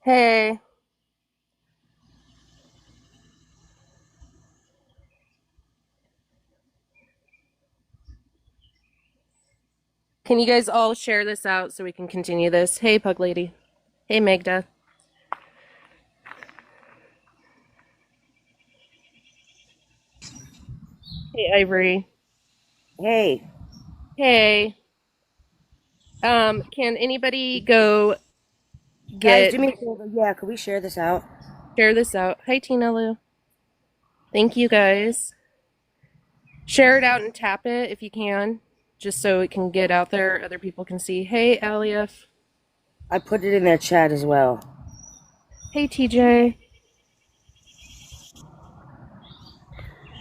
Hey, can you guys all share this out so we can continue this? Hey, Pug Lady. Hey, Magda. Hey, Ivory. Hey, Hey. Can anybody go guys, get do me a favor. Yeah, could we share this out? share this out? Hi, Tina Lou. Thank you guys. Share it out and tap it if you can, just so it can get out there. Other people can see. Hey, Alief. I put it in their chat as well. Hey, TJ.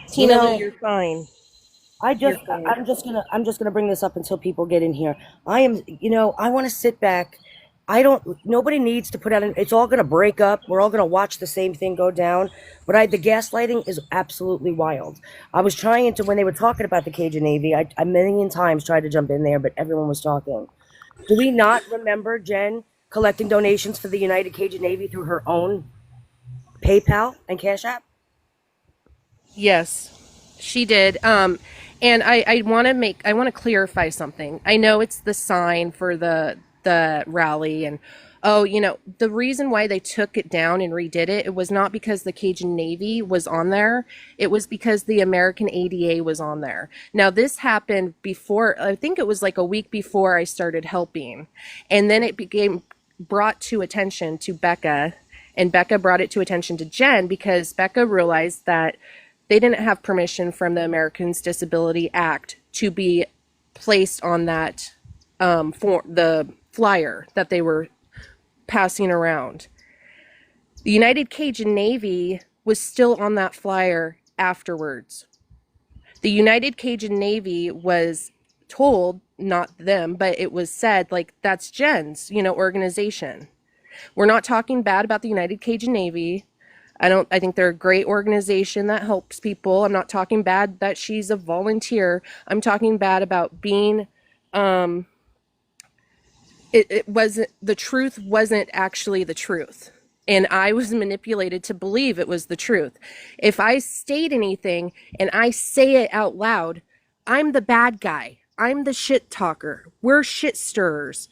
You Tina Lou, know, you're fine. I just, You're fine. I'm just gonna bring this up until people get in here. I want to sit back. I don't. Nobody needs to put out. It's all gonna break up. We're all gonna watch the same thing go down. But the gaslighting is absolutely wild. I was trying to when they were talking about the Cajun Navy. I a million times tried to jump in there, but everyone was talking. Do we not remember Jen collecting donations for the United Cajun Navy through her own PayPal and Cash App? Yes, she did. And I want to I want to clarify something. I know it's the sign for the rally, and oh, the reason why they took it down and redid it, it was not because the Cajun Navy was on there. It was because the American ADA was on there. Now, this happened before, I think it was like a week before I started helping. And then it became brought to attention to Becca, and Becca brought it to attention to Jen because Becca realized that they didn't have permission from the Americans Disability Act to be placed on that for the flyer that they were passing around. The United Cajun Navy was still on that flyer afterwards. The United Cajun Navy was told, not them, but it was said, like, that's Jen's, organization. We're not talking bad about the United Cajun Navy. I think they're a great organization that helps people. I'm not talking bad that she's a volunteer. I'm talking bad about being, it wasn't, the truth wasn't actually the truth. And I was manipulated to believe it was the truth. If I state anything and I say it out loud, I'm the bad guy. I'm the shit talker. We're shit stirrers.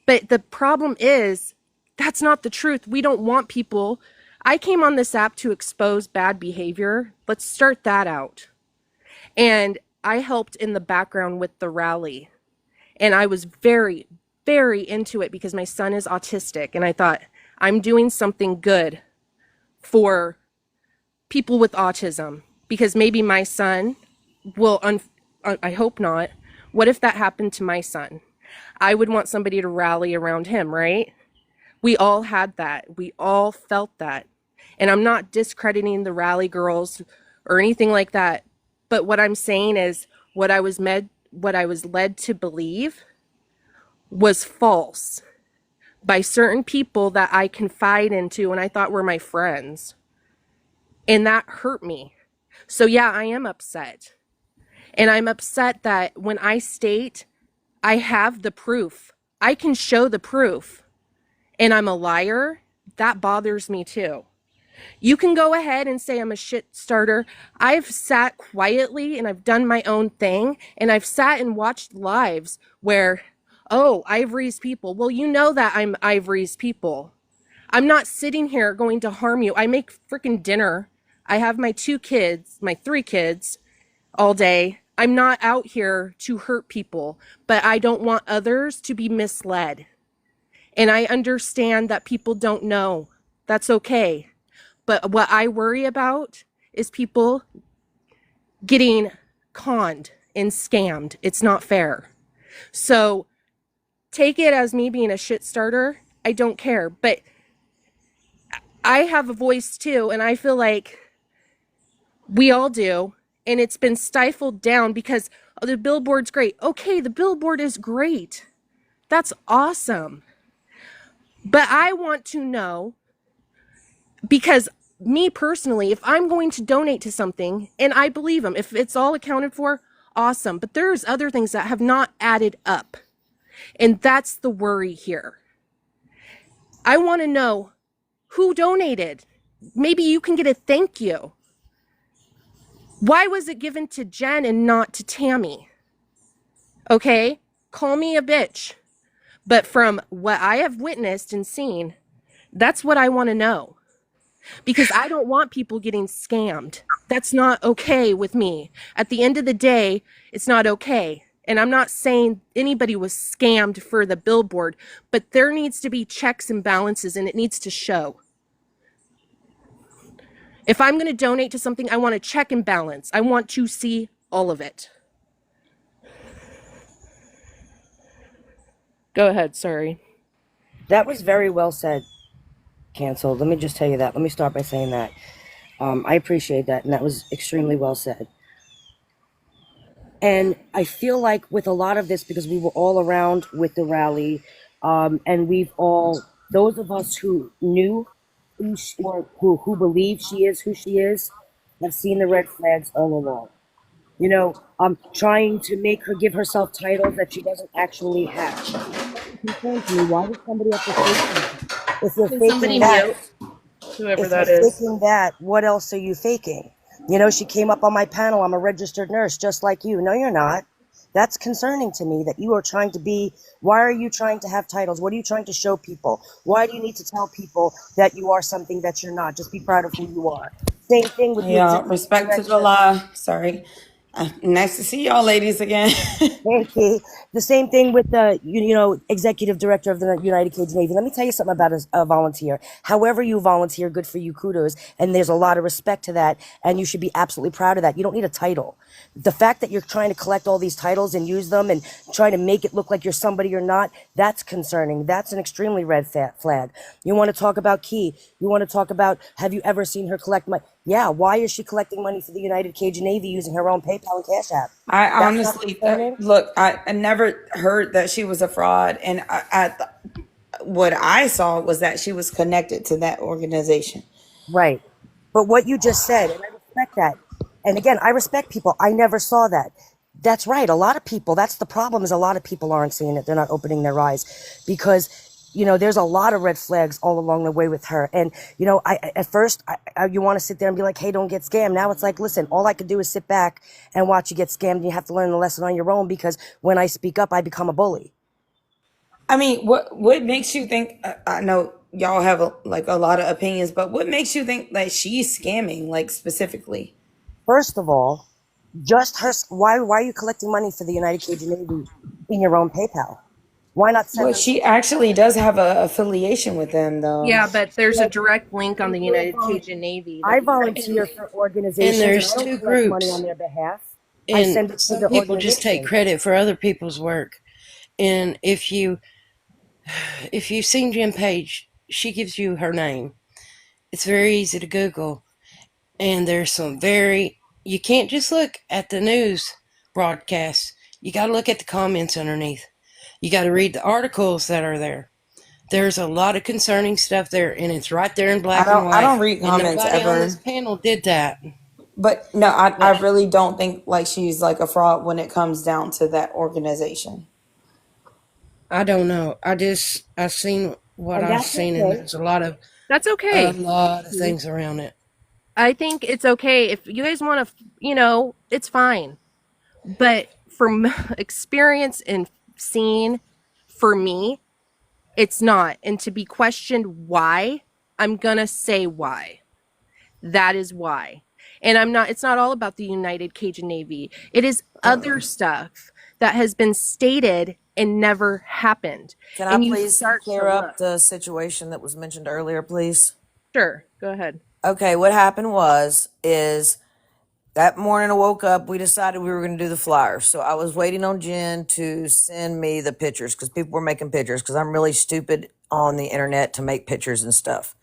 But the problem is, that's not the truth. We don't want people. I came on this app to expose bad behavior. Let's start that out. And I helped in the background with the rally. And I was very, very into it because my son is autistic. And I thought, I'm doing something good for people with autism because maybe my son will, I hope not. What if that happened to my son? I would want somebody to rally around him, right? We all had that. We all felt that. And I'm not discrediting the rally girls or anything like that. But what I'm saying is what I was led to believe was false by certain people that I confide into and I thought were my friends. And that hurt me. So yeah, I am upset. And I'm upset that when I state I have the proof, I can show the proof, and I'm a liar, that bothers me too. You can go ahead and say I'm a shit starter. I've sat quietly and I've done my own thing, and I've sat and watched lives where, oh, Ivory's people. Well, you know that I'm Ivory's people. I'm not sitting here going to harm you. I make freaking dinner. I have my 2 kids, my 3 kids all day. I'm not out here to hurt people, but I don't want others to be misled. And I understand that people don't know. That's okay. But what I worry about is people getting conned and scammed. It's not fair. So take it as me being a shit starter. I don't care. But I have a voice too, and I feel like we all do. And it's been stifled down because oh, the billboard's great. Okay, the billboard is great. That's awesome. But I want to know, because me personally, if I'm going to donate to something and I believe them, if it's all accounted for, awesome. But there's other things that have not added up. And that's the worry here. I want to know Who donated? Maybe you can get a thank you. Why was it given to Jen and not to Tammy? Okay, call me a bitch. But from what I have witnessed and seen, that's what I want to know. Because I don't want people getting scammed. That's not okay with me. At the end of the day, it's not okay. And I'm not saying anybody was scammed for the billboard, but there needs to be checks and balances, and it needs to show. If I'm going to donate to something, I want to check and balance. I want to see all of it. Go ahead, sorry. That was very well said, Cancel. Let me just tell you that. Let me start by saying that. I appreciate that, and that was extremely well said. And I feel like with a lot of this, because we were all around with the rally, and we've all, those of us who knew who she, or who believe she is who she is, have seen the red flags all along. You know, trying to make her give herself titles that she doesn't actually have. Thank you. Why would somebody have to fake something? If you're Can somebody faking that, mute whoever if that you're is? faking that, what else are you faking? You know, she came up on my panel. I'm a registered nurse, just like you. No, you're not. That's concerning to me that you are trying to be. Why are you trying to have titles? What are you trying to show people? Why do you need to tell people that you are something that you're not? Just be proud of who you are. Same thing with the Yeah, executive respect to the director. law. Sorry. Nice to see y'all ladies again. Thank you. The same thing with the, executive director of the United Cage Navy. Let me tell you something about a volunteer. However you volunteer, good for you, kudos. And there's a lot of respect to that. And you should be absolutely proud of that. You don't need a title. The fact that you're trying to collect all these titles and use them and try to make it look like you're somebody you're not, that's concerning. That's an extremely red flag. You want to talk about Key. You want to talk about, have you ever seen her collect money? Yeah, why is she collecting money for the United Cage Navy using her own PayPal and Cash App? I That's not honestly, concerning? look, I never heard that she was a fraud. And what I saw was that she was connected to that organization. Right. But what you just said, and I respect that. And again, I respect people. I never saw that. That's right. A lot of people, that's the problem, is a lot of people aren't seeing it. They're not opening their eyes because, there's a lot of red flags all along the way with her. And, at first, you want to sit there and be like, hey, don't get scammed. Now it's like, listen, all I could do is sit back and watch you get scammed. And you have to learn the lesson on your own because when I speak up, I become a bully. I mean, what makes you think? I know y'all have a lot of opinions, but what makes you think that she's scamming, like specifically? First of all, just her, why are you collecting money for the United Cage Navy in your own PayPal? Why not send Well, them? she actually does have a affiliation with them, though. Yeah, but there's a direct link on the You're a United Cajun Navy. I That volunteer for And organizations and I there's don't two collect money on groups, their behalf. I and send it to some the people just take organization. credit for other people's work. And if you've seen Jim Page, she gives you her name. It's very easy to Google, and there's some you can't just look at the news broadcasts. You got to look at the comments underneath. You got to read the articles that are there. There's a lot of concerning stuff there, and it's right there in black and I white. don't read And comments nobody on this ever. panel did that. But no, I But really don't think like she's like a fraud when it comes down to that organization. I don't know. I've seen what And I've that's seen, and okay. there's That's a okay. lot of things around it. I think it's okay if you guys want to, it's fine. But from experience and seeing, for me, it's not. And to be questioned why, I'm going to say why. That is why. And it's not all about the United Cajun Navy. It is other stuff that has been stated and never happened. Can I And you please start to clear look. up the situation that was mentioned earlier, please? Sure, go ahead. Okay, what happened is that morning I woke up, we decided we were going to do the flyers. So I was waiting on Jen to send me the pictures because people were making pictures because I'm really stupid on the internet to make pictures and stuff.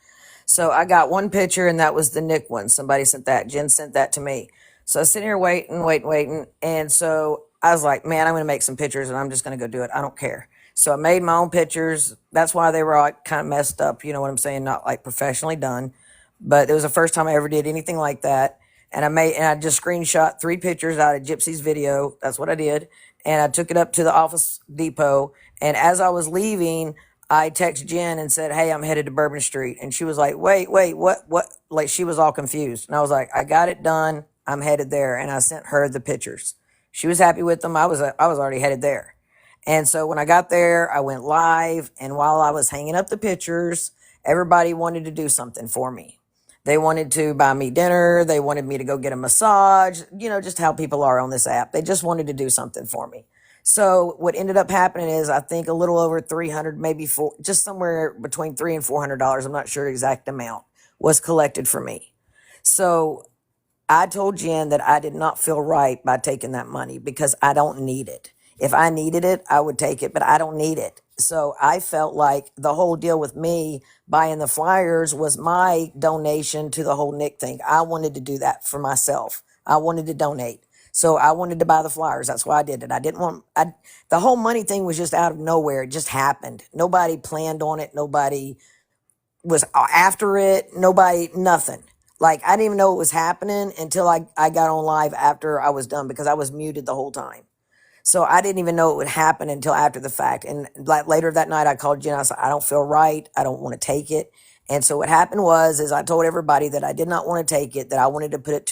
So I got one picture and that was the Nick one. Somebody sent that. Jen sent that to me. So I was sitting here waiting. And so I was like, man, I'm going to make some pictures and I'm just going to go do it. I don't care. So I made my own pictures. That's why they were all kind of messed up. You know what I'm saying? Not like professionally done, but it was the first time I ever did anything like that. And I just screenshot 3 pictures out of Gypsy's video. That's what I did. And I took it up to the Office Depot. And as I was leaving, I text Jen and said, "Hey, I'm headed to Bourbon Street." And she was like, wait, what? Like, she was all confused. And I was like, "I got it done. I'm headed there." And I sent her the pictures. She was happy with them. I was already headed there. And so when I got there, I went live. And while I was hanging up the pictures, everybody wanted to do something for me. They wanted to buy me dinner. They wanted me to go get a massage, just how people are on this app. They just wanted to do something for me. So what ended up happening is, I think a little over 300, maybe four, just somewhere between $300 and $400. I'm not sure exact amount was collected for me. So I told Jen that I did not feel right by taking that money because I don't need it. If I needed it, I would take it, but I don't need it. So I felt like the whole deal with me buying the flyers was my donation to the whole Nick thing. I wanted to do that for myself. I wanted to donate. So I wanted to buy the flyers. That's why I did it. I didn't want, the whole money thing was just out of nowhere. It just happened. Nobody planned on it. Nobody was after it. Nobody, nothing. Like, I didn't even know it was happening until I got on live after I was done, because I was muted the whole time. So I didn't even know it would happen until after the fact. And like later that night, I called Jen. I said, "I don't feel right. I don't want to take it." And so what happened is I told everybody that I did not want to take it, that I wanted to put it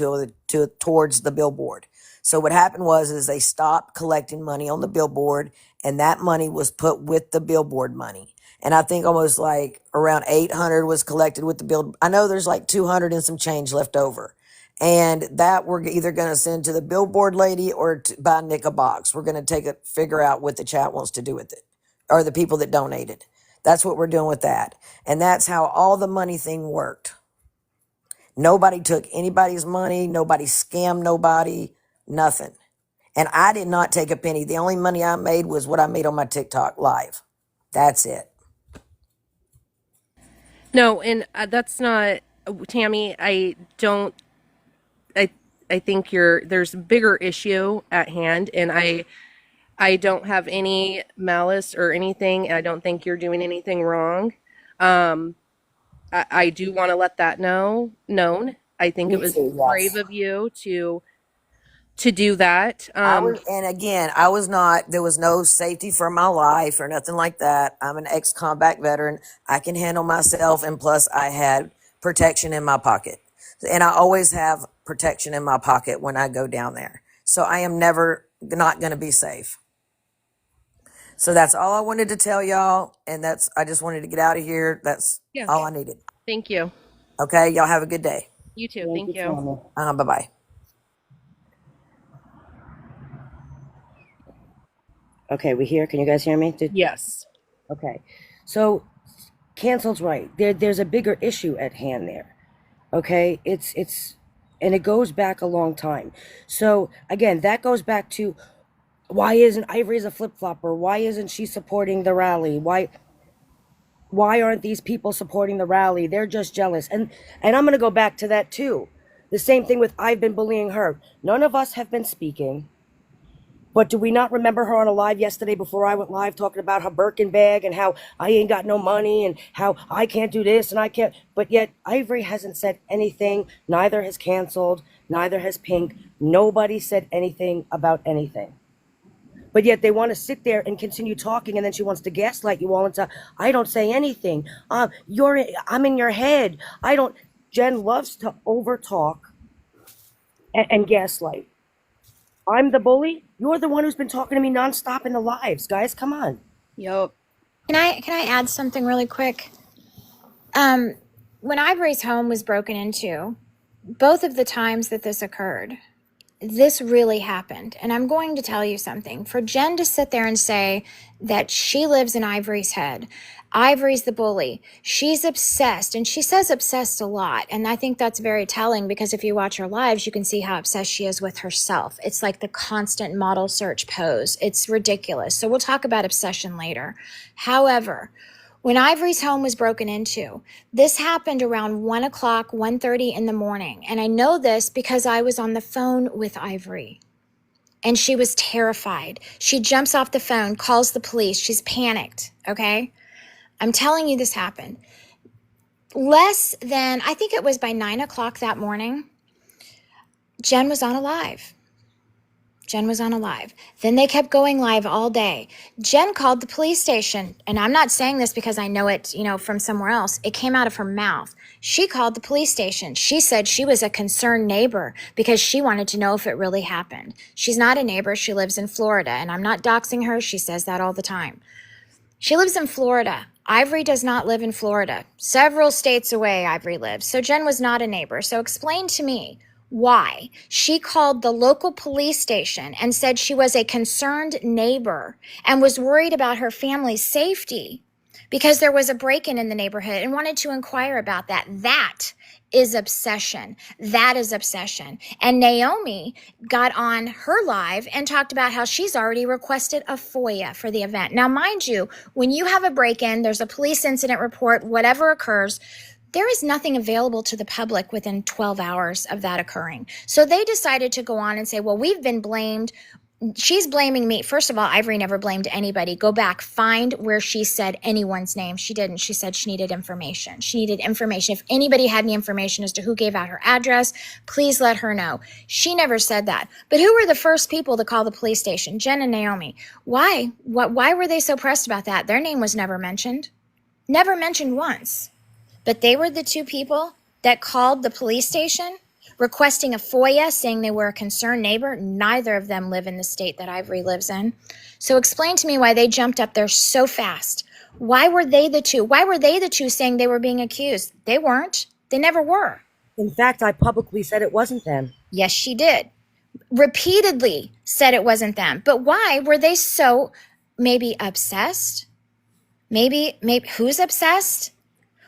towards the billboard. So what happened is they stopped collecting money on the billboard, and that money was put with the billboard money. And I think almost like around 800 was collected with the bill. I know there's like 200 and some change left over. And that we're either going to send to the billboard lady or to buy Nick a box. We're going to figure out what the chat wants to do with it, or the people that donated. That's what we're doing with that. And that's how all the money thing worked. Nobody took anybody's money. Nobody scammed nobody, nothing. And I did not take a penny. The only money I made was what I made on my TikTok live. That's it. No, and that's not, Tammy. I don't. I think there's a bigger issue at hand, and I don't have any malice or anything, and I don't think you're doing anything wrong. Um, I do want to let that known. I think it Me was too, brave yes. of you to do that. And again, I was not, there was no safety for my life or nothing like that. I'm an ex-combat veteran. I can handle myself. And plus I had protection in my pocket, and I always have protection in my pocket when I go down there. So I am never not going to be safe. So that's all I wanted to tell y'all. And I just wanted to get out of here. That's Yeah. all I needed. Thank you. Okay. Y'all have a good day. You too. Thank Thank you, you. Tammy. Bye-bye. Okay, we here? Can you guys hear me? Yes. Okay. So cancel's right. There's a bigger issue at hand there. Okay? It's and it goes back a long time. So again, that goes back to, why isn't Ivory's a flip-flopper? Why isn't she supporting the rally? Why aren't these people supporting the rally? They're just jealous. And I'm going to go back to that too. The same thing with, I've been bullying her. None of us have been speaking. But do we not remember her on a live yesterday before I went live, talking about her Birkin bag and how I ain't got no money and how I can't do this and I can't. But yet Ivory hasn't said anything. Neither has canceled. Neither has Pink. Nobody said anything about anything. But yet they want to sit there and continue talking, and then she wants to gaslight you all into, I don't say anything. I'm in your head. I don't. Jen loves to overtalk and gaslight. I'm the bully. You're the one who's been talking to me nonstop in the lives, guys. Come on. Yep. Can I add something really quick? When Ivory's home was broken into, both of the times that this occurred, this really happened. And I'm going to tell you something. For Jen to sit there and say that she lives in Ivory's head, Ivory's the bully, she's obsessed, and she says obsessed a lot. And I think that's very telling, because if you watch her lives, you can see how obsessed she is with herself. It's like the constant model search pose. It's ridiculous. So we'll talk about obsession later. However, when Ivory's home was broken into, this happened around 1 o'clock, 1:30 in the morning. And I know this because I was on the phone with Ivory. And she was terrified. She jumps off the phone, calls the police. She's panicked, okay? I'm telling you this happened. Less than, I think it was by 9 o'clock that morning, Jen was on a live. Jen was on a live. Then they kept going live all day. Jen called the police station. And I'm not saying this because I know it, from somewhere else. It came out of her mouth. She called the police station. She said she was a concerned neighbor because she wanted to know if it really happened. She's not a neighbor. She lives in Florida. And I'm not doxing her. She says that all the time. She lives in Florida. Ivory does not live in Florida. Several states away, Ivory lives. So Jen was not a neighbor. So explain to me why she called the local police station and said she was a concerned neighbor and was worried about her family's safety because there was a break-in in the neighborhood and wanted to inquire about that. That is obsession. That is obsession. And Naomi got on her live and talked about how she's already requested a FOIA for the event. Now, mind you, when you have a break-in, there's a police incident report, whatever occurs, there is nothing available to the public within 12 hours of that occurring. So they decided to go on and say, well, we've been blamed. She's blaming me. First of all, Ivory never blamed anybody. Go back, find where she said anyone's name. She didn't. She said she needed information. She needed information. If anybody had any information as to who gave out her address, please let her know. She never said that. But who were the first people to call the police station? Jen and Naomi. Why? Why were they so pressed about that? Their name was never mentioned. Never mentioned once. But they were the two people that called the police station requesting a FOIA, saying they were a concerned neighbor. Neither of them live in the state that Ivory lives in. So explain to me why they jumped up there so fast. Why were they the two? Why were they the two saying they were being accused? They weren't. They never were. In fact, I publicly said it wasn't them. Yes, she did. Repeatedly said it wasn't them. But why were they so maybe obsessed? Maybe who's obsessed?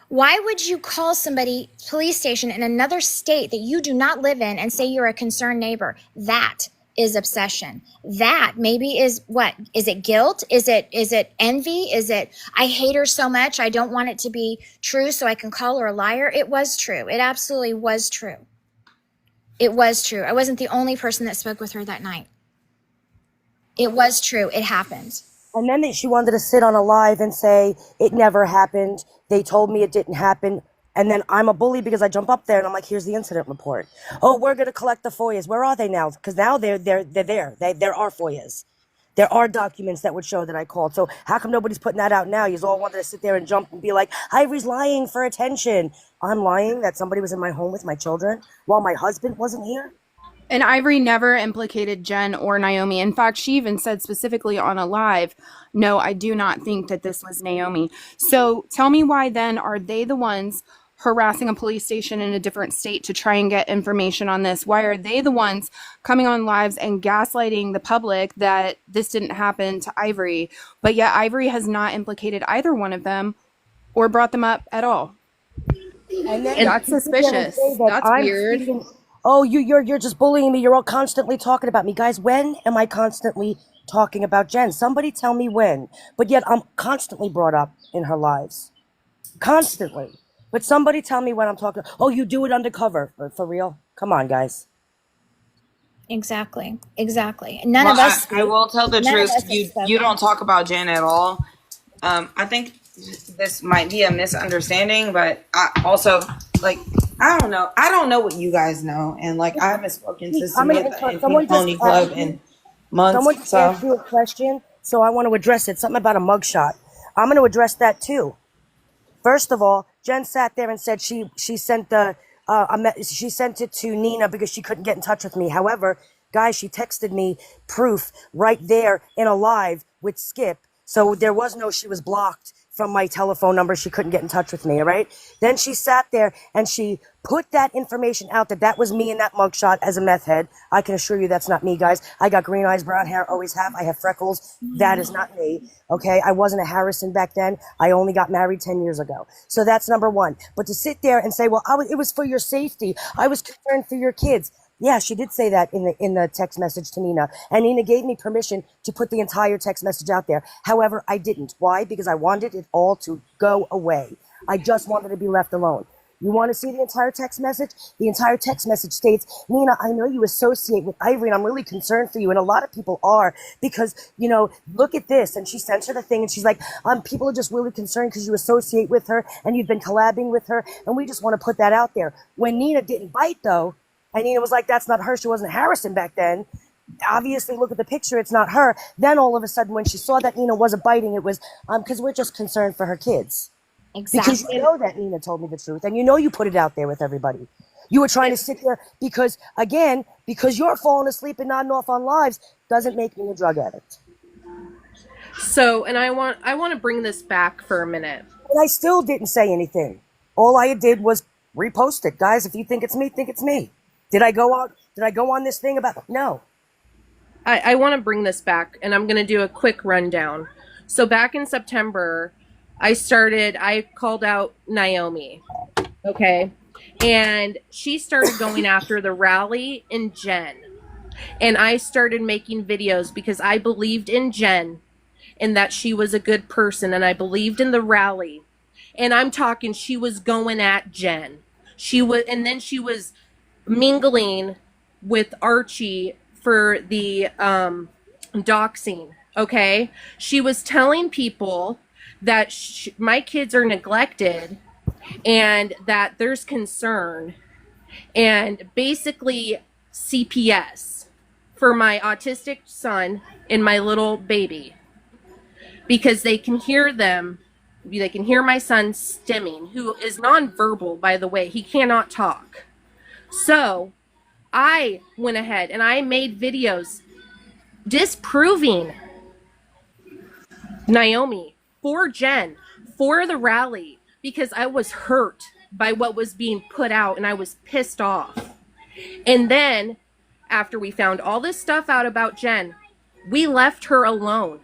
Why would you call somebody, police station in another state that you do not live in and say you're a concerned neighbor? That is obsession. That maybe is what? Is it guilt? Is it envy? Is it, I hate her so much, I don't want it to be true so I can call her a liar? It was true. It absolutely was true. It was true. I wasn't the only person that spoke with her that night. It was true. It happened. And then she wanted to sit on a live and say, it never happened. They told me it didn't happen. And then I'm a bully because I jump up there and I'm like, here's the incident report. Oh, we're going to collect the FOIAs. Where are they now? Because now they're there. There are FOIAs. There are documents that would show that I called. So how come nobody's putting that out now? You all wanted to sit there and jump and be like, Ivory's lying for attention. I'm lying that somebody was in my home with my children while my husband wasn't here? And Ivory never implicated Jen or Naomi. In fact, she even said specifically on a live, no, I do not think that this was Naomi. So tell me why then are they the ones harassing a police station in a different state to try and get information on this? Why are they the ones coming on lives and gaslighting the public that this didn't happen to Ivory? But yet Ivory has not implicated either one of them or brought them up at all. And then That's suspicious. That's weird. Oh, you're just bullying me. You're all constantly talking about me. Guys, when am I constantly talking about Jen? Somebody tell me when. But yet I'm constantly brought up in her lives. Constantly. But somebody tell me when I'm talking. Oh, you do it undercover. For real? Come on, guys. Exactly. None of us. I will tell the none of truth. us have spoken. You don't talk about Jen at all. I think this might be a misunderstanding, but I also I don't know. I don't know what you guys know, and I haven't spoken to Samantha and Pink Pony Club in months. Someone just asked you a question, so I want to address it. Something about a mugshot. I'm going to address that too. First of all, Jen sat there and said she sent she sent it to Nina because she couldn't get in touch with me. However, guys, she texted me proof right there in a live with Skip. So there was no, she was blocked from my telephone number. She couldn't get in touch with me, all right? Then she sat there and she put that information out that was me in that mugshot as a meth head. I can assure you that's not me, guys. I got green eyes, brown hair, always have. I have freckles. That is not me, okay? I wasn't a Harrison back then. I only got married 10 years ago. So that's number one. But to sit there and say, well, it was for your safety. I was concerned for your kids. Yeah, she did say that in the text message to Nina. And Nina gave me permission to put the entire text message out there. However, I didn't. Why? Because I wanted it all to go away. I just wanted to be left alone. You want to see the entire text message? The entire text message states, Nina, I know you associate with Ivory, and I'm really concerned for you. And a lot of people are because, look at this. And she sends her the thing, and she's like, people are just really concerned because you associate with her, and you've been collabing with her, and we just want to put that out there. When Nina didn't bite, though, and Nina was like, that's not her. She wasn't Harrison back then. obviously look at the picture, it's not her. Then all of a sudden, when she saw that Nina wasn't biting, it was because we're just concerned for her kids. Because Exactly. you know that Nina told me the truth, and you know you put it out there with everybody. You were trying to sit there because, again, because you're falling asleep and nodding off on lives doesn't make me a drug addict. So, and I want to bring this back for a minute. And I still didn't say anything. All I did was repost it. Guys, if you think it's me, think it's me. Did I go out? Did I go on this thing about? No. I want to bring this back, and I'm going to do a quick rundown. So back in September, I called out Naomi, okay? And she started going after the rally and Jen. And I started making videos because I believed in Jen and that she was a good person, and I believed in the rally. And I'm talking, she was going at Jen. And then she was mingling with Archie for the doxing, okay? She was telling people that my kids are neglected and that there's concern, and basically CPS for my autistic son and my little baby, because they can hear my son stimming, who is nonverbal, by the way. He cannot talk. So I went ahead and I made videos disproving Naomi for Jen, for the rally, because I was hurt by what was being put out and I was pissed off. And then after we found all this stuff out about Jen, we left her alone.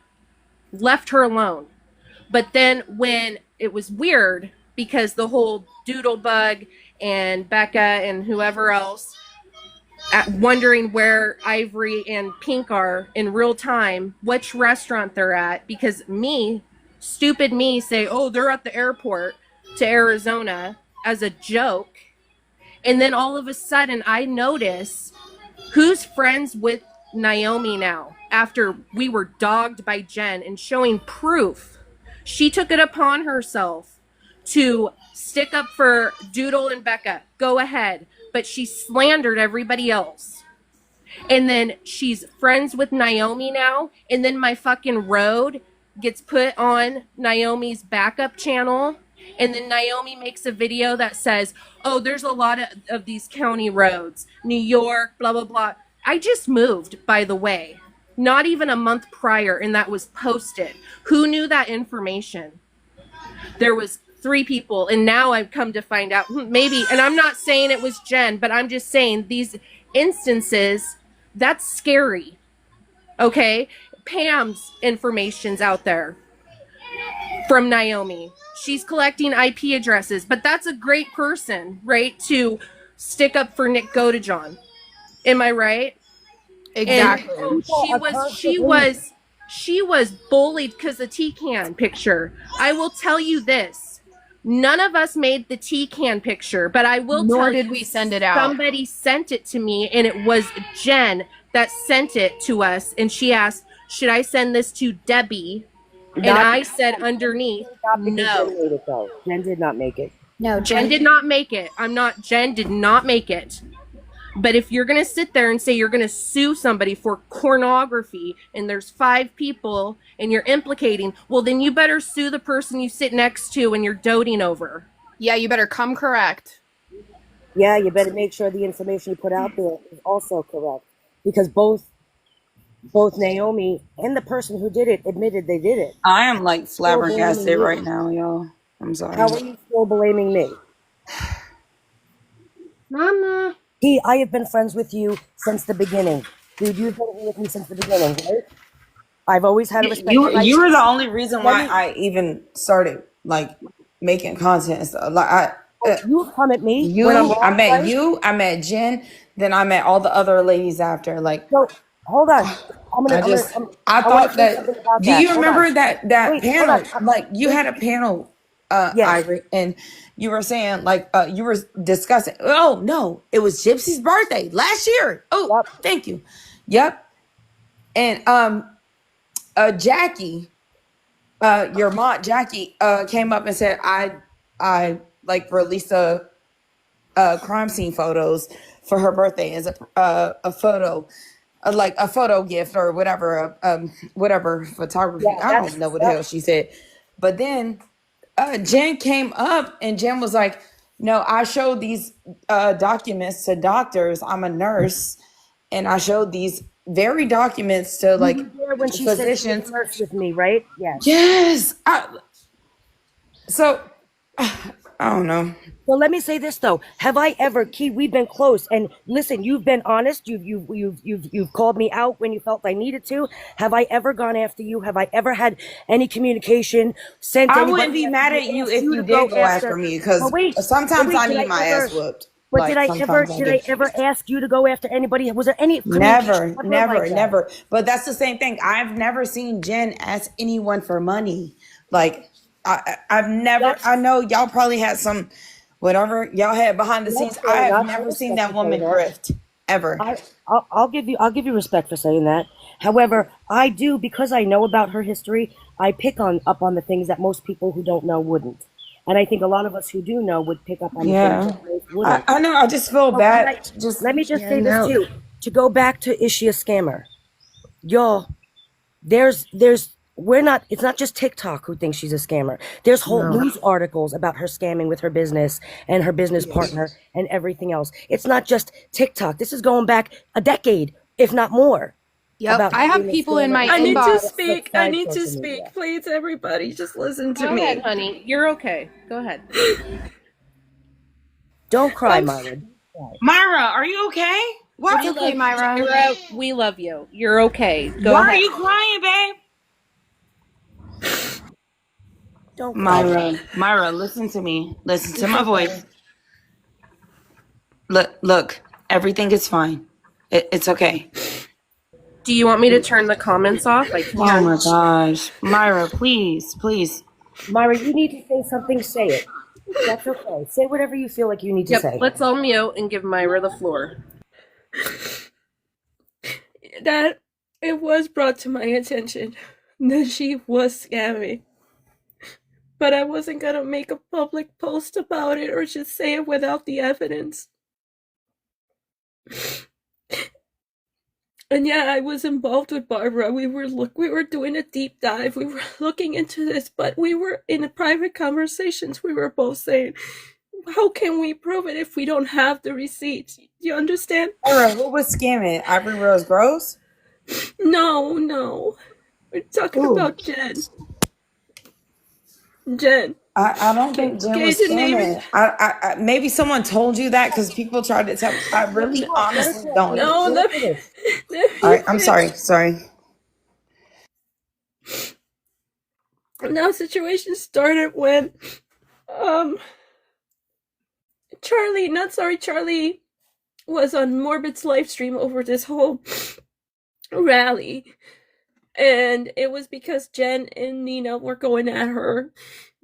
But then when it was weird, because the whole Doodlebug and Becca and whoever else wondering where Ivory and Pink are in real time, which restaurant they're at, because stupid me, say, oh, they're at the airport to Arizona as a joke. And then all of a sudden I notice who's friends with Naomi now after we were dogged by Jen and showing proof. She took it upon herself to stick up for Doodle and Becca. Go ahead. But she slandered everybody else. And then she's friends with Naomi now. And then my fucking road gets put on Naomi's backup channel. And then Naomi makes a video that says, oh, there's a lot of these county roads. New York, blah, blah, blah. I just moved, by the way. Not even a month prior, and that was posted. Who knew that information? There was 3 people, and now I've come to find out maybe, and I'm not saying it was Jen, but I'm just saying these instances, that's scary. Okay? Pam's information's out there from Naomi. She's collecting IP addresses, but that's a great person, right, to stick up for Nick Godejohn. Am I right? Exactly. And she was bullied because the T-can picture. I will tell you this. None of us made the T-can picture, but I will Nor tell did you, we send it out. somebody sent it to me, and it was Jen that sent it to us, and she asked, should I send this to Debbie? And I said underneath, no. Jen did not make it. No, Jen did not make it. Jen did not make it. But if you're going to sit there and say you're going to sue somebody for pornography and there's 5 people and you're implicating, well, then you better sue the person you sit next to and you're doting over. Yeah, you better come correct. Yeah, you better make sure the information you put out there is also correct. Because both Naomi and the person who did it admitted they did it. I am like flabbergasted right now, y'all. I'm sorry. How are you still blaming me? Mama. I have been friends with you since the beginning. Dude, you've been with me since the beginning, right? I've always had a respect. You were the only reason why I even started like making content and stuff. Like you come at me. I met you. I met Jen. Then I met all the other ladies after. Like, so hold on. I thought that. Do you remember that Wait, panel? Like, you had a panel, Yes. Ivory, and you were saying like you were discussing. Oh no, it was Gypsy's birthday last year. Oh, Yep. thank you. Yep. And Jackie, your mom Jackie, came up and said I like released a crime scene photos for her birthday as a photo like a photo gift or whatever, whatever photography. Yeah, I don't know what the hell she said, but then Jen came up and Jen was like, "No, I showed these documents to doctors. I'm a nurse, and I showed these very documents to you like were there when she said she was physicians." a nurse with me, right? Yes. Yes. So I don't know. Well, let me say this though: have I ever, Key? We've been close, and listen, you've been honest. You've called me out when you felt I needed to. Have I ever gone after you? Have I ever had any communication? Sent I anybody wouldn't be after mad you? at you Asked if you you to did go go after me, because but sometimes wait, I did need I my ever? ass whooped. But Like sometimes I did do. I ever ask you to go after anybody? Was there any communication Never, ever like never, that? never. But that's the same thing. I've never seen Jen ask anyone for money. Like I've never. That's I know y'all probably had some, whatever y'all had behind the that's scenes. I fair have enough. I never seen respect that you saying woman that. grift ever. I'll give you respect for saying that. However, I do, because I know about her history. I pick up on the things that most people who don't know wouldn't, and I think a lot of us who do know would pick up on the things Yeah, that most wouldn't. I know. I just feel So bad. Just let me just yeah, say this no. too. To go back to, is she a scammer? Y'all, there's we're not, it's not just TikTok who thinks she's a scammer. There's whole No. news articles about her scamming with her business and her business partner and everything else. It's not just TikTok. This is going back a decade, if not more, Yep. about I her have being a people in scammer my and I need to inbox. speak. I outside need to social media. speak. Please, everybody, just listen to Go ahead, me. honey. You're okay. Go ahead. Don't cry, Um, Myra. Don't cry. Myra, are you okay? It's Why? okay, Myra. Myra, we love you. You're okay. Go Why are ahead. you crying, babe? Don't cry. Myra, listen to me. Listen to It's my okay. voice. Look, everything is fine. It's okay. Do you want me to turn the comments off? I Oh can. my gosh. Myra, please, please. Myra, you need to say something, say it. That's okay. Say whatever you feel like you need to Yep. say. Let's all mute and give Myra the floor. that it was brought to my attention that she was scamming, but I wasn't gonna make a public post about it or just say it without the evidence. And yeah, I was involved with Barbara. We were doing a deep dive. We were looking into this, but we were in the private conversations. We were both saying, how can we prove it if we don't have the receipts? You understand? Myra, who was scamming? Ivory Rose Gross? No. We're talking Who? about Jen. Jen. I don't think Jen Okay, was the name is scamming. I maybe someone told you that because people tried to tell. I really Let her honestly talk. don't know. no. Let her finish. Let All me right, I'm sorry. finish. Sorry. Now, situation started when Charlie was on Morbid's live stream over this whole rally. And it was because Jen and Nina were going at her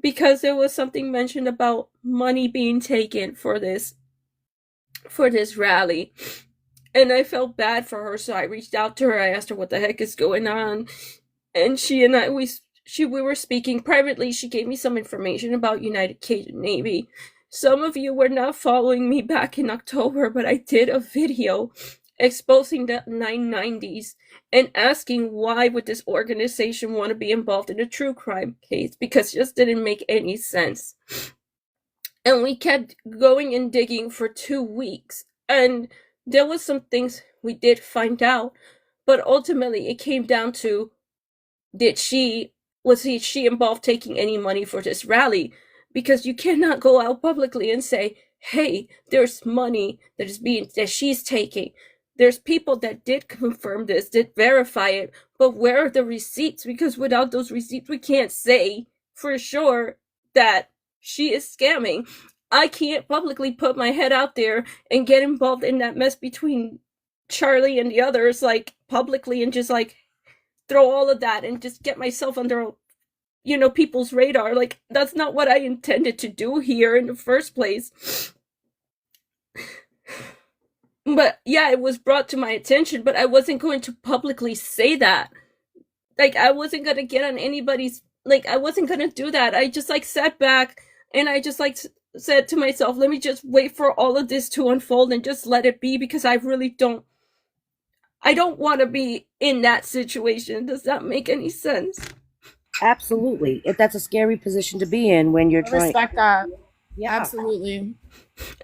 because there was something mentioned about money being taken for this rally. And I felt bad for her, so I reached out to her. I asked her what the heck is going on. And we were speaking privately. She gave me some information about United Cajun Navy. Some of you were not following me back in October, but I did a video exposing the 990s and asking why would this organization want to be involved in a true crime case, because it just didn't make any sense. And we kept going and digging for 2 weeks, and there was some things we did find out, but ultimately it came down to, was she involved taking any money for this rally? Because you cannot go out publicly and say, hey, there's money that she's taking. There's people that did confirm this, did verify it, but where are the receipts? Because without those receipts, we can't say for sure that she is scamming. I can't publicly put my head out there and get involved in that mess between Charlie and the others, like publicly, and just like throw all of that and just get myself under people's radar. Like, that's not what I intended to do here in the first place. But yeah, it was brought to my attention, but I wasn't going to publicly say that. Like, I wasn't going to get on anybody's, like, I wasn't going to do that. I just like sat back and I just like said to myself, let me just wait for all of this to unfold and just let it be, because I really don't, I don't want to be in that situation. Does that make any sense? Absolutely. If that's a scary position to be in when you're I trying. respect that. Yeah. Absolutely.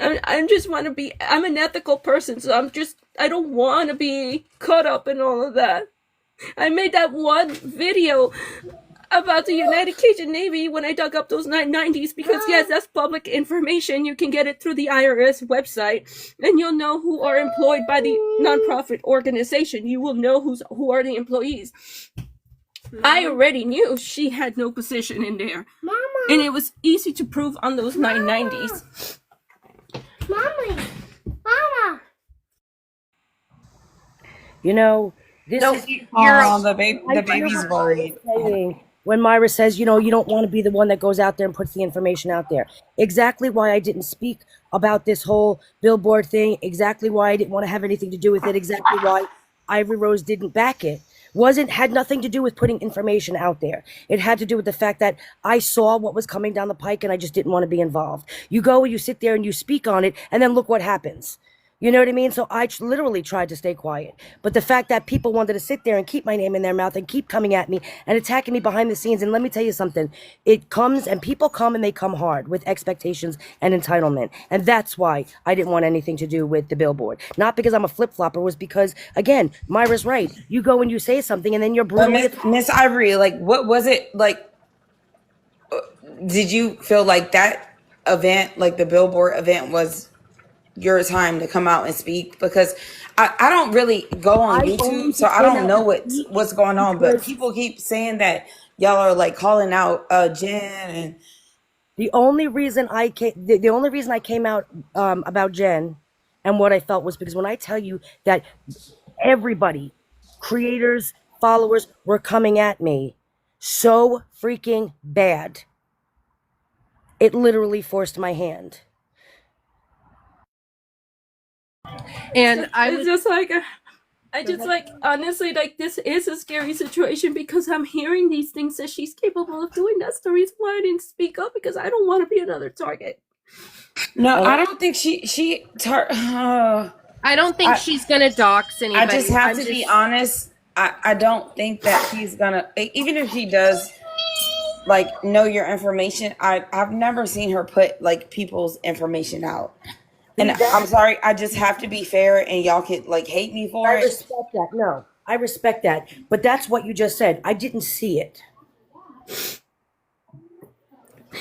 I just want to be, I'm an ethical person, so I don't want to be caught up in all of that. I made that one video about the United Cajun Navy when I dug up those 990s because, yes, that's public information. You can get it through the IRS website, and you'll know who are employed by the nonprofit organization. You will know who are the employees. I already knew she had no position in there. Mama. And it was easy to prove on those 990s. Mama. Mama. You know, this is The baby's worried. saying when Myra says, you don't want to be the one that goes out there and puts the information out there. Exactly why I didn't speak about this whole Billboard thing. Exactly why I didn't want to have anything to do with it. Exactly why Ivory Rose didn't back it. Had nothing to do with putting information out there. It had to do with the fact that I saw what was coming down the pike and I just didn't want to be involved. You go and you sit there and you speak on it, and then look what happens. You know what I mean? So I literally tried to stay quiet. But the fact that people wanted to sit there and keep my name in their mouth and keep coming at me and attacking me behind the scenes, and let me tell you something, people come and they come hard with expectations and entitlement. And that's why I didn't want anything to do with the Billboard. Not because I'm a flip-flopper, was because, again, Myra's right. You go and you say something and then you're brutally... Miss Ivory, like, what was it, like, did you feel like that event, like the Billboard event, was your time to come out and speak? Because I don't really go on YouTube, so I don't know what's going on, but people keep saying that y'all are like calling out Jen, and the only reason I came out about Jen and what I felt was because when I tell you that everybody, creators, followers, were coming at me so freaking bad, it literally forced my hand. And It's just like, honestly, like, this is a scary situation because I'm hearing these things that she's capable of doing. That's the reason why I didn't speak up, because I don't want to be another target. no, I don't think I don't think she's gonna dox anybody. I just have to be honest. I don't think that she's gonna, even if she does, like, know your information. I've never seen her put like people's information out. And I'm sorry, I just have to be fair, and y'all could like hate me for I it. respect that. No, I respect that. But that's what you just said. I didn't see it.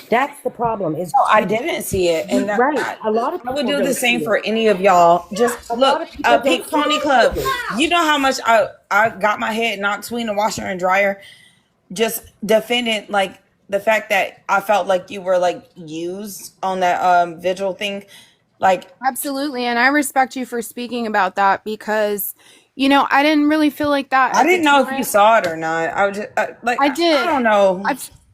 That's the problem. Is No, I didn't see it, and right. A lot of I people would do the don't same see for it. any of y'all. Just A lot look, of people don't Pink see Pony it. Club. You know how much I got my head knocked between the washer and dryer, just defending like the fact that I felt like you were like used on that vigil thing. Like, Absolutely. And I respect you for speaking about that because, I didn't really feel like that. I at the didn't know if time. you saw it or not. I was just I did. I don't know.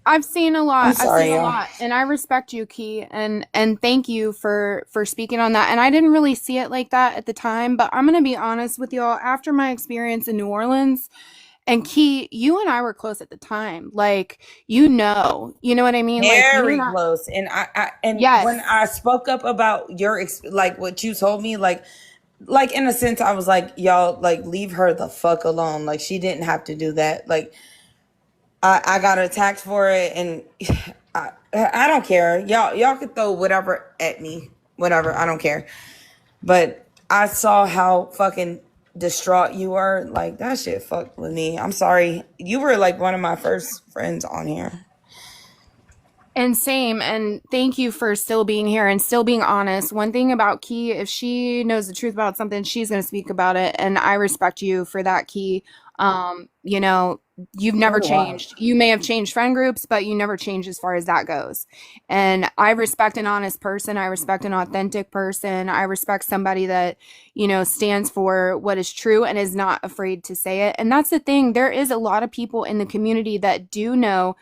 I've seen a lot. I'm I've sorry, seen a y'all. lot, and I respect you, Key, and thank you for speaking on that. And I didn't really see it like that at the time, but I'm gonna be honest with y'all. After my experience in New Orleans, and Key, you and I were close at the time. Like, you know what I mean? Like, Very close. And Yes. when I spoke up about your like what you told me, like in a sense, I was like, y'all, like, leave her the fuck alone. Like, she didn't have to do that. Like, I got attacked for it, and I don't care. Y'all could throw whatever at me, whatever. I don't care. But I saw how fucking distraught you were. Like, that shit fucked with me. I'm sorry. You were like one of my first friends on here. And same, and thank you for still being here and still being honest. One thing about Key, if she knows the truth about something, she's going to speak about it, and I respect you for that, Key. You've never changed. You may have changed friend groups, but you never changed as far as that goes. And I respect an honest person. I respect an authentic person. I respect somebody that, stands for what is true and is not afraid to say it. And that's the thing. There is a lot of people in the community that do know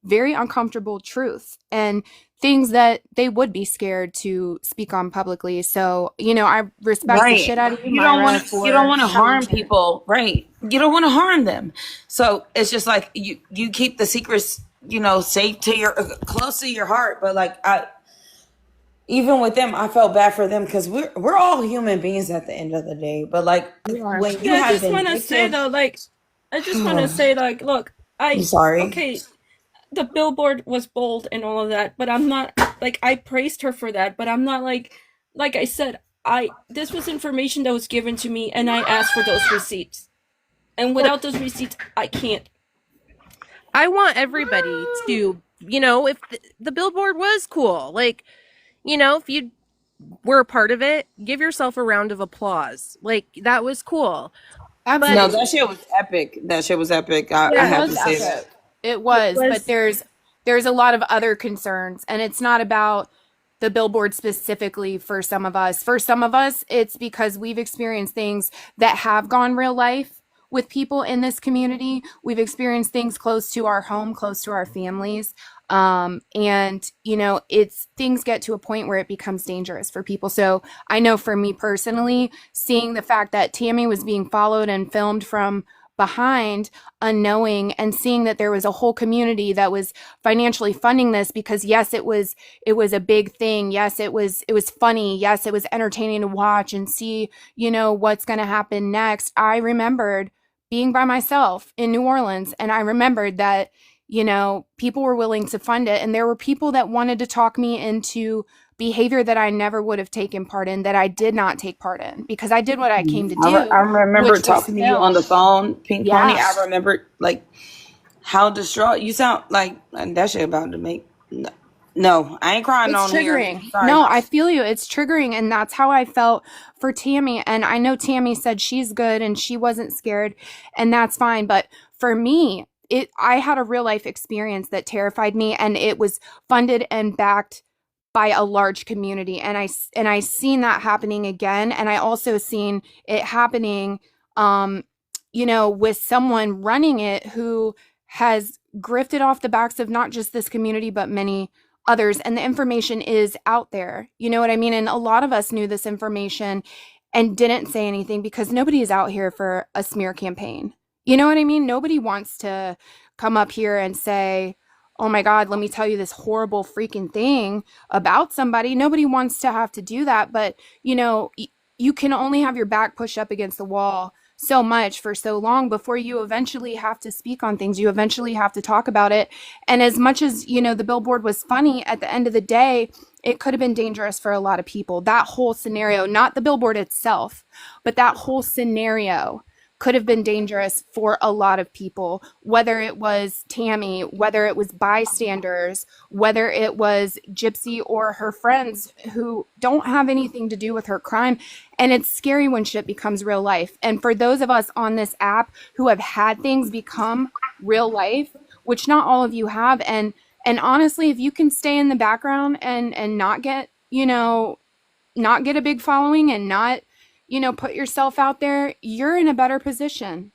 very uncomfortable truth and things that they would be scared to speak on publicly. So, I respect the shit out of you. You don't want to harm people, right? You don't want to harm them. So it's just like you keep the secrets, safe to close to your heart. But like even with them, I felt bad for them because we're all human beings at the end of the day. But like We are. when you Yeah, I have just been want to say though, like, I just want to say, like, look, I'm sorry. okay, the billboard was bold and all of that, but I'm not, like, I praised her for that, but I'm not like I said, this was information that was given to me and I asked for those receipts. And without those receipts, I can't. I want everybody to, if the billboard was cool, like, if you were a part of it, give yourself a round of applause. Like, that was cool. Absolutely. No, that shit was epic. That shit was epic. I It have was to say epic. that. It was, was- but there's a lot of other concerns, and it's not about the billboard specifically for some of us. For some of us, it's because we've experienced things that have gone real life with people in this community. We've experienced things close to our home, close to our families. And it's things get to a point where it becomes dangerous for people. So I know for me personally, seeing the fact that Tammy was being followed and filmed from behind unknowing, and seeing that there was a whole community that was financially funding this, because yes, it was a big thing. Yes, it was funny. Yes, it was entertaining to watch and see, what's going to happen next. I remembered being by myself in New Orleans, and I remembered that people were willing to fund it, and there were people that wanted to talk me into behavior that I never would have taken part in, that I did not take part in, because I did what I came to do. I remember which was talking to you film. on the phone, Pink Yeah. Pony. I remember like how distraught you sound. Like that shit about to make. No, I ain't crying It's on triggering. here. Sorry. No, I feel you. It's triggering. And that's how I felt for Tammy. And I know Tammy said she's good and she wasn't scared, and that's fine. But for me, I had a real life experience that terrified me, and it was funded and backed by a large community. And I seen that happening again. And I also seen it happening, with someone running it who has grifted off the backs of not just this community, but many others. And the information is out there. You know what I mean? And a lot of us knew this information and didn't say anything, because nobody is out here for a smear campaign. You know what I mean? Nobody wants to come up here and say, oh my God, let me tell you this horrible freaking thing about somebody. Nobody wants to have to do that. But, you can only have your back pushed up against the wall so much for so long before you eventually have to speak on things. You eventually have to talk about it. And as much as, the billboard was funny, at the end of the day, it could have been dangerous for a lot of people. That whole scenario, not the billboard itself, but that whole scenario could have been dangerous for a lot of people, whether it was Tammy, whether it was bystanders, whether it was Gypsy or her friends who don't have anything to do with her crime. And it's scary when shit becomes real life. And for those of us on this app who have had things become real life, which not all of you have, and honestly, if you can stay in the background and not get, not get a big following and not, put yourself out there, you're in a better position.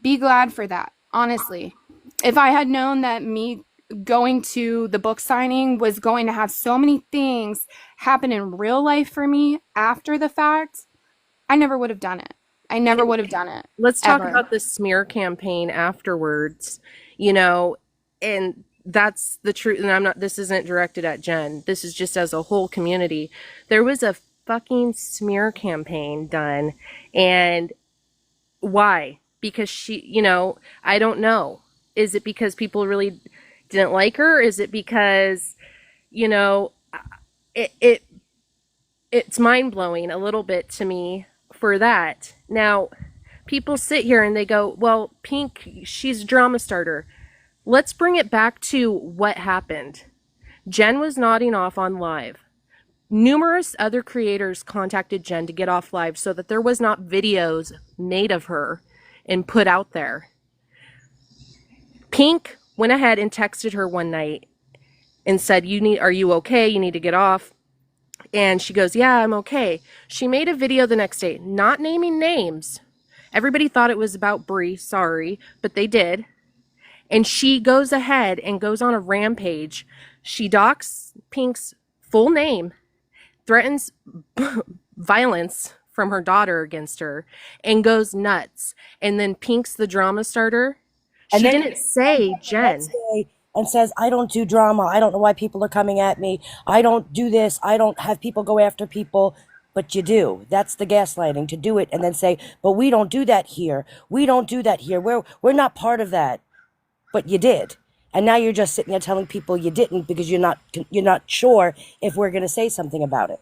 Be glad for that, honestly. If I had known that me going to the book signing was going to have so many things happen in real life for me after the fact, I never would have done it. I never would have done it. Let's talk ever. about the smear campaign afterwards, and that's the truth. And this isn't directed at Jen. This is just as a whole community. There was a fucking smear campaign done. And why? Because she, I don't know. Is it because people really didn't like her? Is it because, it's mind-blowing a little bit to me for that. Now, people sit here and they go, well, Pink, she's a drama starter. Let's bring it back to what happened. Jen was nodding off on live. Numerous other creators contacted Jen to get off live so that there was not videos made of her and put out there. Pink went ahead and texted her one night and said, are you okay? You need to get off. And she goes, yeah, I'm okay. She made a video the next day, not naming names. Everybody thought it was about Bree, sorry, but they did. And she goes ahead and goes on a rampage. She docks Pink's full name, threatens violence from her daughter against her, and goes nuts. And then Pink's the drama starter. She didn't say Jen. and says, I don't do drama. I don't know why people are coming at me. I don't do this. I don't have people go after people. But you do. That's the gaslighting, to do it and then say, but we don't do that here. We don't do that here. We're not part of that. But you did. And now you're just sitting there telling people you didn't because you're not sure if we're going to say something about it.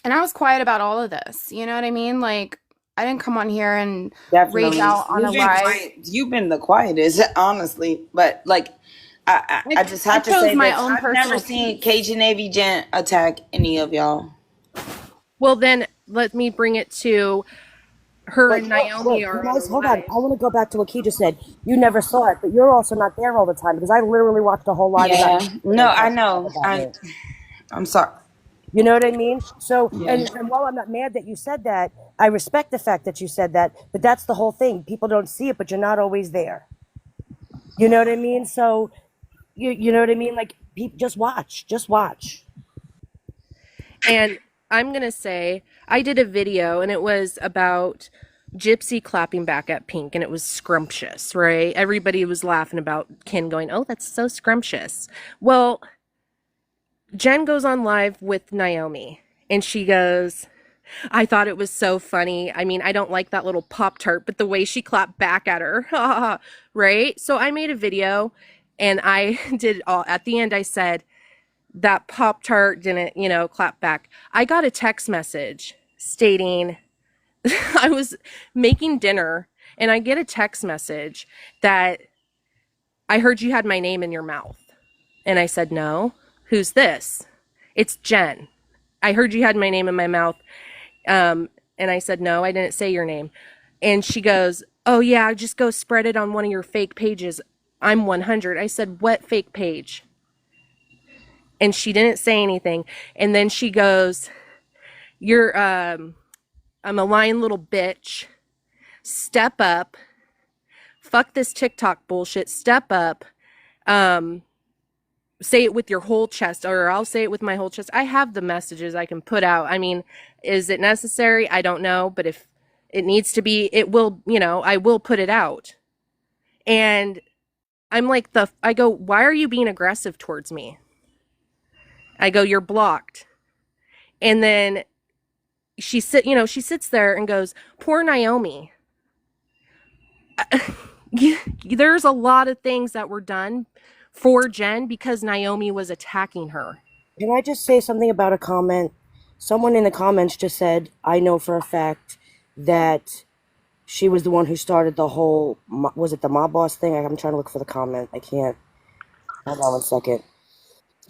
And I was quiet about all of this. You know what I mean? Like, I didn't come on here and rage Definitely. out on a live. You've been the quietest, honestly. But like, I just have to chose say my that own I've never personal seen peace. Cajun Navy Gent attack any of y'all. Well, then let me bring it to her But and Naomi you are on a guys, hold on. live. I want to go back to what Key just said. You never saw it, but you're also not there all the time because I literally watched the whole live. Yeah. No, I know. About me. I'm sorry. You know what I mean? So, Yeah. and while I'm not mad that you said that, I respect the fact that you said that, but that's the whole thing. People don't see it, but you're not always there. You know what I mean? So, you know what I mean? Like, just watch. And I'm going to say, I did a video and it was about Gypsy clapping back at Pink and it was scrumptious, right? Everybody was laughing about Ken going, oh, that's so scrumptious. Well, Jen goes on live with Naomi and she goes, I thought it was so funny. I mean, I don't like that little Pop-Tart, but the way she clapped back at her, right? So I made a video and I did all, at the end I said, that Pop-Tart didn't, clap back. I got a text message stating I was making dinner and I get a text message that I heard you had my name in your mouth. And I said, no. Who's this? It's Jen. I heard you had my name in my mouth. And I said, no, I didn't say your name. And she goes, oh yeah, just go spread it on one of your fake pages. I'm 100. I said, what fake page? And she didn't say anything. And then she goes, you're, I'm a lying little bitch. Step up. Fuck this TikTok bullshit. Step up. Say it with your whole chest, or I'll say it with my whole chest. I have the messages I can put out. I mean, is it necessary? I don't know. But if it needs to be, it will, I will put it out. And I'm like, I go, why are you being aggressive towards me? I go, you're blocked. And then she sits there and goes, poor Naomi. There's a lot of things that were done for Jen because Naomi was attacking her. Can I just say something about a comment? Someone in the comments just said, I know for a fact that she was the one who started the whole, was it the mob boss thing? I'm trying to look for the comment. I can't. Hold on one second.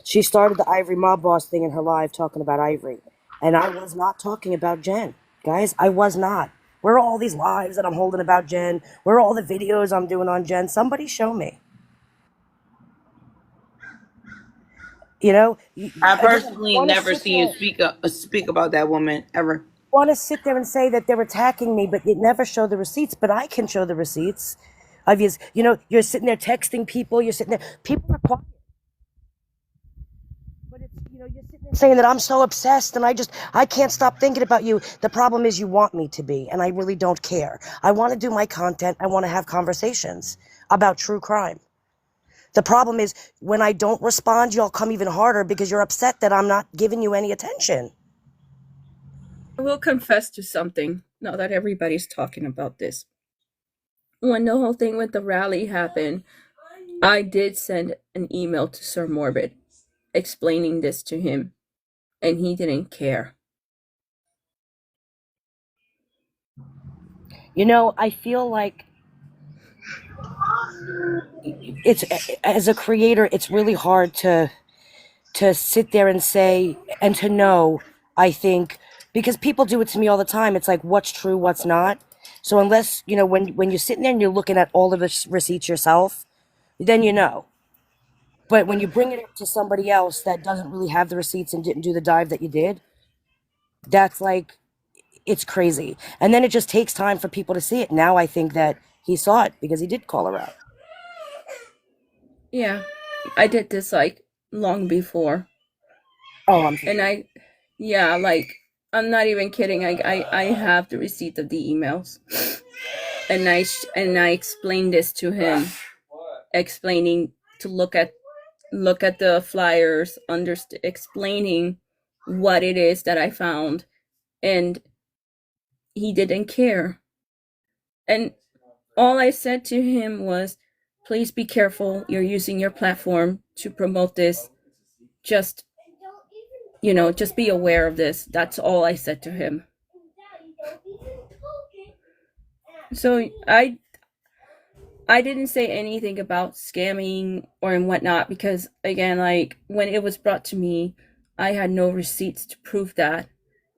She started the Ivory mob boss thing in her live talking about Ivory. And I was not talking about Jen. Guys, I was not. Where are all these lives that I'm holding about Jen? Where are all the videos I'm doing on Jen? Somebody show me. I personally never see you speak about that woman ever. Want to sit there and say that they're attacking me, but you never show the receipts. But I can show the receipts. You're sitting there texting people. You're sitting there. People are quiet. But it's, you're sitting there saying that I'm so obsessed and I can't stop thinking about you. The problem is you want me to be, and I really don't care. I want to do my content. I want to have conversations about true crime. The problem is when I don't respond, y'all come even harder because you're upset that I'm not giving you any attention. I will confess to something now that everybody's talking about this. When the whole thing with the rally happened, I did send an email to Sir Morbid explaining this to him, and he didn't care. I feel like it's, as a creator, it's really hard to sit there and say and to know, I think, because people do it to me all the time. It's like, what's true, what's not. So unless, when you're sitting there and you're looking at all of the receipts yourself, then you know. But when you bring it up to somebody else that doesn't really have the receipts and didn't do the dive that you did, that's like, it's crazy. And then it just takes time for people to see it. Now I think that he saw it because he did call her out. Yeah, I did this like long before. Oh, I'm I'm not even kidding. I have the receipt of the emails. and I explained this to him, explaining to look at the flyers, explaining what it is that I found, and he didn't care. And all I said to him was, please be careful. You're using your platform to promote this. Just, just be aware of this. That's all I said to him. So I didn't say anything about scamming or and whatnot, because again, like when it was brought to me, I had no receipts to prove that.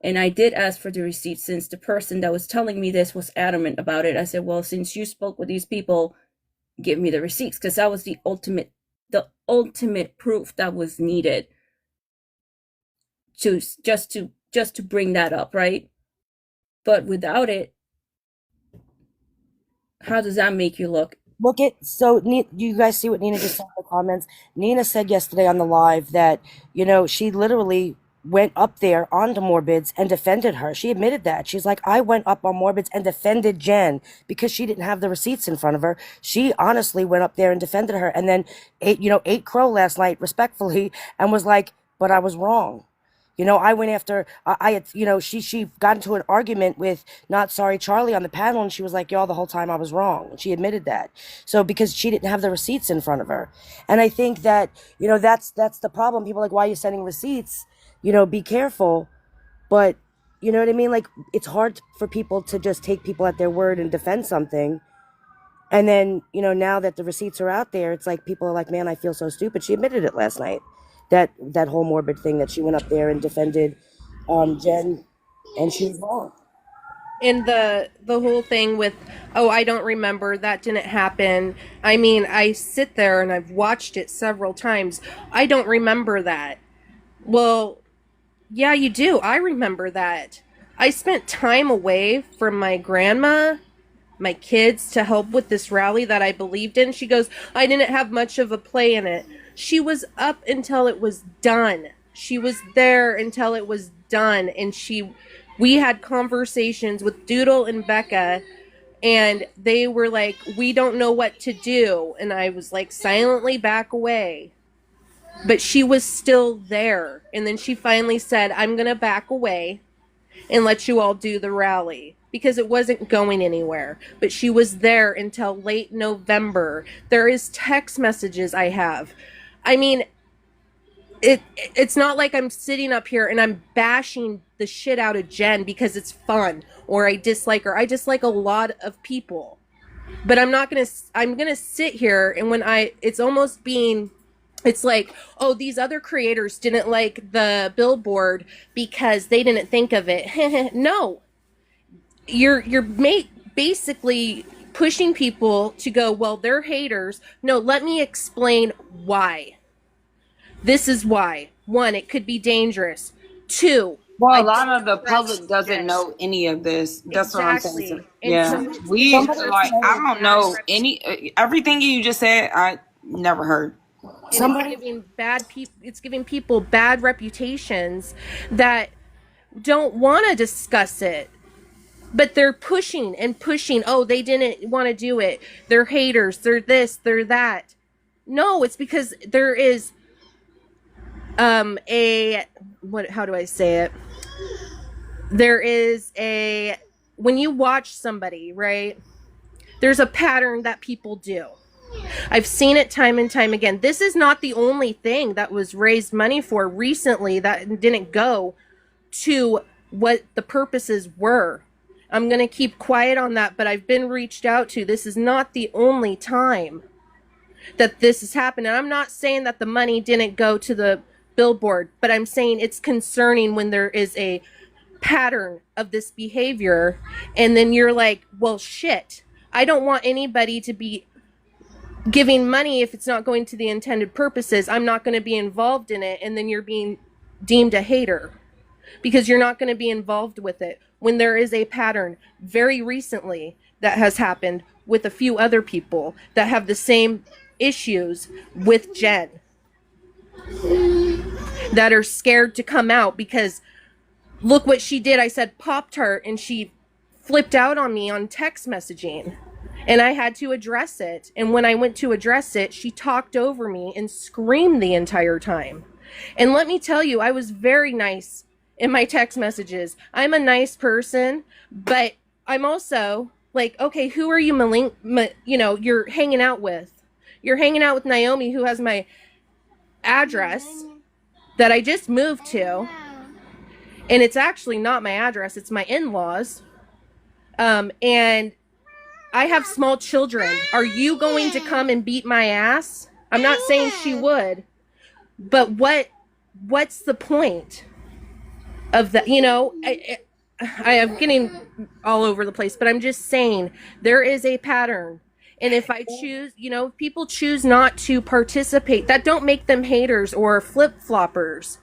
And I did ask for the receipts, since the person that was telling me this was adamant about it. I said, well, since you spoke with these people, give me the receipts, because that was the ultimate proof that was needed to just to bring that up, right? But without it, how does that make you look? So you guys see what Nina just said in the comments? Nina said yesterday on the live that, she literally went up there onto Morbids and defended her. She admitted that. She's like, I went up on Morbids and defended Jen because she didn't have the receipts in front of her. She honestly went up there and defended her, and then ate crow last night respectfully and was like, but I was wrong. I went after, I had, she got into an argument with Not Sorry Charlie on the panel, and she was like, y'all, the whole time I was wrong. And she admitted that. So, because she didn't have the receipts in front of her. And I think that, that's the problem. People are like, why are you sending receipts? Be careful. But, you know what I mean? Like, it's hard for people to just take people at their word and defend something. And then, now that the receipts are out there, it's like people are like, man, I feel so stupid. She admitted it last night. That whole Morbid thing, that she went up there and defended Jen, and she was wrong. And the whole thing with, oh, I don't remember, that didn't happen. I mean, I sit there and I've watched it several times. I don't remember that. Well, yeah, you do. I remember that. I spent time away from my grandma, my kids, to help with this rally that I believed in. She goes, I didn't have much of a play in it. She was up until it was done. She was there until it was done. And we had conversations with Doodle and Becca, and they were like, we don't know what to do. And I was like, silently back away. But she was still there. And then she finally said, I'm going to back away and let you all do the rally, because it wasn't going anywhere. But she was there until late November. There is text messages I have. I mean, it's not like I'm sitting up here and I'm bashing the shit out of Jen because it's fun or I dislike her. I dislike a lot of people. But I'm going to sit here, and it's like, oh, these other creators didn't like the Billboard because they didn't think of it. No. You're basically pushing people to go, well, they're haters. No, let me explain why. This is why. 1, it could be dangerous. 2, well, a lot of the public doesn't know any of this. That's exactly. What I'm saying. Yeah, we like, I don't know everything you just said. I never heard. It's giving people bad reputations that don't want to discuss it. But they're pushing and pushing. Oh, they didn't want to do it. They're haters. They're this, they're that. No, it's because there is how do I say it? There is when you watch somebody, right? There's a pattern that people do. I've seen it time and time again. This is not the only thing that was raised money for recently that didn't go to what the purposes were. I'm going to keep quiet on that, but I've been reached out to. This is not the only time that this has happened. And I'm not saying that the money didn't go to the Billboard, but I'm saying it's concerning when there is a pattern of this behavior. And then you're like, well, shit, I don't want anybody to be giving money if it's not going to the intended purposes. I'm not going to be involved in it. And then you're being deemed a hater because you're not going to be involved with it, when there is a pattern very recently that has happened with a few other people that have the same issues with Jen, that are scared to come out because look what she did. I said Pop-Tart and she flipped out on me on text messaging, and I had to address it. And when I went to address it, she talked over me and screamed the entire time. And let me tell you, I was very nice in my text messages. I'm a nice person, but I'm also like, okay, who are you, you're hanging out with? You're hanging out with Naomi, who has my address that I just moved to. And it's actually not my address, it's my in-laws. And I have small children. Are you going to come and beat my ass? I'm not saying she would, but what's the point of that? I am getting all over the place, but I'm just saying there is a pattern. And if I choose, people choose not to participate, that don't make them haters or flip-floppers.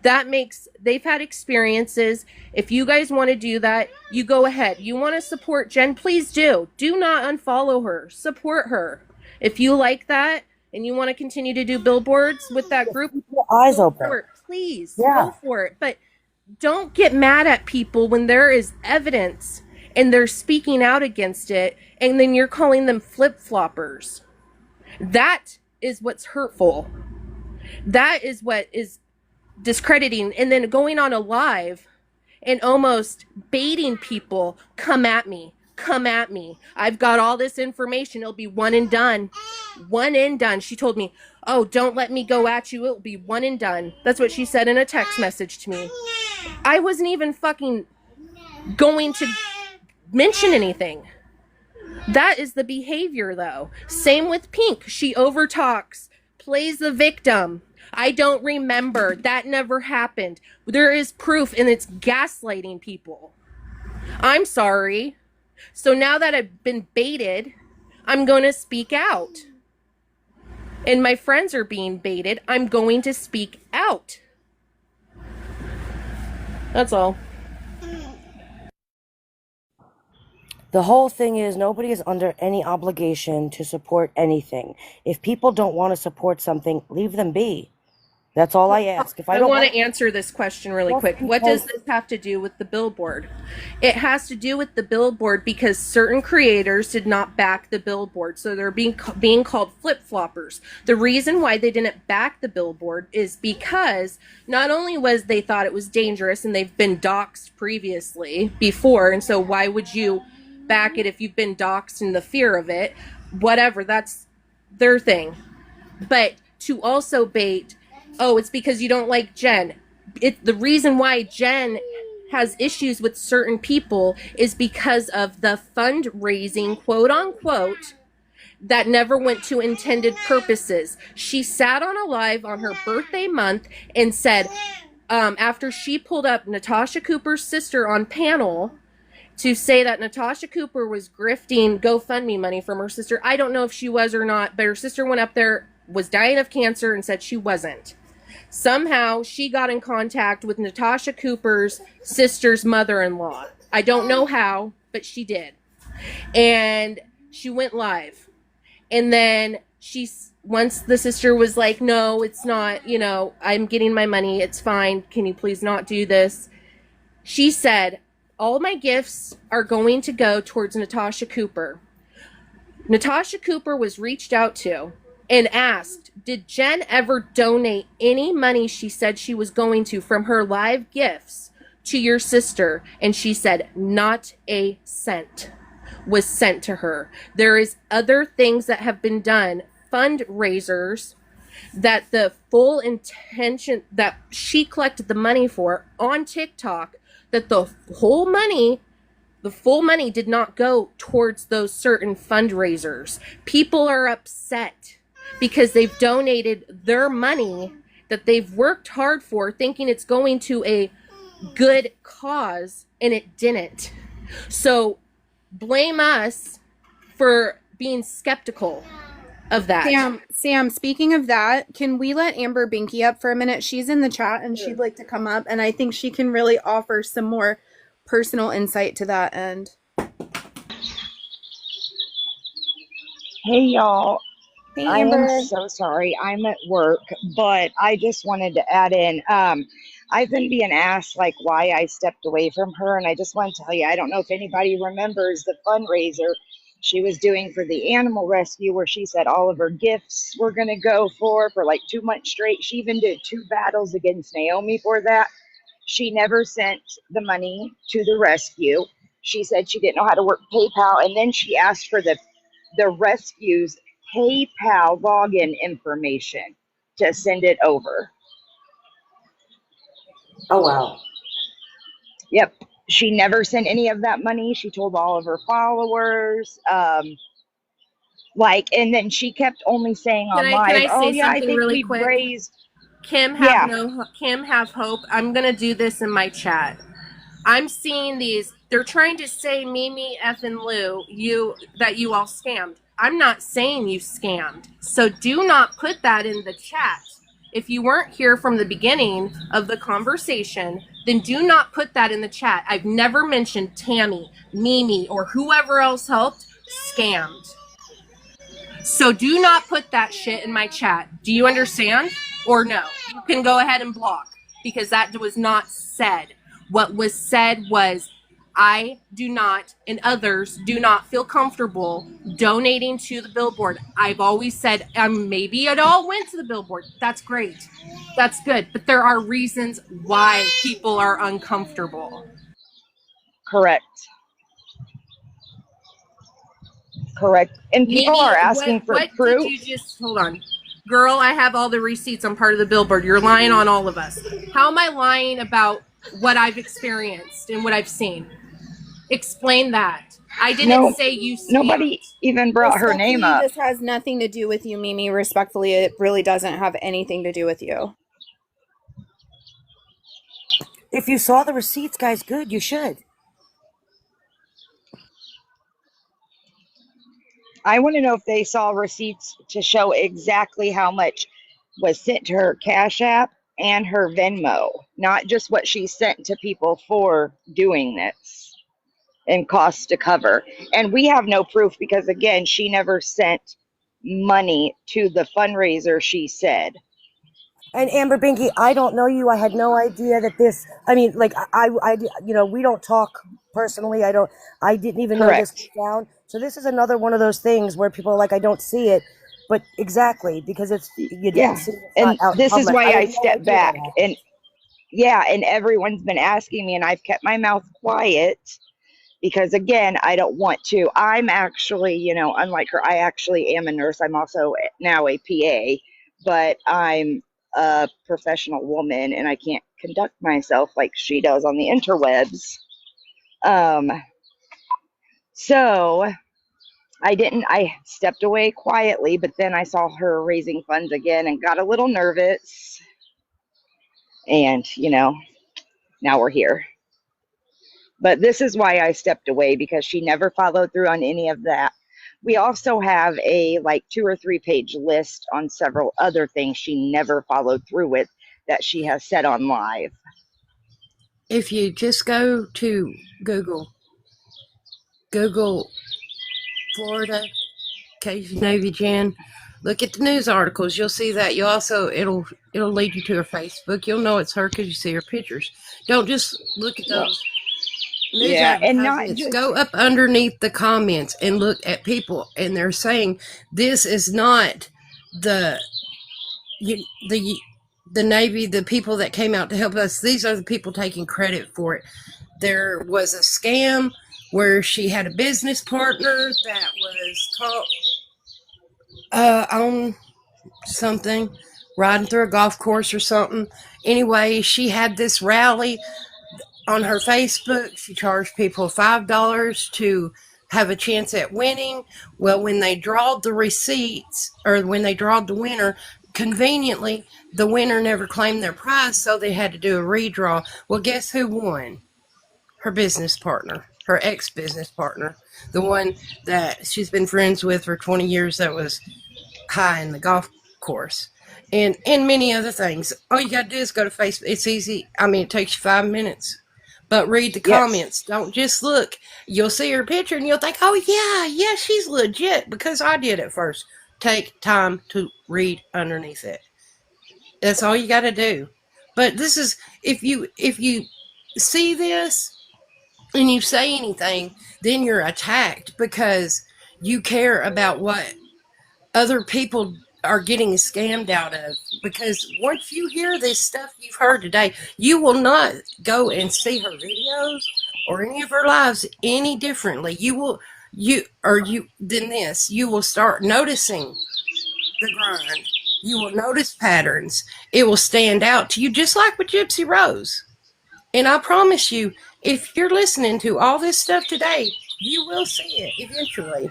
They've had experiences. If you guys want to do that, you go ahead. You want to support Jen, please do. Do not unfollow her. Support her. If you like that and you want to continue to do billboards with that group, Keep your eyes open. please Yeah. go for it. But don't get mad at people when there is evidence and they're speaking out against it, and then you're calling them flip-floppers. That is what's hurtful. That is what is discrediting, and then going on a live and almost baiting people, come at me. I've got all this information. It'll be one and done. She told me, oh, don't let me go at you. It'll be one and done. That's what she said in a text message to me. I wasn't even fucking going to mention anything. That is the behavior, though. Same with Pink. She overtalks, plays the victim. I don't remember. That never happened. There is proof, and it's gaslighting people. I'm sorry. So now that I've been baited, I'm going to speak out. And my friends are being baited. I'm going to speak out. That's all. The whole thing is nobody is under any obligation to support anything. If people don't want to support something, leave them be. That's all I ask. If I I don't want to answer this question really quick. What does this have to do with the billboard? It has to do with the billboard because certain creators did not back the billboard, so they're being called flip-floppers. The reason why they didn't back the billboard is because not only was they thought it was dangerous, and they've been doxxed previously before, and so why would you back it if you've been doxxed and the fear of it? Whatever, that's their thing. But to also bait, oh, it's because you don't like Jen. The reason why Jen has issues with certain people is because of the fundraising, quote unquote, that never went to intended purposes. She sat on a live on her birthday month and said, after she pulled up Natasha Cooper's sister on panel to say that Natasha Cooper was grifting GoFundMe money from her sister. I don't know if she was or not, but her sister went up there, was dying of cancer, and said she wasn't. Somehow she got in contact with Natasha Cooper's sister's mother-in-law. I don't know how, but she did. And she went live. And then once the sister was like, no, it's not, I'm getting my money. It's fine. Can you please not do this? She said, all my gifts are going to go towards Natasha Cooper. Natasha Cooper was reached out to and asked, did Jen ever donate any money she said she was going to from her live gifts to your sister? And she said not a cent was sent to her. There is other things that have been done, fundraisers, that the full intention that she collected the money for on TikTok, that the full money did not go towards those certain fundraisers. People are upset because they've donated their money that they've worked hard for, thinking it's going to a good cause, and it didn't. So blame us for being skeptical of that. Sam, speaking of that, can we let Amber Binky up for a minute? She's in the chat and she'd like to come up, and I think she can really offer some more personal insight to that end. Hey y'all, Hey, I Amber. am so sorry. I'm at work, but I just wanted to add in. I've been being asked like why I stepped away from her, and I just want to tell you, I don't know if anybody remembers the fundraiser she was doing for the animal rescue where she said all of her gifts were going to go for like 2 months straight. She even did 2 battles against Naomi for that. She never sent the money to the rescue. She said she didn't know how to work PayPal, and then she asked for the rescue's PayPal login information to send it over. Oh wow. Yep. She never sent any of that money. She told all of her followers. And then she kept only saying Can on I live, "Oh say yeah, I something think really we've quick? raised." Kim Yeah. have hope. I'm gonna do this in my chat. I'm seeing these. They're trying to say Mimi, F, and Lou, that you all scammed. I'm not saying you scammed. So do not put that in the chat. If you weren't here from the beginning of the conversation, then do not put that in the chat. I've never mentioned Tammy, Mimi, or whoever else helped scammed. So do not put that shit in my chat. Do you understand? Or no? You can go ahead and block because that was not said. What was said was I do not and others do not feel comfortable donating to the Billboard. I've always said maybe it all went to the Billboard. That's great. That's good. But there are reasons why people are uncomfortable. Correct. And people Mimi, are asking for what proof. did you just hold on? Girl, I have all the receipts. I'm part of the Billboard. You're lying on all of us. How am I lying about what I've experienced and what I've seen? Explain that. I didn't say you scammed. Nobody even brought her name up. This has nothing to do with you, Mimi. Respectfully, it really doesn't have anything to do with you. If you saw the receipts, guys, good, you should. I want to know if they saw receipts to show exactly how much was sent to her Cash App and her Venmo, not just what she sent to people for doing this and costs to cover. And we have no proof because, again, she never sent money to the fundraiser, she said. And Amber Binky, I don't know you. I had no idea that this. I mean, like we don't talk personally. I didn't even know this was down. So this is another one of those things where people are like, I don't see it, but exactly because you didn't see it. And this is why I stepped back. And everyone's been asking me, and I've kept my mouth quiet because, again, I don't want to. I'm actually, unlike her, I actually am a nurse. I'm also now a PA, but I'm a professional woman and I can't conduct myself like she does on the interwebs. So I stepped away quietly, but then I saw her raising funds again and got a little nervous. And, now we're here. But this is why I stepped away, because she never followed through on any of that. We also have a 2 or 3 page list on several other things she never followed through with that she has said on live. If you just go to Google Florida Case Navy Jan, look at the news articles. You'll see that. You also it'll lead you to her Facebook. You'll know it's her because you see her pictures. Don't just look at those. Yeah, and not just go up underneath the comments and look at people, and they're saying this is not the Navy, the people that came out to help us. These are the people taking credit for it. There was a scam where she had a business partner that was caught on something, riding through a golf course or something. Anyway, she had this rally on her Facebook. She charged people $5 to have a chance at winning. Well, when they drawed the receipts, or when they drawed the winner, conveniently, the winner never claimed their prize, so they had to do a redraw. Well, guess who won? Her business partner, her ex-business partner, the one that she's been friends with for 20 years that was high in the golf course. And many other things. All you got to do is go to Facebook. It's easy. I mean, it takes you 5 minutes. But read the comments. Don't just look. You'll see her picture and you'll think, oh, yeah, she's legit, because I did at first. Take time to read underneath it. That's all you got to do. But this is, if you see this and you say anything, then you're attacked because you care about what other people are getting scammed out of. Because once you hear this stuff you've heard today, you will not go and see her videos or any of her lives any differently. You than this. You will start noticing the grind. You will notice patterns. It will stand out to you, just like with Gypsy Rose. And I promise you, if you're listening to all this stuff today, you will see it eventually.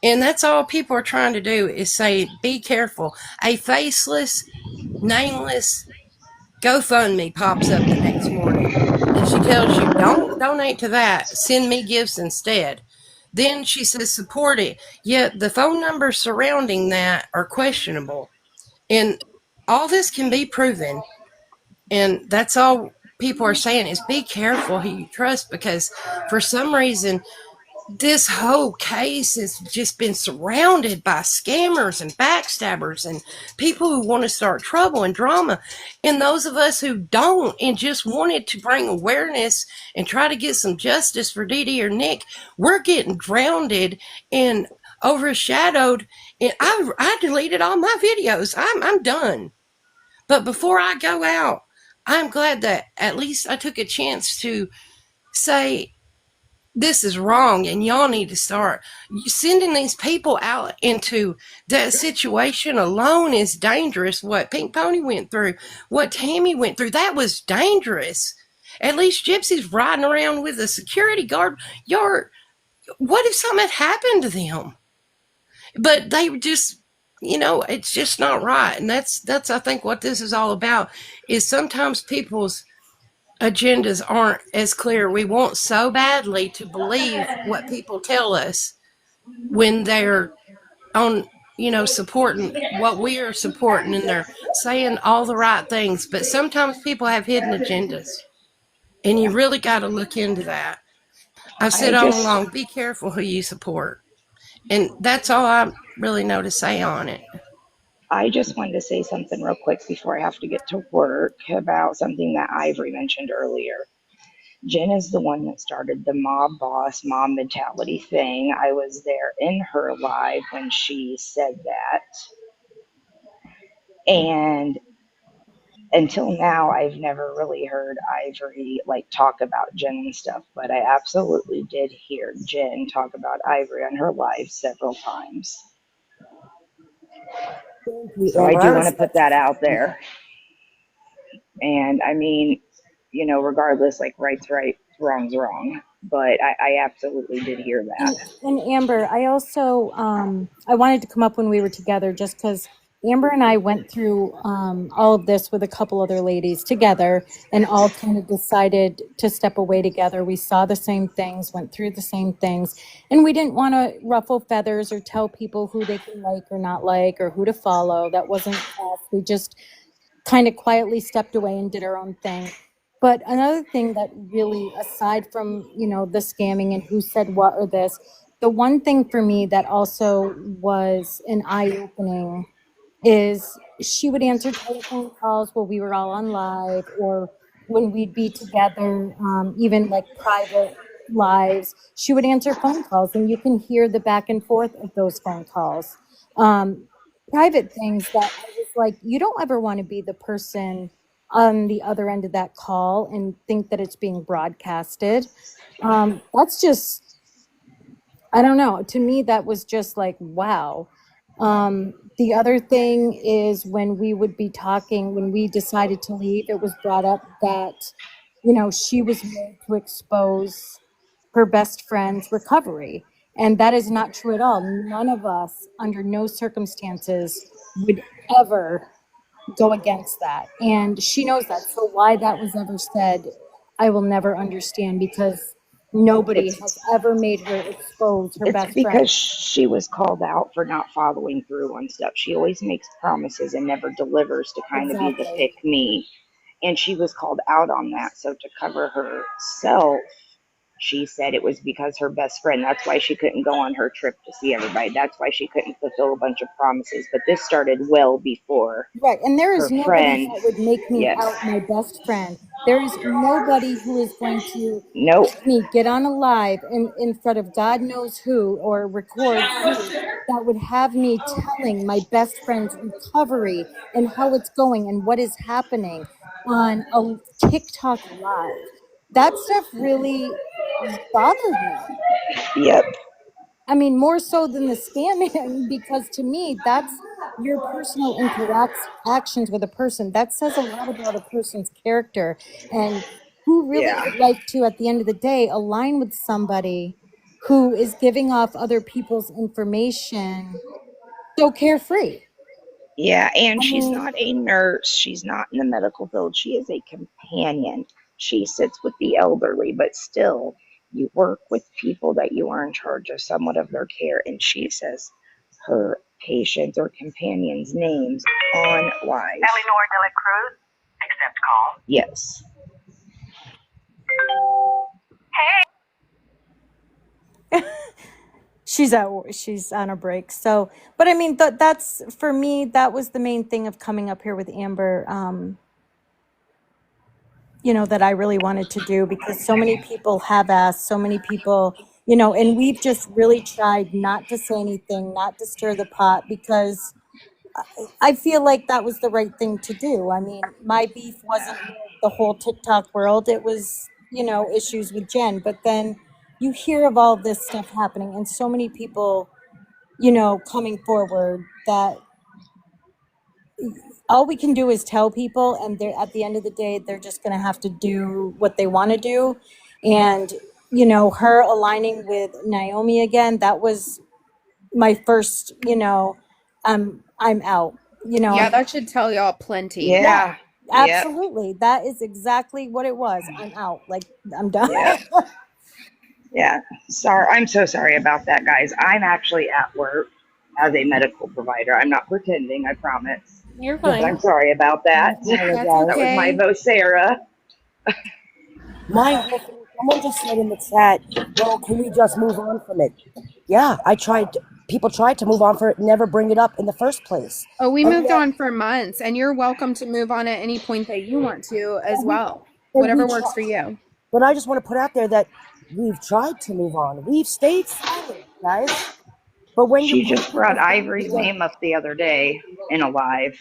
And that's all people are trying to do is say, be careful. A faceless, nameless GoFundMe pops up the next morning. And she tells you, don't donate to that. Send me gifts instead. Then she says, support it. Yet the phone numbers surrounding that are questionable. And all this can be proven. And that's all people are saying is be careful who you trust, because for some reason, this whole case has just been surrounded by scammers and backstabbers and people who want to start trouble and drama. And those of us who don't and just wanted to bring awareness and try to get some justice for Dee Dee or Nick, we're getting drowned and overshadowed. And I deleted all my videos. I'm done. But before I go out, I'm glad that at least I took a chance to say, this is wrong and y'all need to start sending these people out into that situation alone is dangerous. What Pink Pony went through, what Tammy went through, that was dangerous. At least Gypsy's riding around with a security guard. What if something had happened to them? But they just, it's just not right. And that's I think what this is all about, is sometimes people's agendas aren't as clear. We want so badly to believe what people tell us when they're on, supporting what we are supporting, and they're saying all the right things. But sometimes people have hidden agendas, and you really got to look into that. I've said all along, be careful who you support. And that's all I really know to say on it. I just wanted to say something real quick before I have to get to work about something that Ivory mentioned earlier. Jen is the one that started the mob boss, mob mentality thing. I was there in her live when she said that. And until now, I've never really heard Ivory talk about Jen and stuff, but I absolutely did hear Jen talk about Ivory on her live several times. So I do want to put that out there. And I mean, regardless, right's right, wrong's wrong. But I absolutely did hear that. And Amber, I also I wanted to come up when we were together just because Amber and I went through all of this with a couple other ladies together and all kind of decided to step away together. We saw the same things, went through the same things, and we didn't want to ruffle feathers or tell people who they can like or not like or who to follow. That wasn't us. We just kind of quietly stepped away and did our own thing. But another thing that really, aside from, the scamming and who said what or this, the one thing for me that also was an eye-opening is she would answer telephone calls while we were all on live, or when we'd be together, even private lives, she would answer phone calls, and you can hear the back and forth of those phone calls. Private things that I was like, you don't ever want to be the person on the other end of that call and think that it's being broadcasted. That's just, I don't know. To me, that was just like, wow. The other thing is when we would be talking, when we decided to leave, it was brought up that, she was made to expose her best friend's recovery. And that is not true at all. None of us, under no circumstances, would ever go against that. And she knows that. So why that was ever said, I will never understand, because nobody has ever made her expose her best friend. It's because she was called out for not following through on stuff. She always makes promises and never delivers to kind of be the pick me. And she was called out on that. So to cover herself, She said it was because her best friend, that's why she couldn't go on her trip to see everybody. That's why she couldn't fulfill a bunch of promises. But this started well before Right. And there her is nobody friend. that would make me Yes. out my best friend. There is nobody who is going to Nope. make me get on a live in front of God knows who or record who that would have me telling my best friend's recovery and how it's going and what is happening on a TikTok live. That stuff really bothered me. Yep. I mean, more so than the scamming, because to me, that's your personal actions with a person. That says a lot about a person's character and who really Yeah. would like to, at the end of the day, align with somebody who is giving off other people's information so carefree. Yeah, and I she's mean, not a nurse. She's not in the medical field. She is a companion. She sits with the elderly, but still, you work with people that you are in charge of somewhat of their care. And she says her patients or companions' names on live. Eleanor de la Cruz, accept call. Yes. she's on a break. So, but I mean, that's for me, that was the main thing of coming up here with Amber. That I really wanted to do because so many people have asked, so many people, and we've just really tried not to say anything, not to stir the pot because I feel like that was the right thing to do. I mean, my beef wasn't with the whole TikTok world. It was, issues with Jen. But then you hear of all this stuff happening and so many people, coming forward that all we can do is tell people, and they're at the end of the day, they're just going to have to do what they want to do. And, her aligning with Naomi again, that was my first, I'm out, Yeah, that should tell y'all plenty. Yeah. Yep. absolutely. That is exactly what it was. I'm out. Like, I'm done. Yeah. Yeah. Sorry. I'm so sorry about that, guys. I'm actually at work as a medical provider. I'm not pretending, I promise. You're But fine. I'm sorry about that. That's That was my okay. vocera. My whole thing, someone just said in the chat, well, can we just move on from it? Yeah, people tried to move on for it, never bring it up in the first place. Oh, we And moved yet, on for months, and you're welcome to move on at any point that you want to as and we, well. and Whatever we works try, for you. but I just want to put out there that we've tried to move on. We've stayed silent, guys. But when you're She putting just brought people's lives Ivory's against, name up the other day in a live.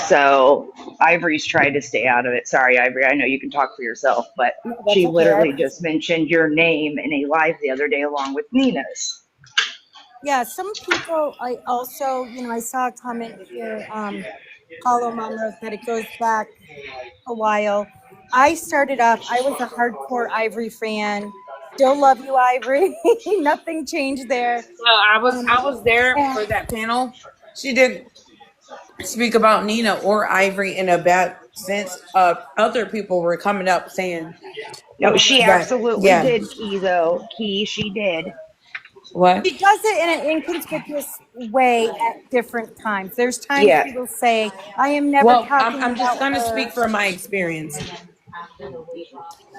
So Ivory's tried to stay out of it. Sorry, Ivory. I know you can talk for yourself, but no, that's she okay. I literally appreciate just mentioned your name in a live the other day along with Nina's. Yeah, some people, I also, I saw a comment here, Hollow Mom wrote that it goes back a while. I started off, I was a hardcore Ivory fan. Still love you, Ivory. Nothing changed there. Well, I was there And for that panel. She did speak about Nina or Ivory in a bad sense. Other people were coming up saying No, she that, absolutely yeah. did, Key, though. Key, she did. What? she does it in an inconspicuous way at different times. There's times Yeah. she will say, I am never Well, talking I'm just about gonna her. speak from my experience.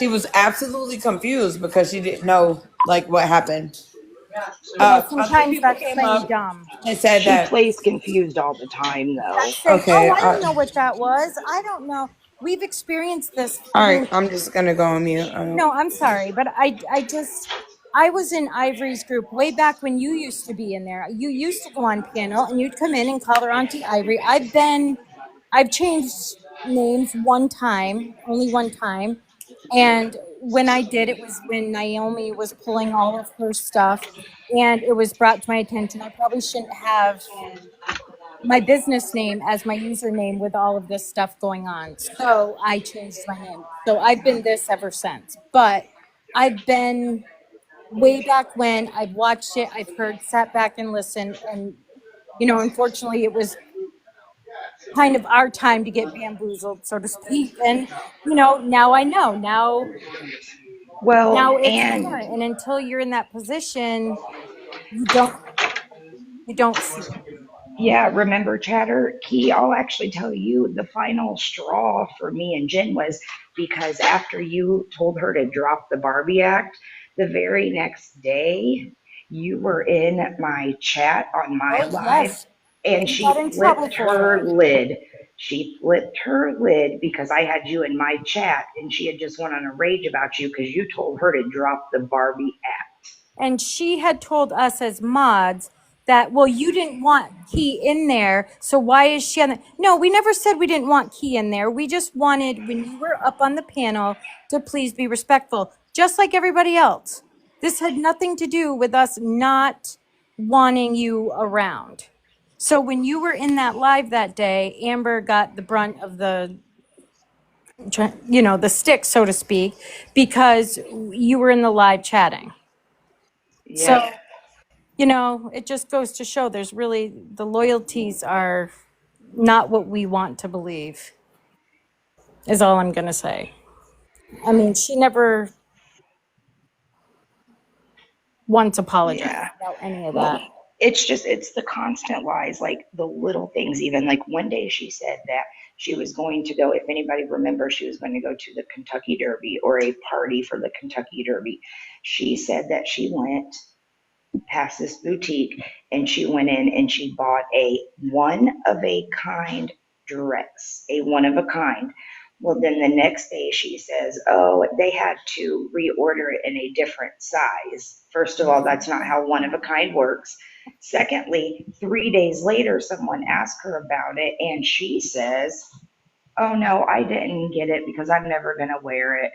She was absolutely confused because she didn't know like what happened. Other Sometimes people that's came playing up dumb. and said She that. plays confused all the time, though. That's saying, oh, Okay, I don't know what that was. I don't know. We've experienced this. I all right. mean, I'm just gonna go on mute. no, I'm sorry, but I was in Ivory's group way back when you used to be in there. You used to go on panel and you'd come in and call her Auntie Ivory. I've changed names one time, only one time. And when I did, it was when Naomi was pulling all of her stuff and it was brought to my attention. I probably shouldn't have my business name as my username with all of this stuff going on. So I changed my name. So I've been this ever since. But I've been way back when. I've watched it, I've heard, sat back and listened. And, unfortunately, it was kind of our time to get bamboozled, so to speak. And, now I know. Now Well, it's and apparent. And until you're in that position, you don't see it. Yeah, remember Chatter? Key, I'll actually tell you the final straw for me and Jen was because after you told her to drop the Barbie act, the very next day you were in my chat on my Oh, live yes. and You got she in trouble flipped for it. her lid. She flipped her lid because I had you in my chat and she had just went on a rage about you because you told her to drop the Barbie act. And she had told us as mods that, well, you didn't want Key in there, so why is she on the? No, we never said we didn't want Key in there. We just wanted, when you were up on the panel, to please be respectful, just like everybody else. This had nothing to do with us not wanting you around. So when you were in that live that day, Amber got the brunt of the, the stick, so to speak, because you were in the live chatting. Yep. So, it just goes to show there's really, the loyalties are not what we want to believe, is all I'm going to say. I mean, she never once apologized Yeah. about any of that. Well, it's the constant lies, like the little things, even like one day she said that she was going to go, if anybody remembers, she was going to go to the Kentucky Derby or a party for the Kentucky Derby. She said that she went past this boutique and she went in and she bought a one of a kind dress, a one of a kind. Well, then the next day she says, oh, they had to reorder it in a different size. First of all, that's not how one of a kind works. Secondly, 3 days later, someone asked her about it and she says, oh, no, I didn't get it because I'm never going to wear it.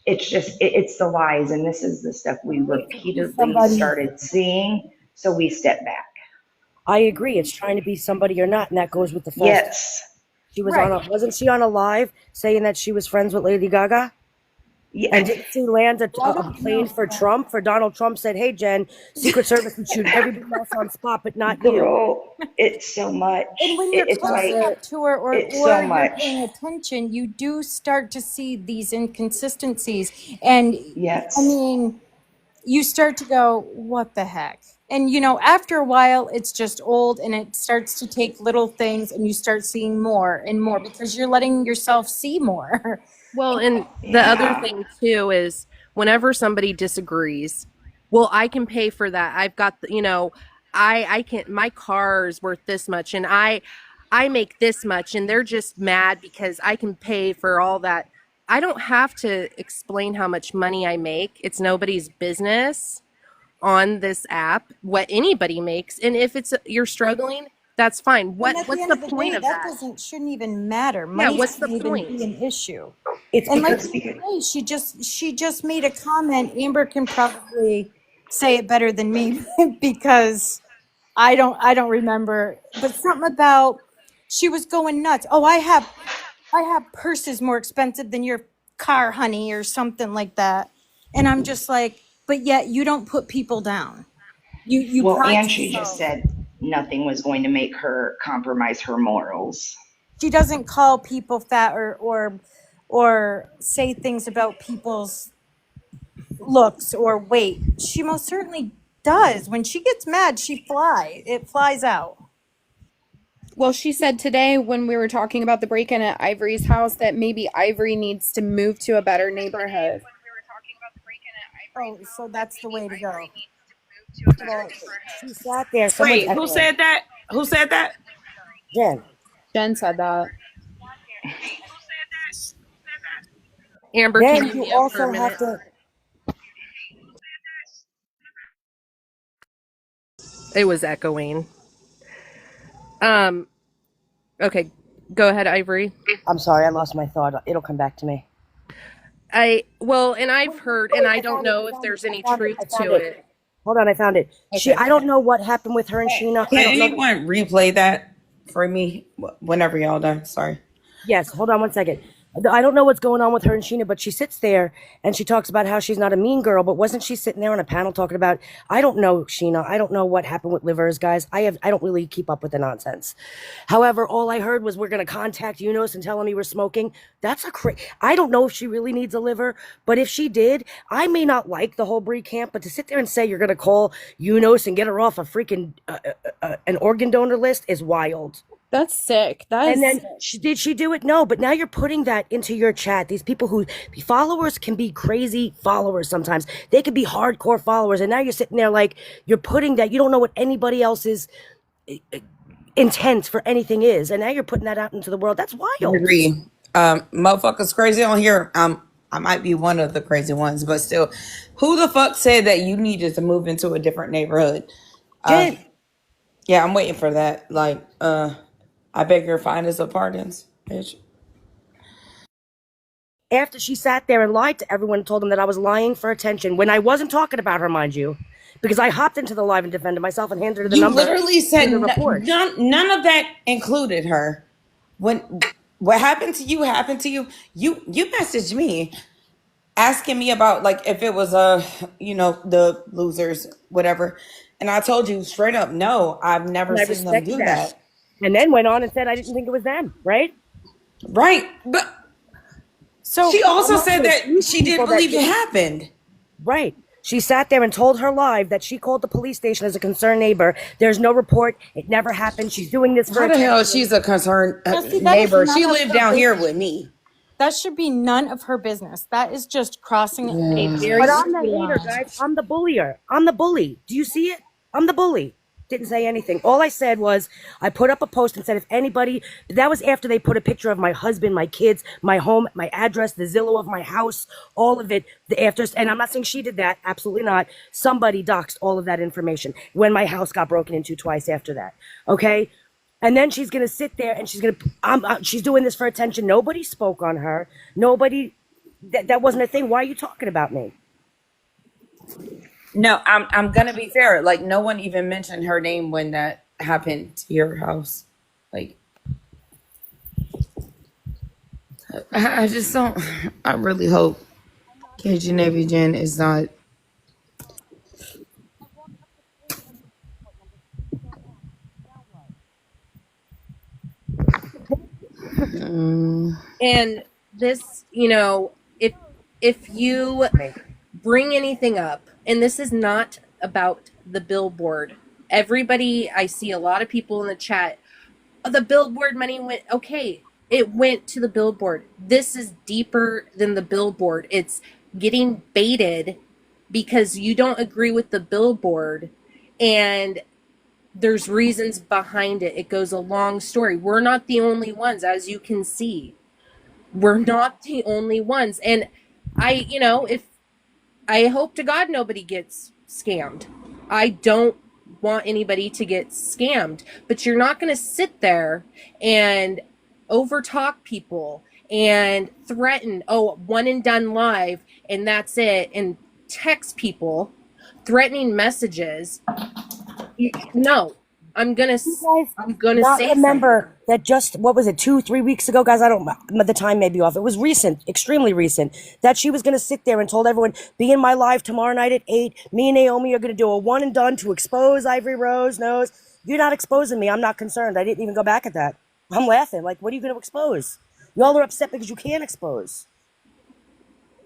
It's just, it's the lies. And this is the stuff we repeatedly Somebody, started seeing. So we stepped back. I agree. It's trying to be somebody you're not, and that goes with the false. Yes. She was on Right. wasn't she on a live saying that she was friends with Lady Gaga? Yeah. And didn't she land a Well, I don't plane know. for Trump? For Donald Trump said, "Hey Jen, Secret Service would shoot everybody else on spot, but not you." Girl, it's so much. And when you're It's close like, enough to her, or, it's or so you're much. paying attention, you do start to see these inconsistencies. And I Yes. mean, you start to go, what the heck? And after a while, it's just old and it starts to take little things and you start seeing more and more because you're letting yourself see more. Well, and the other Yeah. thing too is whenever somebody disagrees, well, I can pay for that. I've got I can, my car is worth this much and I make this much and they're just mad because I can pay for all that. I don't have to explain how much money I make. It's nobody's business on this app what anybody makes. And if it's you're struggling, that's fine. And at the What's end the of the point day, of that that? shouldn't even matter. Yeah, Money what's the shouldn't even be point? an issue. It's And like because you say, she just made a comment. Amber can probably say it better than me because I don't remember, but something about she was going nuts. Oh, I have purses more expensive than your car, honey, or something like that. And I'm just like, but yet you don't put people down. You Well, pride and she just yourself. said nothing was going to make her compromise her morals. She doesn't call people fat or say things about people's looks or weight. She most certainly does. When she gets mad, it flies out. Well, she said today when we were talking about the break in at Ivory's house that maybe Ivory needs to move to a better neighborhood. Oh, so that's the way to go. well, she sat there. Someone's Wait, who echoing. said that? Who said that? Jen, Jen said that. Amber, can then you you mute for a also have minute? to. It was echoing. Um, okay, go ahead, Ivory. I'm sorry, I lost my thought. It'll come back to me. And I've heard, and Wait, I I don't found it. know I if found it. there's I any found it. I truth found to it. it. Hold on, I found it. Okay. I don't know what happened with her and Sheena. I Can don't know. anyone replay that for me whenever y'all done? Sorry. Yes, hold on one second. I don't know what's going on with her and Sheena, but she sits there and she talks about how she's not a mean girl. But wasn't she sitting there on a panel talking about, I don't know, Sheena, I don't know what happened with livers, guys. I don't really keep up with the nonsense. However, all I heard was we're going to contact Eunice and tell him he was smoking. That's I don't know if she really needs a liver, but if she did, I may not like the whole Brie camp, but to sit there and say you're going to call Eunice and get her off a freaking an organ donor list is wild. That's sick. And then did she do it? No, but now you're putting that into your chat. These people who followers can be crazy followers sometimes. They can be hardcore followers. And now you're sitting there like you're putting that. You don't know what anybody else's intent for anything is. And now you're putting that out into the world. That's I wild. agree. Motherfuckers crazy on here. I might be one of the crazy ones, but still, who the fuck said that you needed to move into a different neighborhood? Jen, Yeah, I'm waiting for that. Like, I beg your finest of pardons, bitch. after she sat there and lied to everyone and told them that I was lying for attention when I wasn't talking about her, mind you, because I hopped into the live and defended myself and handed her the You number. literally said and the report. none of that included her. When what happened to you happened to you. You messaged me asking me about like if it was the losers, whatever. And I told you straight up, no, I've never And I seen them respect do that. that. And then went on and said I didn't think it was them, right? Right. But So she also I'm not said gonna that accuse she didn't people that believe it didn't- happened. Right. She sat there and told her live that she called the police station as a concerned neighbor. There's no report. It never happened. She's doing this for How the hell attention. she's a concerned Now, see, that is neighbor? none She of lived her down here business. with me. That should be none of her business. That is just crossing a very But I'm the slippery hater, line. guys. I'm the bullier. I'm the bully. Do you see it? I'm the bully. Didn't say anything. All I said was I put up a post and said if anybody, that was after they put a picture of my husband, my kids, my home, my address, the Zillow of my house, all of it. And I'm not saying she did that. Absolutely not. Somebody doxed all of that information when my house got broken into twice after that. Okay. And then she's gonna sit there and she's doing this for attention. Nobody spoke on her. Nobody. That wasn't a thing. Why are you talking about me? No, I'm gonna be fair. Like no one even mentioned her name when that happened to your house. Like I just don't. I really hope KG Navy Jen is not. And this, if you bring anything up, and this is not about the billboard. Everybody, I see a lot of people in the chat, "Oh, the billboard money went," okay, it went to the billboard. This is deeper than the billboard. It's getting baited because you don't agree with the billboard, and there's reasons behind it. It goes a long story. We're not the only ones, as you can see. We're not the only ones. And if I hope to God nobody gets scammed. I don't want anybody to get scammed, but you're not going to sit there and overtalk people and threaten, one and done live, and that's it, and text people threatening messages. No, I'm gonna Not say remember that just what was it 2-3 weeks ago, guys? I don't. The time may be off. It was recent, extremely recent, that she was gonna sit there and told everyone, "Be in my live tomorrow night at 8. Me and Naomi are gonna do a one and done to expose Ivory Rose." Nose, you're not exposing me. I'm not concerned. I didn't even go back at that. I'm laughing. Like, what are you gonna expose? Y'all are upset because you can't expose.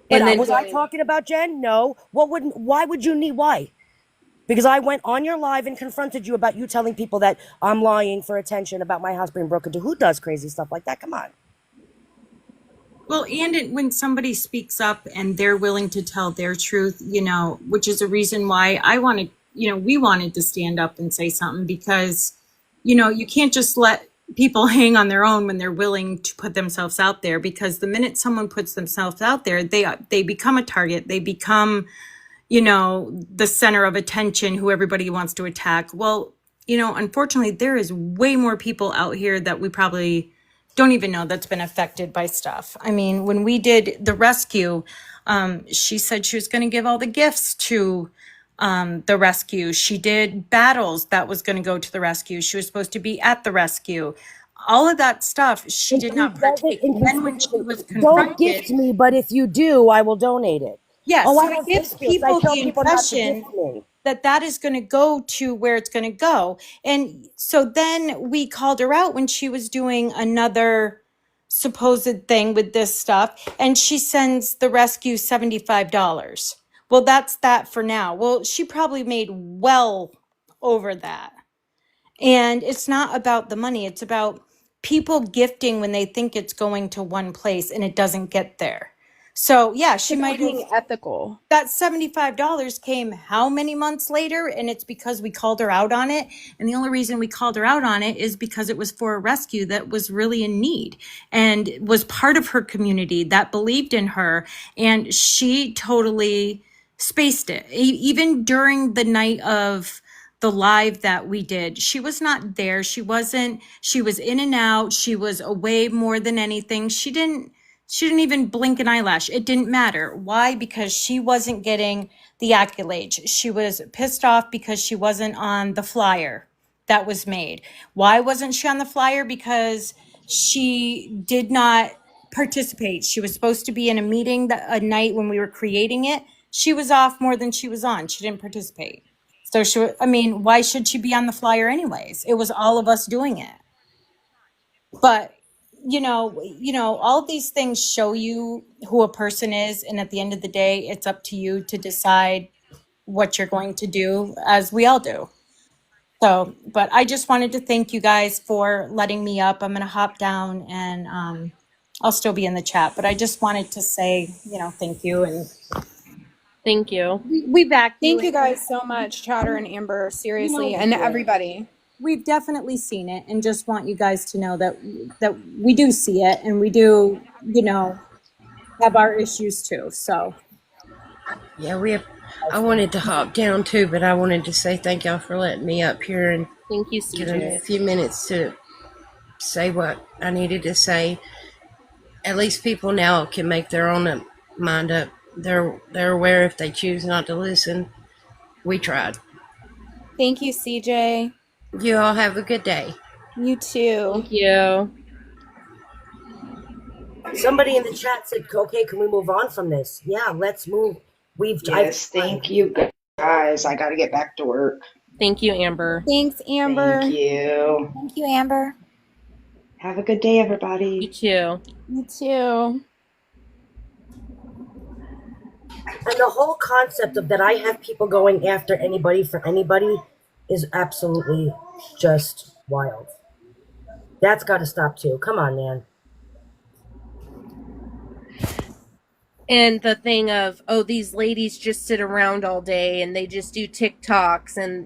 But And then was I talking about Jen? No. Why would you need? Why? Because I went on your live and confronted you about you telling people that I'm lying for attention about my house being broken into. Who does crazy stuff like that? Come on. Well, and when somebody speaks up and they're willing to tell their truth, which is a reason why we wanted to stand up and say something, because, you can't just let people hang on their own when they're willing to put themselves out there, because the minute someone puts themselves out there, they become a target. They become, the center of attention, who everybody wants to attack. Well, unfortunately, there is way more people out here that we probably don't even know that's been affected by stuff. I mean, when we did the rescue, she said she was going to give all the gifts to the rescue. She did battles that was going to go to the rescue. She was supposed to be at the rescue. all of that stuff, she If did he not does it partake. And then when she inconsistently, was don't confronted, gift me, but if you do, I will donate it. yes, Oh, I so it don't gives take gifts. I people tell the people not to impression gift me. that is going to go to where it's going to go. And so then we called her out when she was doing another supposed thing with this stuff, and she sends the rescue $75. Well, that's that for now. Well, she probably made well over that. And it's not about the money, it's about people gifting when they think it's going to one place and it doesn't get there. So yeah, she It's about might have, being ethical. that $75 came how many months later? And it's because we called her out on it. And the only reason we called her out on it is because it was for a rescue that was really in need and was part of her community that believed in her. And she totally spaced it. Even during the night of the live that we did, she was not there. She wasn't, she was in and out. She was away more than anything. She didn't even blink an eyelash. It didn't matter. Why? Because she wasn't getting the accolades. She was pissed off because she wasn't on the flyer that was made. Why wasn't she on the flyer? Because she did not participate. She was supposed to be in a meeting that a night when we were creating it. She was off more than she was on. She didn't participate. So I mean, why should she be on the flyer anyways? It was all of us doing it. But all these things show you who a person is, and at the end of the day, it's up to you to decide what you're going to do, as we all do. So, but I just wanted to thank you guys for letting me up. I'm going to hop down, and I'll still be in the chat, but I just wanted to say, thank you. And Thank you. we back you. Thank you guys so much, Chatter and Amber, seriously, we and do. everybody. We've definitely seen it, and just want you guys to know that we do see it, and we do, have our issues too. So Yeah, I wanted to hop down too, but I wanted to say thank y'all for letting me up here and Thank you, giving me a CJ. few minutes to say what I needed to say. At least people now can make their own mind up. They're aware if they choose not to listen. We tried. Thank you, CJ. You all have a good day. You too. Thank you. Somebody in the chat said, "Okay, can we move on from this?" Yeah, let's move. Yes, thank you guys. I got to get back to work. Thank you, Amber. Thanks, Amber. Thank you. Thank you, Amber. Have a good day, You everybody. too. You too. And the whole concept of that I have people going after anybody for anybody is absolutely just wild. That's got to stop too. Come on, man. And the thing of, oh, these ladies just sit around all day and they just do TikToks and,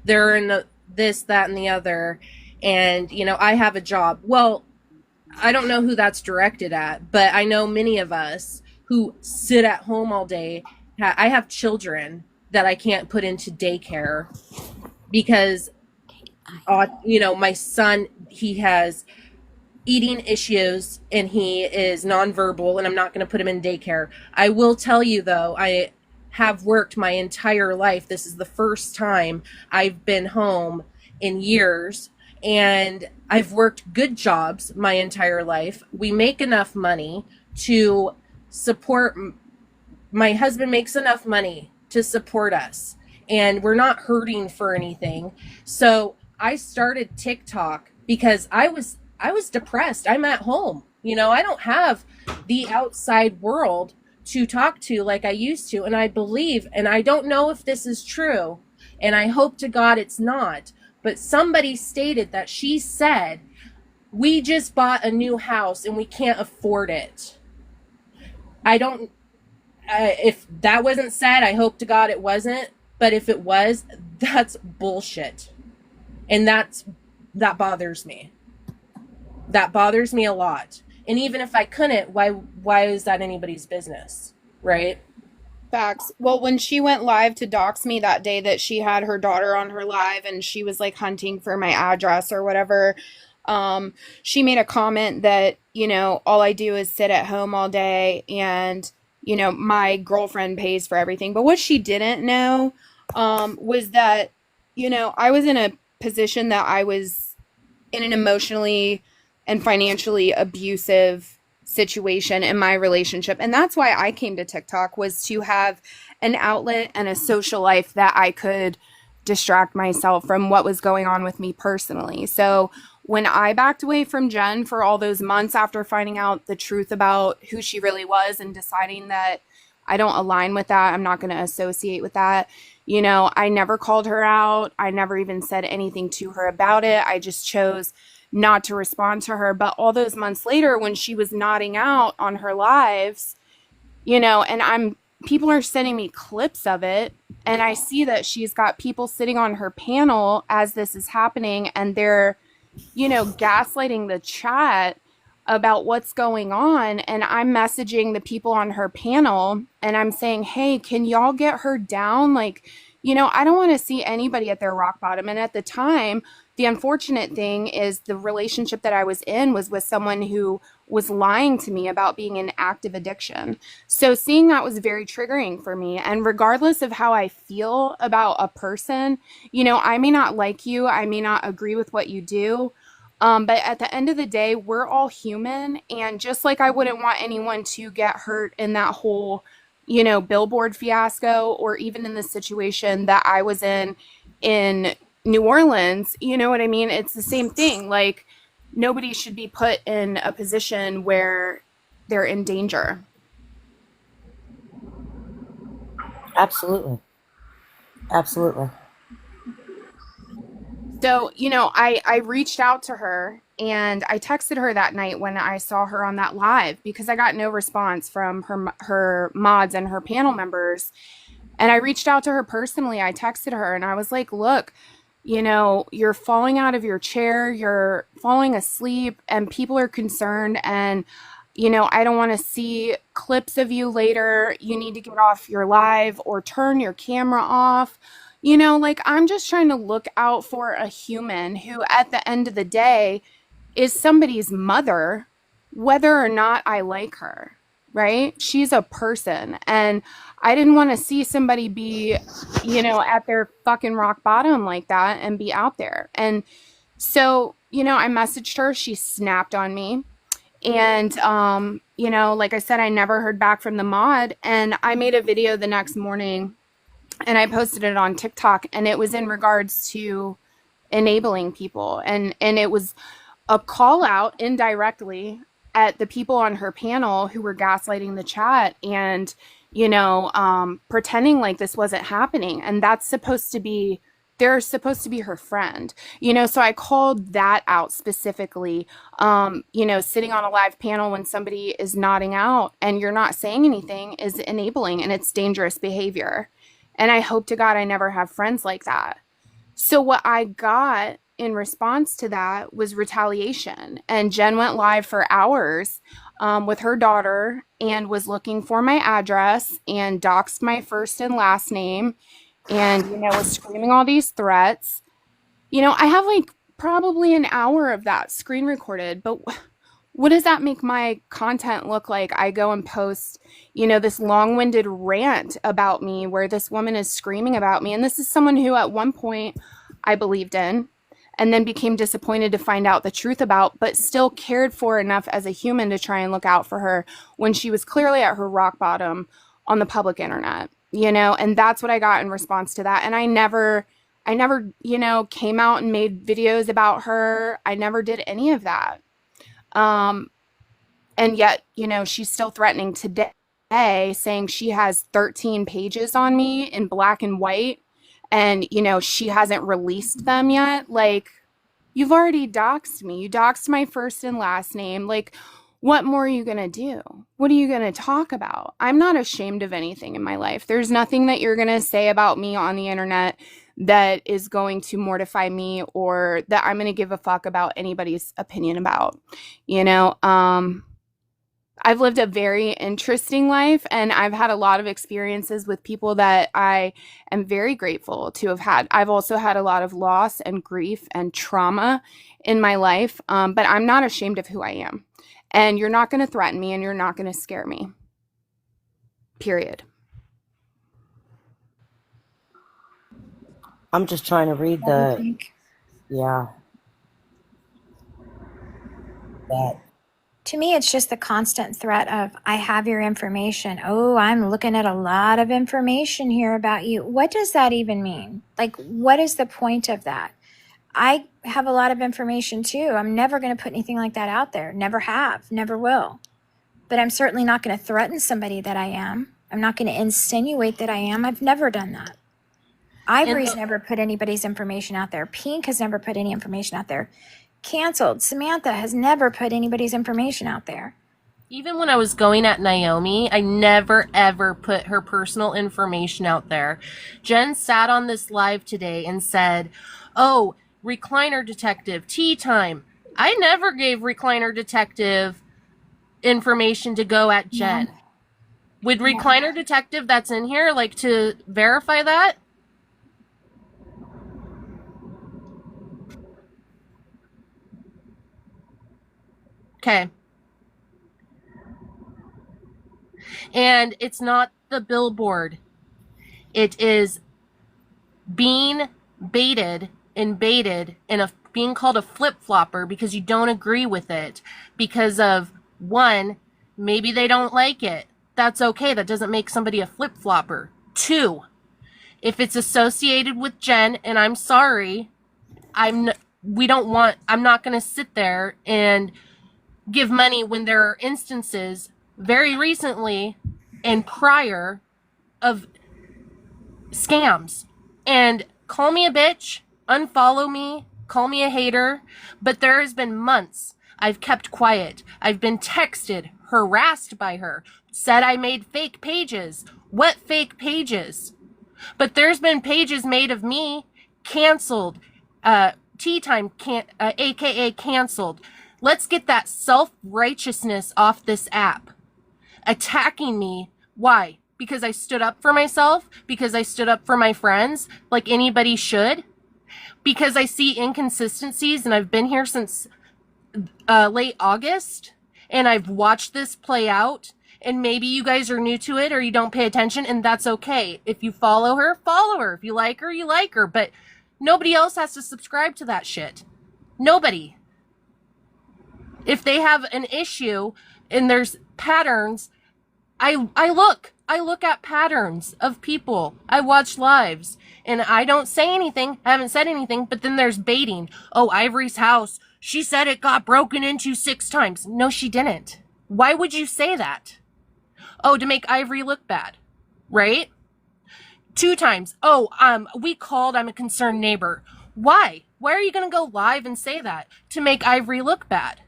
they're in this, that, and the other. And, I have a job. Well, I don't know who that's directed at, but I know many of us who sit at home all day. I have children that I can't put into daycare because, my son, he has eating issues and he is nonverbal, and I'm not going to put him in daycare. I will tell you though, I have worked my entire life. This is the first time I've been home in years, and I've worked good jobs my entire life. We make enough money to support. My husband makes enough money to support us, and we're not hurting for anything. So I started TikTok because I was depressed. I'm at home. I don't have the outside world to talk to like I used to. And I believe, and I don't know if this is true, and I hope to God it's not, but somebody stated that she said, we just bought a new house and we can't afford it. I don't, if that wasn't said, I hope to God it wasn't. But if it was, that's bullshit. And that bothers me. That bothers me a lot. And even if I couldn't, why is that anybody's business? Right? Facts. Well, when she went live to dox me that day that she had her daughter on her live and she was like hunting for my address or whatever, she made a comment that, all I do is sit at home all day and, my girlfriend pays for everything. But what she didn't know was that, I was in a position that I was in an emotionally and financially abusive situation in my relationship. And that's why I came to TikTok, was to have an outlet and a social life that I could distract myself from what was going on with me personally. So when I backed away from Jen for all those months after finding out the truth about who she really was and deciding that I don't align with that, I'm not going to associate with that, you know, I never called her out. I never even said anything to her about it. I just chose not to respond to her. But all those months later, when she was nodding out on her lives, you know, and people are sending me clips of it, and I see that she's got people sitting on her panel as this is happening, and they're, you know, gaslighting the chat about what's going on. And I'm messaging the people on her panel and I'm saying, hey, can y'all get her down? Like, you know, I don't want to see anybody at their rock bottom. And at the time, the unfortunate thing is the relationship that I was in was with someone who was lying to me about being in active addiction. So seeing that was very triggering for me. And regardless of how I feel about a person, you know, I may not like you, I may not agree with what you do. But at the end of the day, we're all human. And just like I wouldn't want anyone to get hurt in that whole, you know, Billboard fiasco, or even in the situation that I was in New Orleans, you know what I mean? It's the same thing. Like, nobody should be put in a position where they're in danger. Absolutely. Absolutely. So, you know, I reached out to her and I texted her that night when I saw her on that live, because I got no response from her mods and her panel members. And I reached out to her personally. I texted her and I was like, look, you know, you're falling out of your chair, you're falling asleep, and people are concerned. And, you know, I don't want to see clips of you later. You need to get off your live or turn your camera off. You know, like, I'm just trying to look out for a human who, at the end of the day, is somebody's mother, whether or not I like her, right? She's a person. And I didn't want to see somebody be, you know, at their fucking rock bottom like that and be out there. And so, you know, I messaged her. She snapped on me. And, you know, like I said, I never heard back from the mod. And I made a video the next morning and I posted it on TikTok, and it was in regards to enabling people. And it was a call out indirectly at the people on her panel who were gaslighting the chat and, you know, pretending like this wasn't happening. And that's supposed to be, they're supposed to be her friend, you know. So I called that out specifically. You know, sitting on a live panel when somebody is nodding out and you're not saying anything is enabling, and it's dangerous behavior. And I hope to God I never have friends like that. So what I got in response to that was retaliation. And Jen went live for hours with her daughter and was looking for my address and doxed my first and last name and, you know, was screaming all these threats. You know, I have like probably an hour of that screen recorded, but what does that make my content look like? I go and post, you know, this long-winded rant about me where this woman is screaming about me. And this is someone who at one point I believed in and then became disappointed to find out the truth about, but still cared for enough as a human to try and look out for her when she was clearly at her rock bottom on the public internet, you know. And that's what I got in response to that. And I never, you know, came out and made videos about her. I never did any of that. And yet, you know, she's still threatening today, saying she has 13 pages on me in black and white, and, you know, she hasn't released them yet. Like, you've already doxed me. You doxed my first and last name. Like, what more are you going to do? What are you going to talk about? I'm not ashamed of anything in my life. There's nothing that you're going to say about me on the internet that is going to mortify me or that I'm going to give a fuck about anybody's opinion about, you know. I've lived a very interesting life, and I've had a lot of experiences with people that I am very grateful to have had. I've also had a lot of loss and grief and trauma in my life, but I'm not ashamed of who I am. And you're not going to threaten me, and you're not going to scare me. Period. I'm just trying to read What do you think? yeah. that. To me, it's just the constant threat of, I have your information. Oh, I'm looking at a lot of information here about you. What does that even mean? Like, what is the point of that? I have a lot of information too. I'm never going to put anything like that out there. Never have, never will. But I'm certainly not going to threaten somebody that I am. I'm not going to insinuate that I am. I've never done that. Ivory's never put anybody's information out there. Pink has never put any information out there. Canceled. Samantha has never put anybody's information out there. Even when I was going at Naomi, I never ever put her personal information out there. Jen sat on this live today and said, oh, recliner detective, tea time. I never gave recliner detective information to go at Jen. Yeah. Would recliner detective that's in here like to verify that? Okay. And it's not the Billboard. It is being baited and being called a flip-flopper because you don't agree with it. Because of, one, maybe they don't like it. That's okay. That doesn't make somebody a flip-flopper. Two, if it's associated with Jen, and I'm sorry, I'm not going to sit there and give money when there are instances very recently and prior of scams. And call me a bitch, unfollow me, call me a hater, but there has been months I've kept quiet. I've been texted, harassed by her, said I made fake pages. What fake pages? But there's been pages made of me canceled, tea time, aka canceled. Let's get that self-righteousness off this app. Attacking me. Why? Because I stood up for myself? Because I stood up for my friends like anybody should? Because I see inconsistencies and I've been here since late August and I've watched this play out, and maybe you guys are new to it or you don't pay attention, and that's okay. If you follow her, follow her. If you like her, you like her. But nobody else has to subscribe to that shit. Nobody. If they have an issue and there's patterns, I look at patterns of people. I watch lives and I don't say anything. I haven't said anything, but then there's baiting. Oh, Ivory's house. She said it got broken into 6 times. No, she didn't. Why would you say that? Oh, to make Ivory look bad, right? 2 times. Oh, we called. I'm a concerned neighbor. Why? Why are you going to go live and say that? To make Ivory look bad.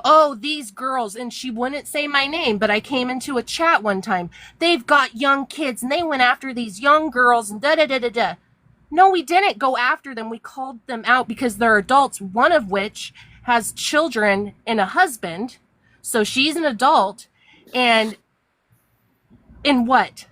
Oh, these girls, and she wouldn't say my name, but I came into a chat one time. They've got young kids, and they went after these young girls, and da-da-da-da-da. No, we didn't go after them. We called them out because they're adults, one of which has children and a husband. So she's an adult, and in what?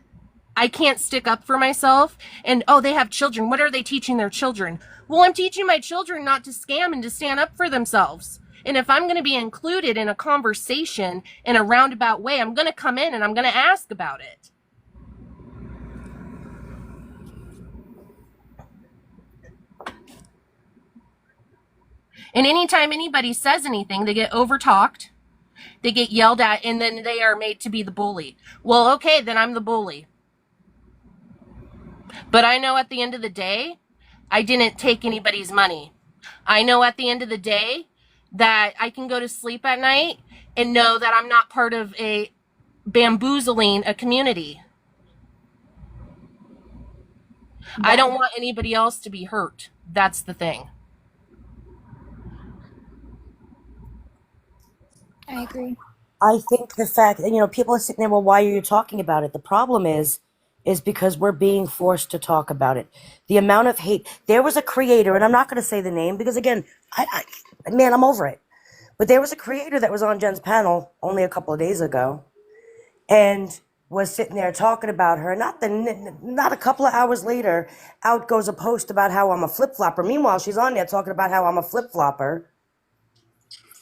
I can't stick up for myself, and oh, they have children. What are they teaching their children? Well, I'm teaching my children not to scam and to stand up for themselves. And if I'm going to be included in a conversation in a roundabout way, I'm going to come in and I'm going to ask about it. And anytime anybody says anything, they get overtalked, they get yelled at, and then they are made to be the bully. Well, okay, then I'm the bully. But I know at the end of the day, I didn't take anybody's money. I know at the end of the day that I can go to sleep at night and know that I'm not part of a bamboozling a community. I don't want anybody else to be hurt. That's the thing. I agree. I think the fact that, people are sitting there, well, why are you talking about it? The problem is because we're being forced to talk about it. The amount of hate. There was a creator, and I'm not going to say the name because, again, I'm over it. But there was a creator that was on Jen's panel only a couple of days ago and was sitting there talking about her. Not a couple of hours later, out goes a post about how I'm a flip-flopper. Meanwhile, she's on there talking about how I'm a flip-flopper.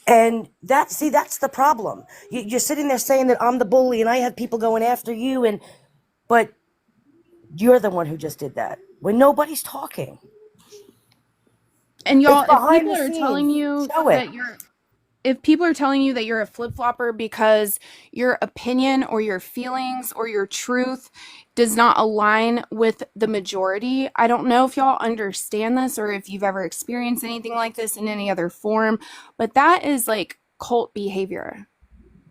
And that's the problem. You're sitting there saying that I'm the bully and I have people going after you, but you're the one who just did that when nobody's talking. And y'all, It's if behind people the are scenes. telling you Show it. that if people are telling you that you're a flip-flopper because your opinion or your feelings or your truth does not align with the majority, I don't know if y'all understand this or if you've ever experienced anything like this in any other form, but that is like cult behavior.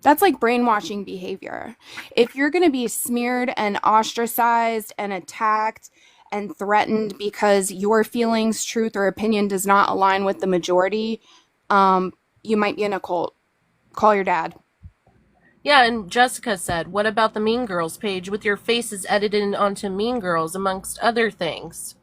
That's like brainwashing behavior. If you're going to be smeared and ostracized and attacked and threatened because your feelings, truth, or opinion does not align with the majority, you might be in a cult. Call your dad. Yeah, and Jessica said, what about the Mean Girls page with your faces edited onto Mean Girls, amongst other things?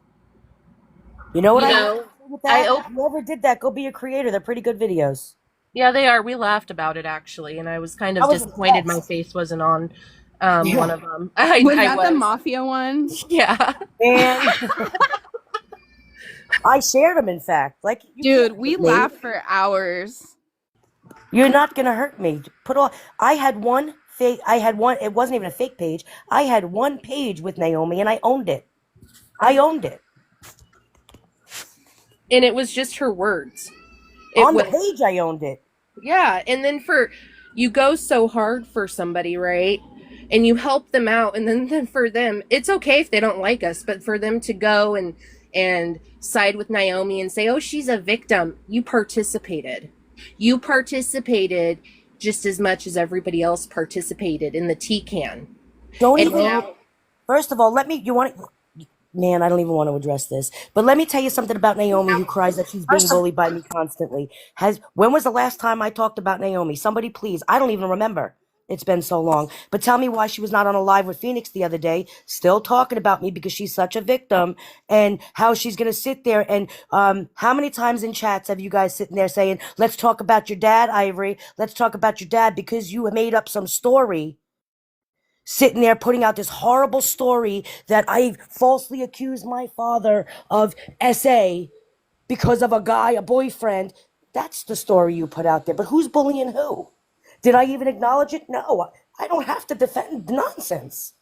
You know what You I know, have to say with that? I Whoever did that, go be a creator. They're pretty good videos. Yeah, they are. We laughed about it actually, and I was kind I of was disappointed my impressed. face wasn't on Yeah. one of them. Was I that the was. mafia one? Yeah. And I shared them, in fact. Like, you Dude, can't we hurt me. laughed for hours. You're not gonna hurt me. I had one fake. I had one. It wasn't even a fake page. I had one page with Naomi, and I owned it. I owned it. And it was just her words. It On the was, page, I owned it. yeah. And then you go so hard for somebody, right? And you help them out. And then for them, it's okay if they don't like us, but for them to go and side with Naomi and say, oh, she's a victim. You participated. You participated just as much as everybody else participated in the tea can. Don't And even. now, First of all, Man, I don't even want to address this. But let me tell you something about Naomi, who cries that she's being bullied by me constantly. When was the last time I talked about Naomi? Somebody please. I don't even remember. It's been so long. But tell me why she was not on a live with Phoenix the other day, still talking about me because she's such a victim, and how she's going to sit there and how many times in chats have you guys sitting there saying, let's talk about your dad, Ivory. Let's talk about your dad, because you made up some story, sitting there putting out this horrible story that I falsely accused my father of SA because of a boyfriend. That's the story you put out there. But who's bullying who? Did I even acknowledge it? No, I don't have to defend nonsense.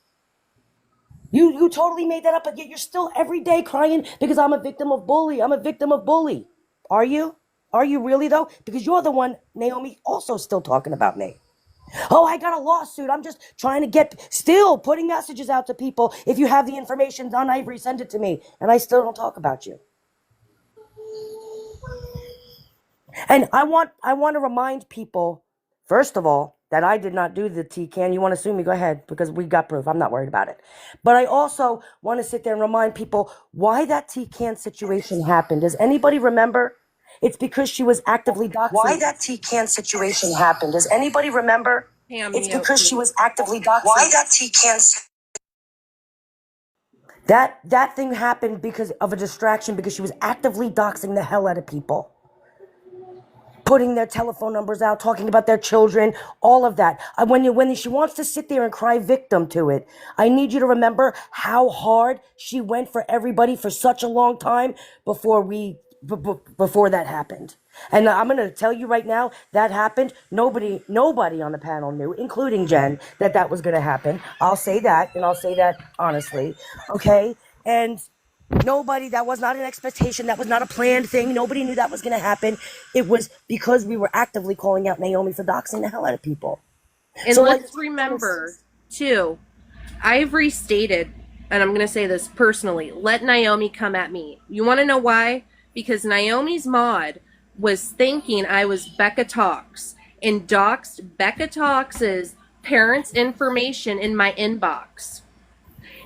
You totally made that up, but yet you're still every day crying because I'm a victim of bully. I'm a victim of bully. Are you? Are you really though? Because you're the one, Naomi, also still talking about me. Oh, I got a lawsuit. I'm just trying to still putting messages out to people. If you have the information on Ivory, send it to me. And I still don't talk about you. And I want to remind people, first of all, that I did not do the T-can. You want to sue me? Go ahead, because we got proof. I'm not worried about it. But I also want to sit there and remind people why that T-can situation happened. Does anybody remember? It's because she was actively doxing. Why that T-can situation happened. Does anybody remember? Pam, It's mute, because please. she was actively doxing. Why that T-can... That thing happened because of a distraction, because she was actively doxing the hell out of people. Putting their telephone numbers out, talking about their children, all of that. When she wants to sit there and cry victim to it, I need you to remember how hard she went for everybody for such a long time before that happened. And I'm going to tell you right now, that happened. Nobody on the panel knew, including Jen, that was going to happen. I'll say that, and I'll say that honestly. Okay? And that was not an expectation. That was not a planned thing. Nobody knew that was going to happen. It was because we were actively calling out Naomi for doxing the hell out of people. And So let's remember, too, Ivory stated, and I'm going to say this personally, let Naomi come at me. You want to know why? Because Naomi's mod was thinking I was Becca Talks and doxed Becca Talks' parents' information in my inbox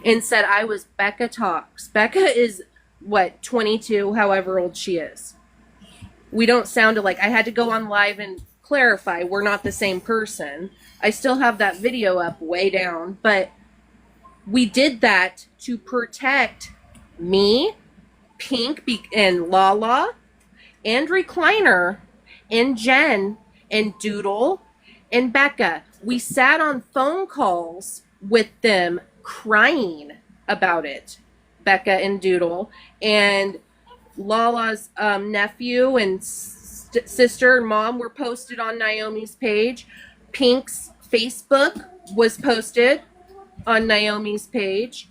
and said I was Becca Talks. Becca is, 22, however old she is. We don't sound alike. I had to go on live and clarify we're not the same person. I still have that video up way down, but we did that to protect me, Pink, and Lala, and Recliner, and Jen, and Doodle, and Becca. We sat on phone calls with them crying about it. Becca and Doodle, and Lala's nephew and sister and mom were posted on Naomi's page. Pink's Facebook was posted on Naomi's page.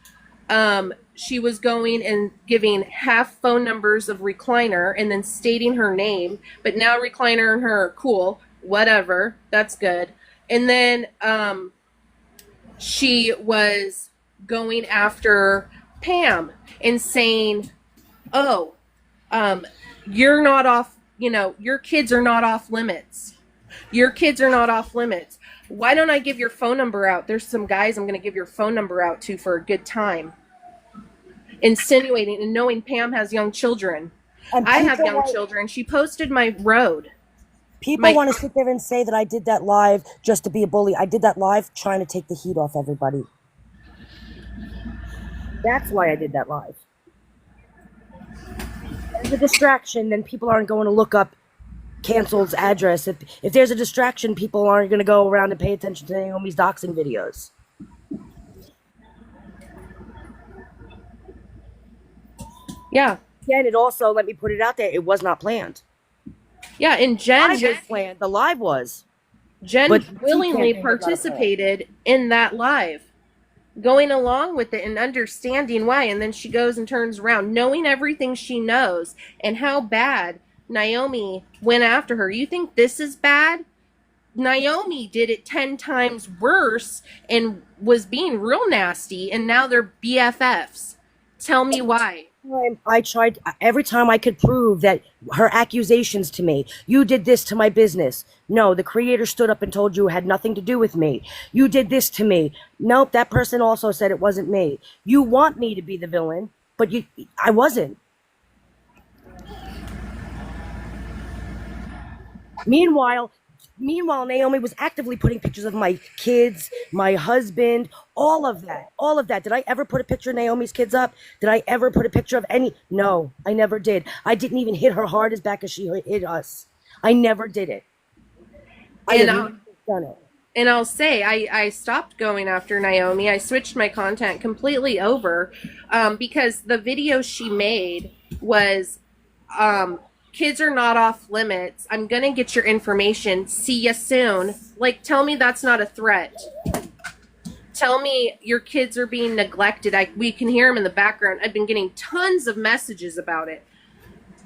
she was going and giving half phone numbers of Recliner and then stating her name, but now Recliner and her are cool, whatever, that's good. And then she was going after Pam and saying, oh, you're not off, your kids are not off limits. Your kids are not off limits. Why don't I give your phone number out? There's some guys I'm going to give your phone number out to for a good time. Insinuating and knowing Pam has young children. And I have people young want- children. She posted my road. People want to sit there and say that I did that live just to be a bully. I did that live trying to take the heat off everybody. That's why I did that live. There's a distraction, then people aren't going to look up canceled's address. If there's a distraction, people aren't going to go around and pay attention to Naomi's doxing videos. Yeah. And it also, let me put it out there, it was not planned. Yeah, and Jen was planned. The live was. Jen But willingly she can't participated in that live, going along with it and understanding why. And then she goes and turns around, knowing everything she knows and how bad Naomi went after her. You think this is bad? Naomi did it 10 times worse and was being real nasty, and now they're BFFs. Tell me why. I tried every time I could prove that her accusations to me. You did this to my business. No, the creator stood up and told you it had nothing to do with me. You did this to me. Nope, that person also said it wasn't me. You want me to be the villain, but I wasn't. Meanwhile, Naomi was actively putting pictures of my kids, my husband, all of that. Did I ever put a picture of Naomi's kids up? Did I ever put a picture of any? No, I never did. I didn't even hit her hard as back as she hit us. I never did it. And I'll say, I stopped going after Naomi. I switched my content completely over because the video she made was, kids are not off limits. I'm going to get your information. See ya soon. Like, tell me that's not a threat. Tell me your kids are being neglected. We can hear them in the background. I've been getting tons of messages about it.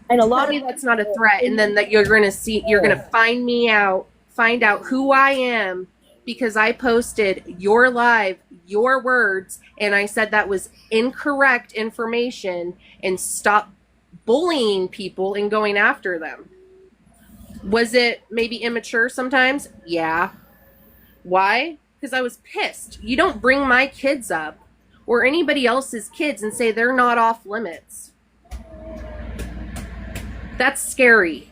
And a lot tell me that's not a threat. And then that you're going to find out who I am because I posted your live, your words, and I said that was incorrect information, and stop bullying people and going after them. Was it maybe immature sometimes? Yeah. Why? Because I was pissed. You don't bring my kids up or anybody else's kids and say they're not off limits. That's scary.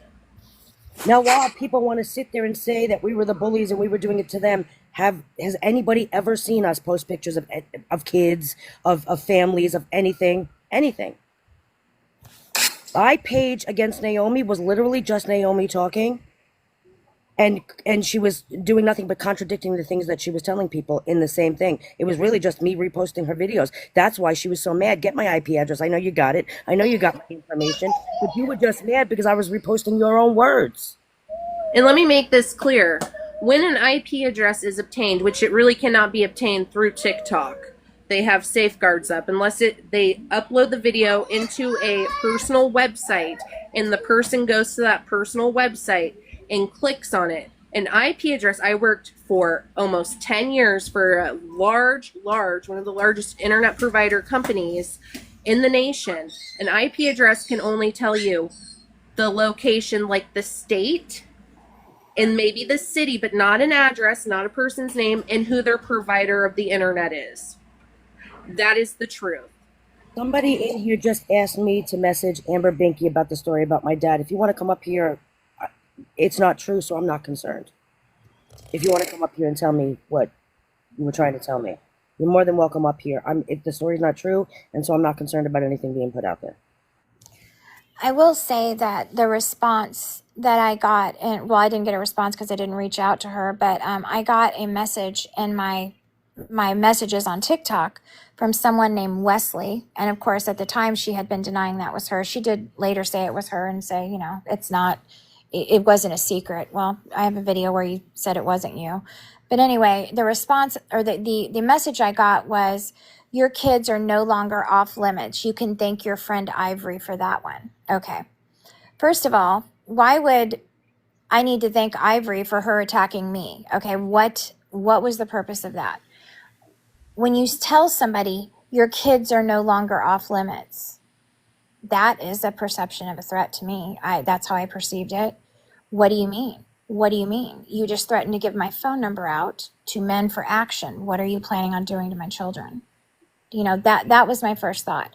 Now, while people want to sit there and say that we were the bullies and we were doing it to them, has anybody ever seen us post pictures of kids, of families, of anything? Anything. My page against Naomi was literally just Naomi talking, and she was doing nothing but contradicting the things that she was telling people in the same thing. It was really just me reposting her videos. That's why she was so mad. Get my IP address. I know you got it. I know you got my information, but you were just mad because I was reposting your own words. And let me make this clear. When an IP address is obtained, which it really cannot be obtained through TikTok, they have safeguards up unless they upload the video into a personal website and the person goes to that personal website and clicks on it. An IP address, I worked for almost 10 years for a large, one of the largest internet provider companies in the nation. An IP address can only tell you the location, like the state and maybe the city, but not an address, not a person's name, and who their provider of the internet is. That is the truth. Somebody in here just asked me to message Amber Binky about the story about my dad. If you want to come up here, it's not true, so I'm not concerned. If you want to come up here and tell me what you were trying to tell me, you're more than welcome up here. If the story's not true, and so I'm not concerned about anything being put out there. I will say that the response that I got, and well, I didn't get a response because I didn't reach out to her, but I got a message in my messages on TikTok from someone named Wesley. And of course, at the time, she had been denying that was her. She did later say it was her and say, it's not, it wasn't a secret. Well, I have a video where you said it wasn't you. But anyway, the response or the message I got was Your kids are no longer off limits. You can thank your friend Ivory for that one. Okay. First of all, why would I need to thank Ivory for her attacking me? Okay, what was the purpose of that? When you tell somebody your kids are no longer off limits, that is a perception of a threat to me. That's how I perceived it. What do you mean? What do you mean? You just threatened to give my phone number out to men for action. What are you planning on doing to my children? You know, that was my first thought.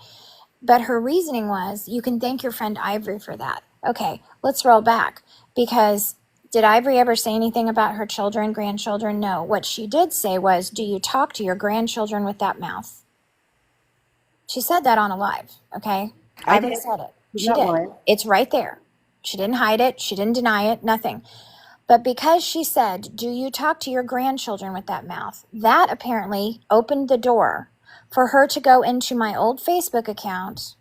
But her reasoning was, you can thank your friend Ivory for that. Okay, let's roll back. Because did Ivory ever say anything about her children, grandchildren? No. What she did say was, do you talk to your grandchildren with that mouth? She said that on a live, okay? Ivory said it. She did. It's right there. She didn't hide it. She didn't deny it. Nothing. But because she said, do you talk to your grandchildren with that mouth? That apparently opened the door for her to go into my old Facebook account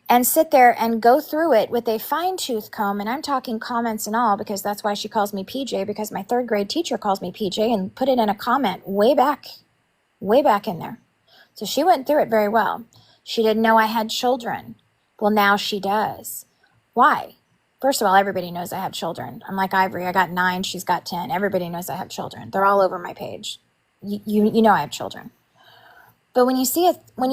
and sit there and go through it with a fine-tooth comb. And I'm talking comments and all, because that's why she calls me PJ, because my third grade teacher calls me PJ, and put it in a comment way back in there. So she went through it very well. She didn't know I had children. Well, now she does. Why? First of all, everybody knows I have children. I'm like Ivory. I got 9. She's got 10. Everybody knows I have children. They're all over my page. You know I have children. But when you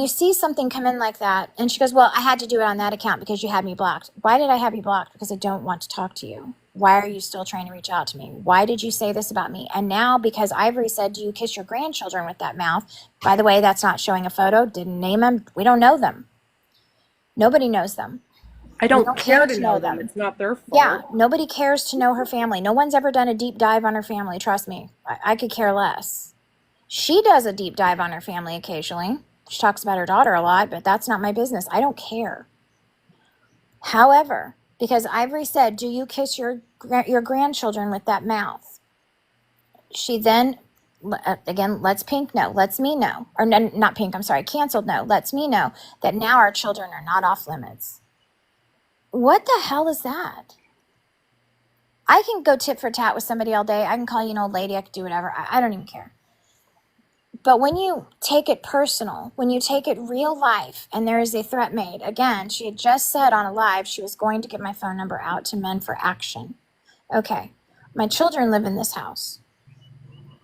see something come in like that, and she goes, well, I had to do it on that account because you had me blocked. Why did I have you blocked? Because I don't want to talk to you. Why are you still trying to reach out to me? Why did you say this about me? And now because Ivory said, do you kiss your grandchildren with that mouth? By the way, that's not showing a photo. Didn't name them. We don't know them. Nobody knows them. I don't care to know them. It's not their fault. Yeah, nobody cares to know her family. No one's ever done a deep dive on her family. Trust me. I could care less. She does a deep dive on her family occasionally. She talks about her daughter a lot, but that's not my business. I don't care. However, because Ivory said, do you kiss your grandchildren with that mouth? She then, again, lets Pink know, lets me know, or not Pink, I'm sorry, canceled know, lets me know that now our children are not off limits. What the hell is that? I can go tit for tat with somebody all day. I can call you an old lady. I could do whatever. I don't even care. But when you take it personal, when you take it real life, and there is a threat made, again, she had just said on a live she was going to get my phone number out to men for action. Okay, my children live in this house.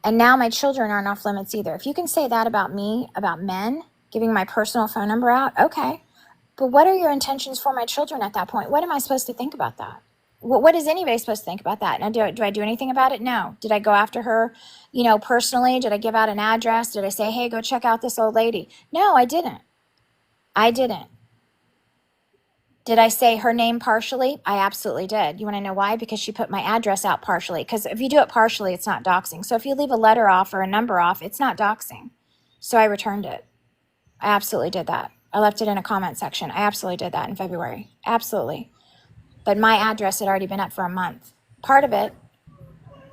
And now my children aren't off limits either. If you can say that about me, about men, giving my personal phone number out, okay. But what are your intentions for my children at that point? What am I supposed to think about that? What is anybody supposed to think about that? Now, do I do anything about it? No. Did I go after her, personally? Did I give out an address? Did I say, hey, go check out this old lady? No, I didn't. Did I say her name partially? I absolutely did. You want to know why? Because she put my address out partially. Because if you do it partially, it's not doxing. So if you leave a letter off or a number off, it's not doxing. So I returned it. I absolutely did that. I left it in a comment section. I absolutely did that in February. Absolutely. But my address had already been up for a month. Part of it.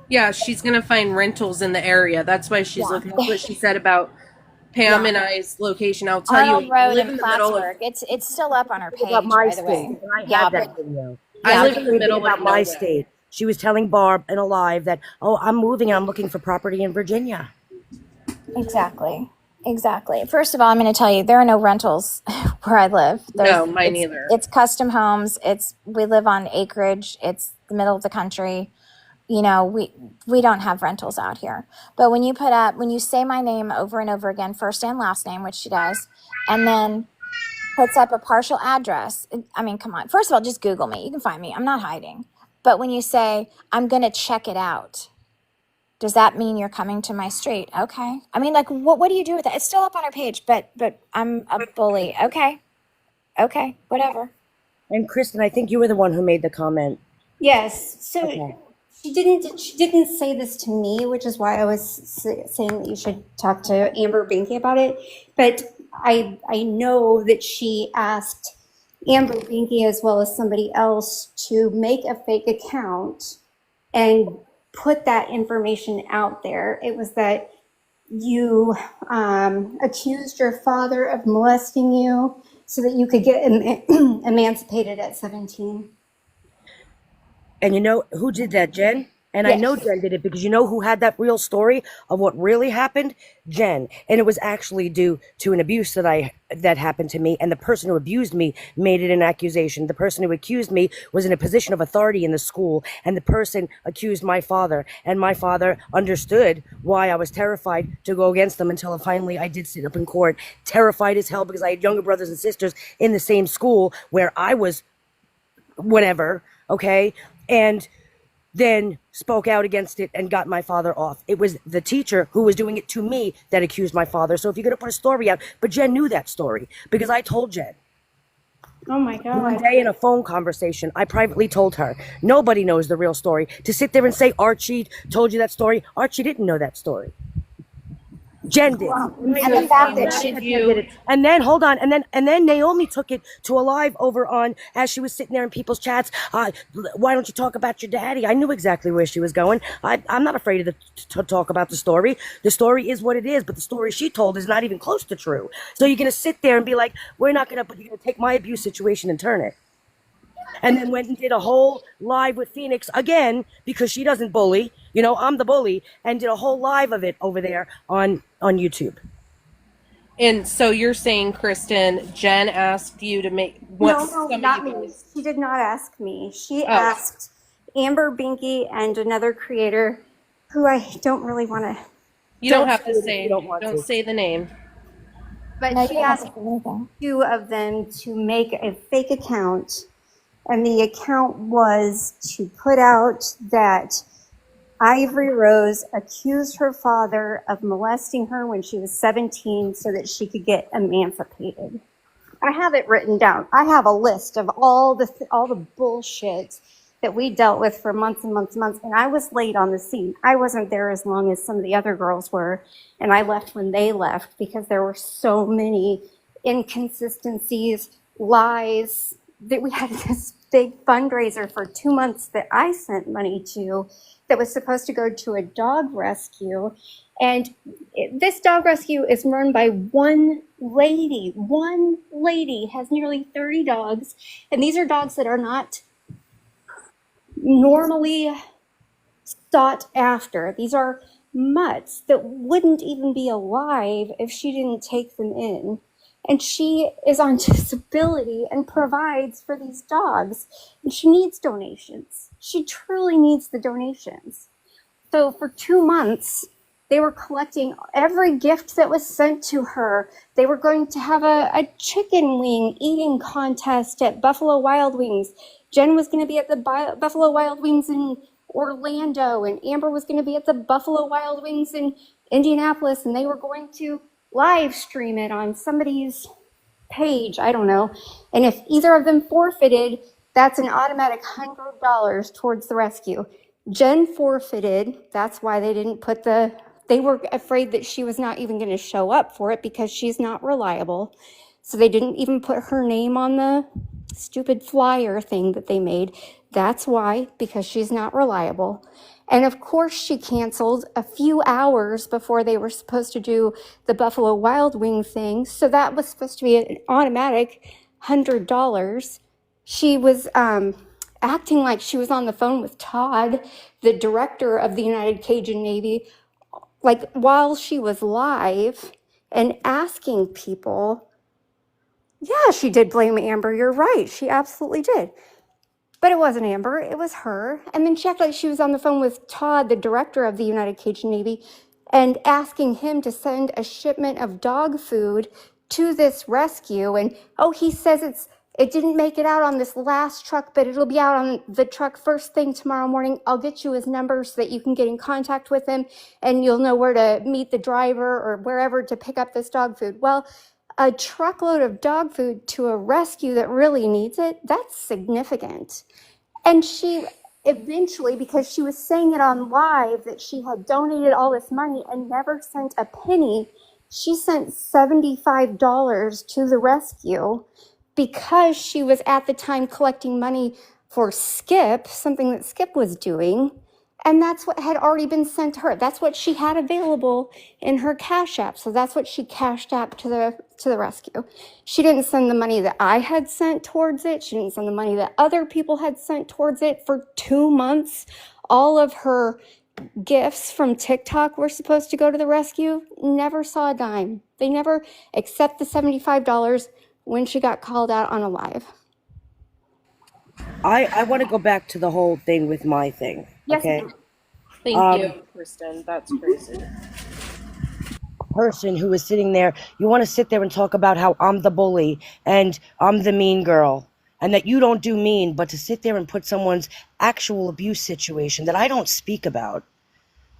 Yeah, she's going to find rentals in the area. That's why she's looking. That's what she said about Pam and I's location. I'll tell Arnold you. Road in Plattsburgh. It's still up on her page, by the way. I had that video. I live in the middle of my state. She was telling Barb in a live that, I'm moving and I'm looking for property in Virginia. Exactly. First of all, I'm going to tell you, there are no rentals where I live. No, mine neither. It's custom homes. We live on acreage. It's the middle of the country. We don't have rentals out here. But when you say my name over and over again, first and last name, which she does, and then puts up a partial address, I mean, come on. First of all, just Google me. You can find me. I'm not hiding. But when you say, I'm going to check it out, does that mean you're coming to my street? Okay. I mean, like, what do you do with that? It's still up on our page, but I'm a bully. Okay, whatever. And Kristen, I think you were the one who made the comment. Yes. So she didn't say this to me, which is why I was saying that you should talk to Amber Binky about it. But I know that she asked Amber Binky as well as somebody else to make a fake account and put that information out there. It was that you accused your father of molesting you so that you could get emancipated at 17. And you know who did that, Jen? And I know Yes. Jen did it because you know who had that real story of what really happened? Jen. And it was actually due to an abuse that happened to me. And the person who abused me made it an accusation. The person who accused me was in a position of authority in the school. And the person accused my father. And my father understood why I was terrified to go against them until finally I did sit up in court, terrified as hell because I had younger brothers and sisters in the same school where I was whatever, okay? And then spoke out against it and got my father off. It was the teacher who was doing it to me that accused my father. So if you're going to put a story out, but Jen knew that story because I told Jen. Oh my One God. day in a phone conversation, I privately told her, nobody knows the real story. To sit there and say, Archie told you that story, Archie didn't know that story. Jen did. And the fact that she Did it. And then hold on, and then Naomi took it to a live over on as she was sitting there in people's chats. Why don't you talk about your daddy? I knew exactly where she was going. I'm not afraid of to talk about the story. The story is what it is, but the story she told is not even close to true. So you're gonna sit there and be like, you're gonna take my abuse situation and turn it. And then went and did a whole live with Phoenix again because she doesn't bully. You know, I'm the bully, and did a whole live of it over there on YouTube. And so you're saying, Kristen, Jen asked you to make No, not me. She did not ask me. She asked Amber Binky and another creator who I don't really want to. You don't have to say. Don't say the name. But she asked two of them to make a fake account, and the account was to put out that Ivory Rose accused her father of molesting her when she was 17 so that she could get emancipated. I have it written down. I have a list of all the bullshit that we dealt with for months and months and months, and I was late on the scene. I wasn't there as long as some of the other girls were, and I left when they left because there were so many inconsistencies, lies, that we had this big fundraiser for 2 months that I sent money to that was supposed to go to a dog rescue. And this dog rescue is run by one lady. One lady has nearly 30 dogs. And these are dogs that are not normally sought after. These are mutts that wouldn't even be alive if she didn't take them in. And she is on disability and provides for these dogs. And she needs donations. She truly needs the donations. So for 2 months, they were collecting every gift that was sent to her. They were going to have a chicken wing eating contest at Buffalo Wild Wings. Jen was going to be at the Buffalo Wild Wings in Orlando, and Amber was going to be at the Buffalo Wild Wings in Indianapolis, and they were going to live stream it on somebody's page, I don't know. And if either of them forfeited, that's an automatic $100 towards the rescue. Jen forfeited. That's why they didn't put they were afraid that she was not even going to show up for it because she's not reliable. So they didn't even put her name on the stupid flyer thing that they made. That's why, because she's not reliable. And of course she canceled a few hours before they were supposed to do the Buffalo Wild Wing thing. So that was supposed to be an automatic $100. She was acting like she was on the phone with Todd, the director of the United Cajun Navy, like while she was live and asking people. Yeah, she did blame Amber. You're right. She absolutely did. But it wasn't Amber, it was her. And then she acted like she was on the phone with Todd, the director of the United Cajun Navy, and asking him to send a shipment of dog food to this rescue. And he says it didn't make it out on this last truck, but it'll be out on the truck first thing tomorrow morning. I'll get you his number so that you can get in contact with him and you'll know where to meet the driver or wherever to pick up this dog food. Well, a truckload of dog food to a rescue that really needs it, that's significant. And she eventually, because she was saying it on live that she had donated all this money and never sent a penny, she sent $75 to the rescue because she was at the time collecting money for Skip, something that Skip was doing. And that's what had already been sent to her. That's what she had available in her Cash App. So that's what she cashed app to the rescue. She didn't send the money that I had sent towards it. She didn't send the money that other people had sent towards it for 2 months. All of her gifts from TikTok were supposed to go to the rescue. Never saw a dime. They never, except the $75 when she got called out on a live. I want to go back to the whole thing with my thing. Yes, Okay. ma'am. Thank you, Kristen. That's crazy. Person who is sitting there, you want to sit there and talk about how I'm the bully and I'm the mean girl and that you don't do mean, but to sit there and put someone's actual abuse situation that I don't speak about,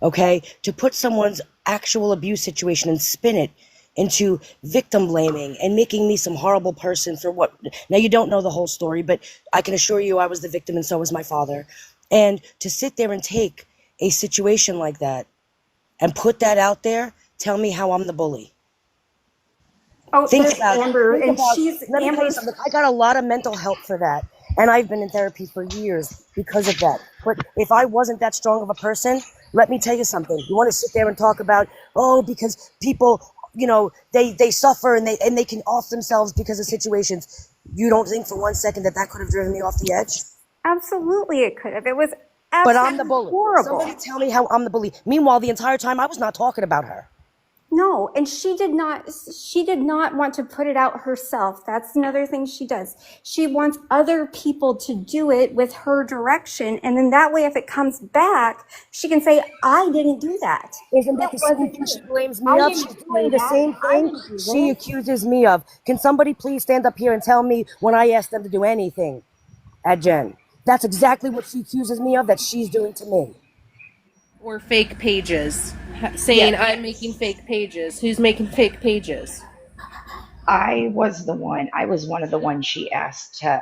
okay, to put someone's actual abuse situation and spin it into victim blaming and making me some horrible person for what. Now, you don't know the whole story, but I can assure you I was the victim and so was my father. And to sit there and take a situation like that and put that out there, tell me how I'm the bully. Oh, Think there's about, Amber, think and about, she's let me tell you Amber's. something. I got a lot of mental help for that. And I've been in therapy for years because of that. But if I wasn't that strong of a person, let me tell you something. You want to sit there and talk about, oh, because people, you know, they suffer and they can off themselves because of situations. You don't think for 1 second that could have driven me off the edge? Absolutely, it could have. It was But I'm the absolutely bully. horrible. Somebody tell me how I'm the bully. Meanwhile, the entire time I was not talking about her. No, and she did not want to put it out herself. That's another thing she does. She wants other people to do it with her direction, and then that way if it comes back, she can say, I didn't do that. Isn't that It the same wasn't thing she me. blames I me of? didn't She's do doing the that. same I thing didn't do she it. accuses me of. Can somebody please stand up here and tell me when I ask them to do anything at Jen? That's exactly what she accuses me of that she's doing to me. Or fake pages. Saying Yes, I'm making fake pages. Who's making fake pages? I was the one. I was one of the ones she asked to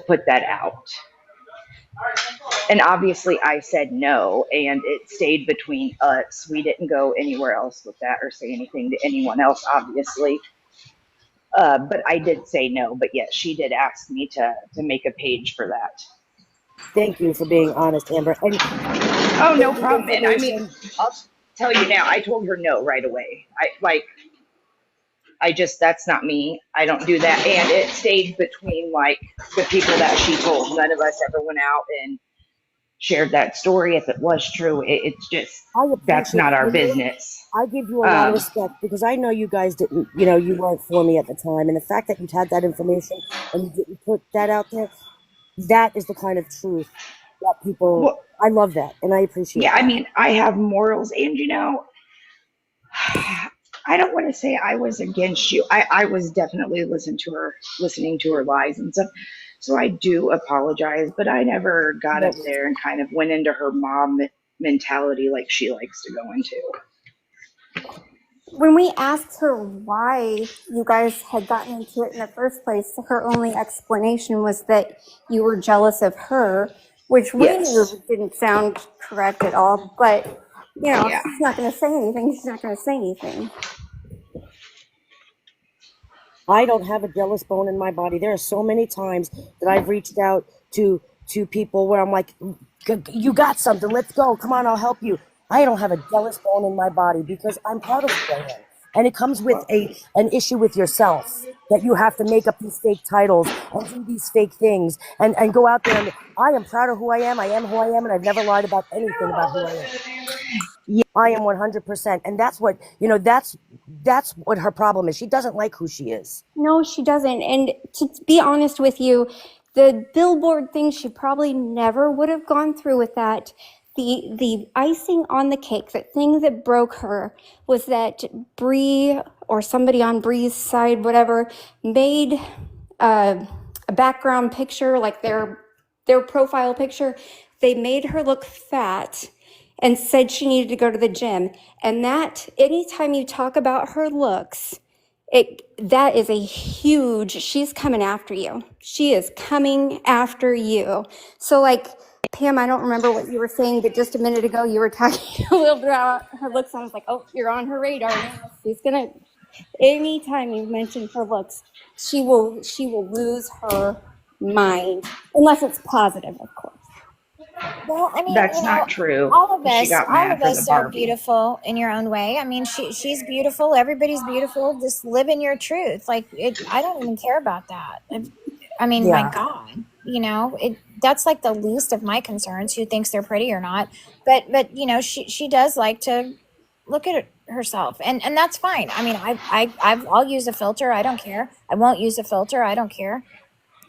put that out. And obviously I said no, and it stayed between us. We didn't go anywhere else with that or say anything to anyone else, obviously. But I did say no. But yes, she did ask me to make a page for that. Thank you for being honest, Amber. And Oh, no send the problem. And I mean, information. I'll tell you now, I told her no right away. I just, that's not me. I don't do that. And it stayed between like the people that she told. None of us ever went out and shared that story. If it was true, it's just, I that's appreciate not it. our You know what? business. I give you a lot of Um, respect because I know you guys didn't, you weren't for me at the time. And the fact that you had that information and you didn't put that out there, that is the kind of truth that people, well, I love that. And I appreciate yeah, I that. mean, I have morals and, I don't want to say I was against you. I was definitely listening to her lies and stuff. So I do apologize, but I never got up No, there and kind of went into her mom mentality like she likes to go into. When we asked her why you guys had gotten into it in the first place, her only explanation was that you were jealous of her, which we knew Yes. didn't sound correct at all. But, if Yeah. she's not going to say anything, she's not going to say anything. I don't have a jealous bone in my body. There are so many times that I've reached out to people where I'm like, you got something, let's go. Come on, I'll help you. I don't have a jealous bone in my body because I'm proud of who I am. And it comes with an issue with yourself that you have to make up these fake titles and do these fake things and go out there and I am proud of who I am who I am, and I've never lied about anything about who I am. I am 100%. And that's what, that's what her problem is. She doesn't like who she is. No, she doesn't. And to be honest with you, the Billboard thing, she probably never would have gone through with that. The icing on the cake, the thing that broke her, was that Bree or somebody on Bree's side, whatever, made a background picture, like their profile picture. They made her look fat and said she needed to go to the gym. And that, anytime you talk about her looks, that is a huge, she's coming after you. She is coming after you. So like, Pam, I don't remember what you were saying, but just a minute ago you were talking a little bit about her looks. And I was like, oh, you're on her radar now. She's gonna, anytime you mention her looks, she will lose her mind, unless it's positive, of course. Well, I mean, That's not true. She got all mad of for the us are Barbie. beautiful in your own way. I mean, she's beautiful. Everybody's beautiful. Just live in your truth. Like it, I don't even care about that. I mean, my Yeah. God, you know, that's like the least of my concerns. Who thinks they're pretty or not? But you know, she does like to look at herself, and that's fine. I mean, I'll use a filter. I don't care. I won't use a filter. I don't care.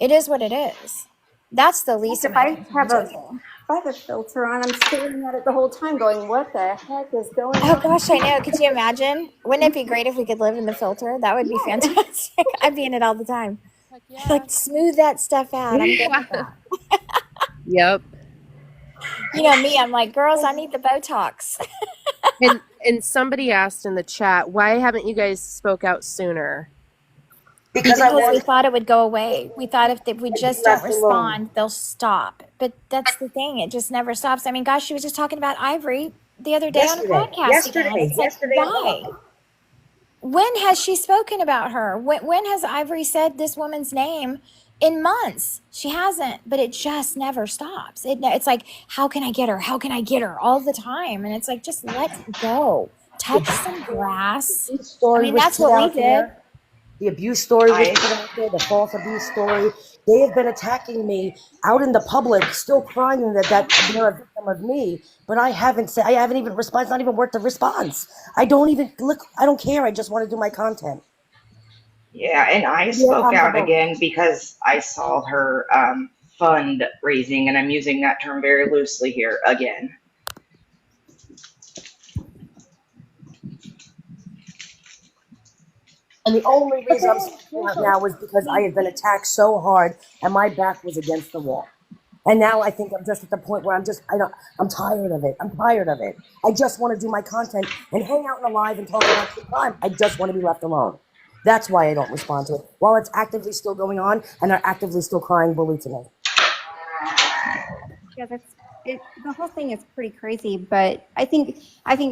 It is what it is. That's the Like least of if my I have concerns a with her. if I have a filter on, I'm staring at it the whole time, going, "What the heck is going Oh on?" gosh, I know. Could you imagine? Wouldn't it be great if we could live in the filter? That would be Yes. fantastic. I'd be in it all the time. Heck Like yeah. smooth that stuff out. I'm good with that. Yep. You know me, I'm like, girls, I need the Botox. And somebody asked in the chat, why haven't you guys spoke out sooner? Because I Because we want thought it would go away. We thought if we to be just don't left alone. respond, they'll stop. But that's the thing. It just never stops. I mean, gosh, she was just talking about Ivory the other day on a podcast again. It's like, why? When has she spoken about her? When has Ivory said this woman's name? In months. She hasn't, but it just never stops. It's like, how can I get her? How can I get her? All the time. And it's like, just let it go. Touch some grass. The I story mean, was that's put what we out did. there. The abuse story was I put out there. The false abuse story. They have been attacking me out in the public, still crying that they're a victim of me. But I haven't said. I haven't even responded. It's not even worth the response. I don't even look. I don't care. I just want to do my content. Yeah, and I You're spoke out uncomfortable. again because I saw her fundraising, and I'm using that term very loosely here again. And the only But reason I'm speaking out now is because I had been attacked so hard and my back was against the wall. And now I think I'm just at the point where I'm tired of it. I'm tired of it. I just want to do my content and hang out in a live and talk about true crime. I just want to be left alone. That's why I don't respond to it. While it's actively still going on and they're actively still crying bully to me. Yeah, the whole thing is pretty crazy, but I think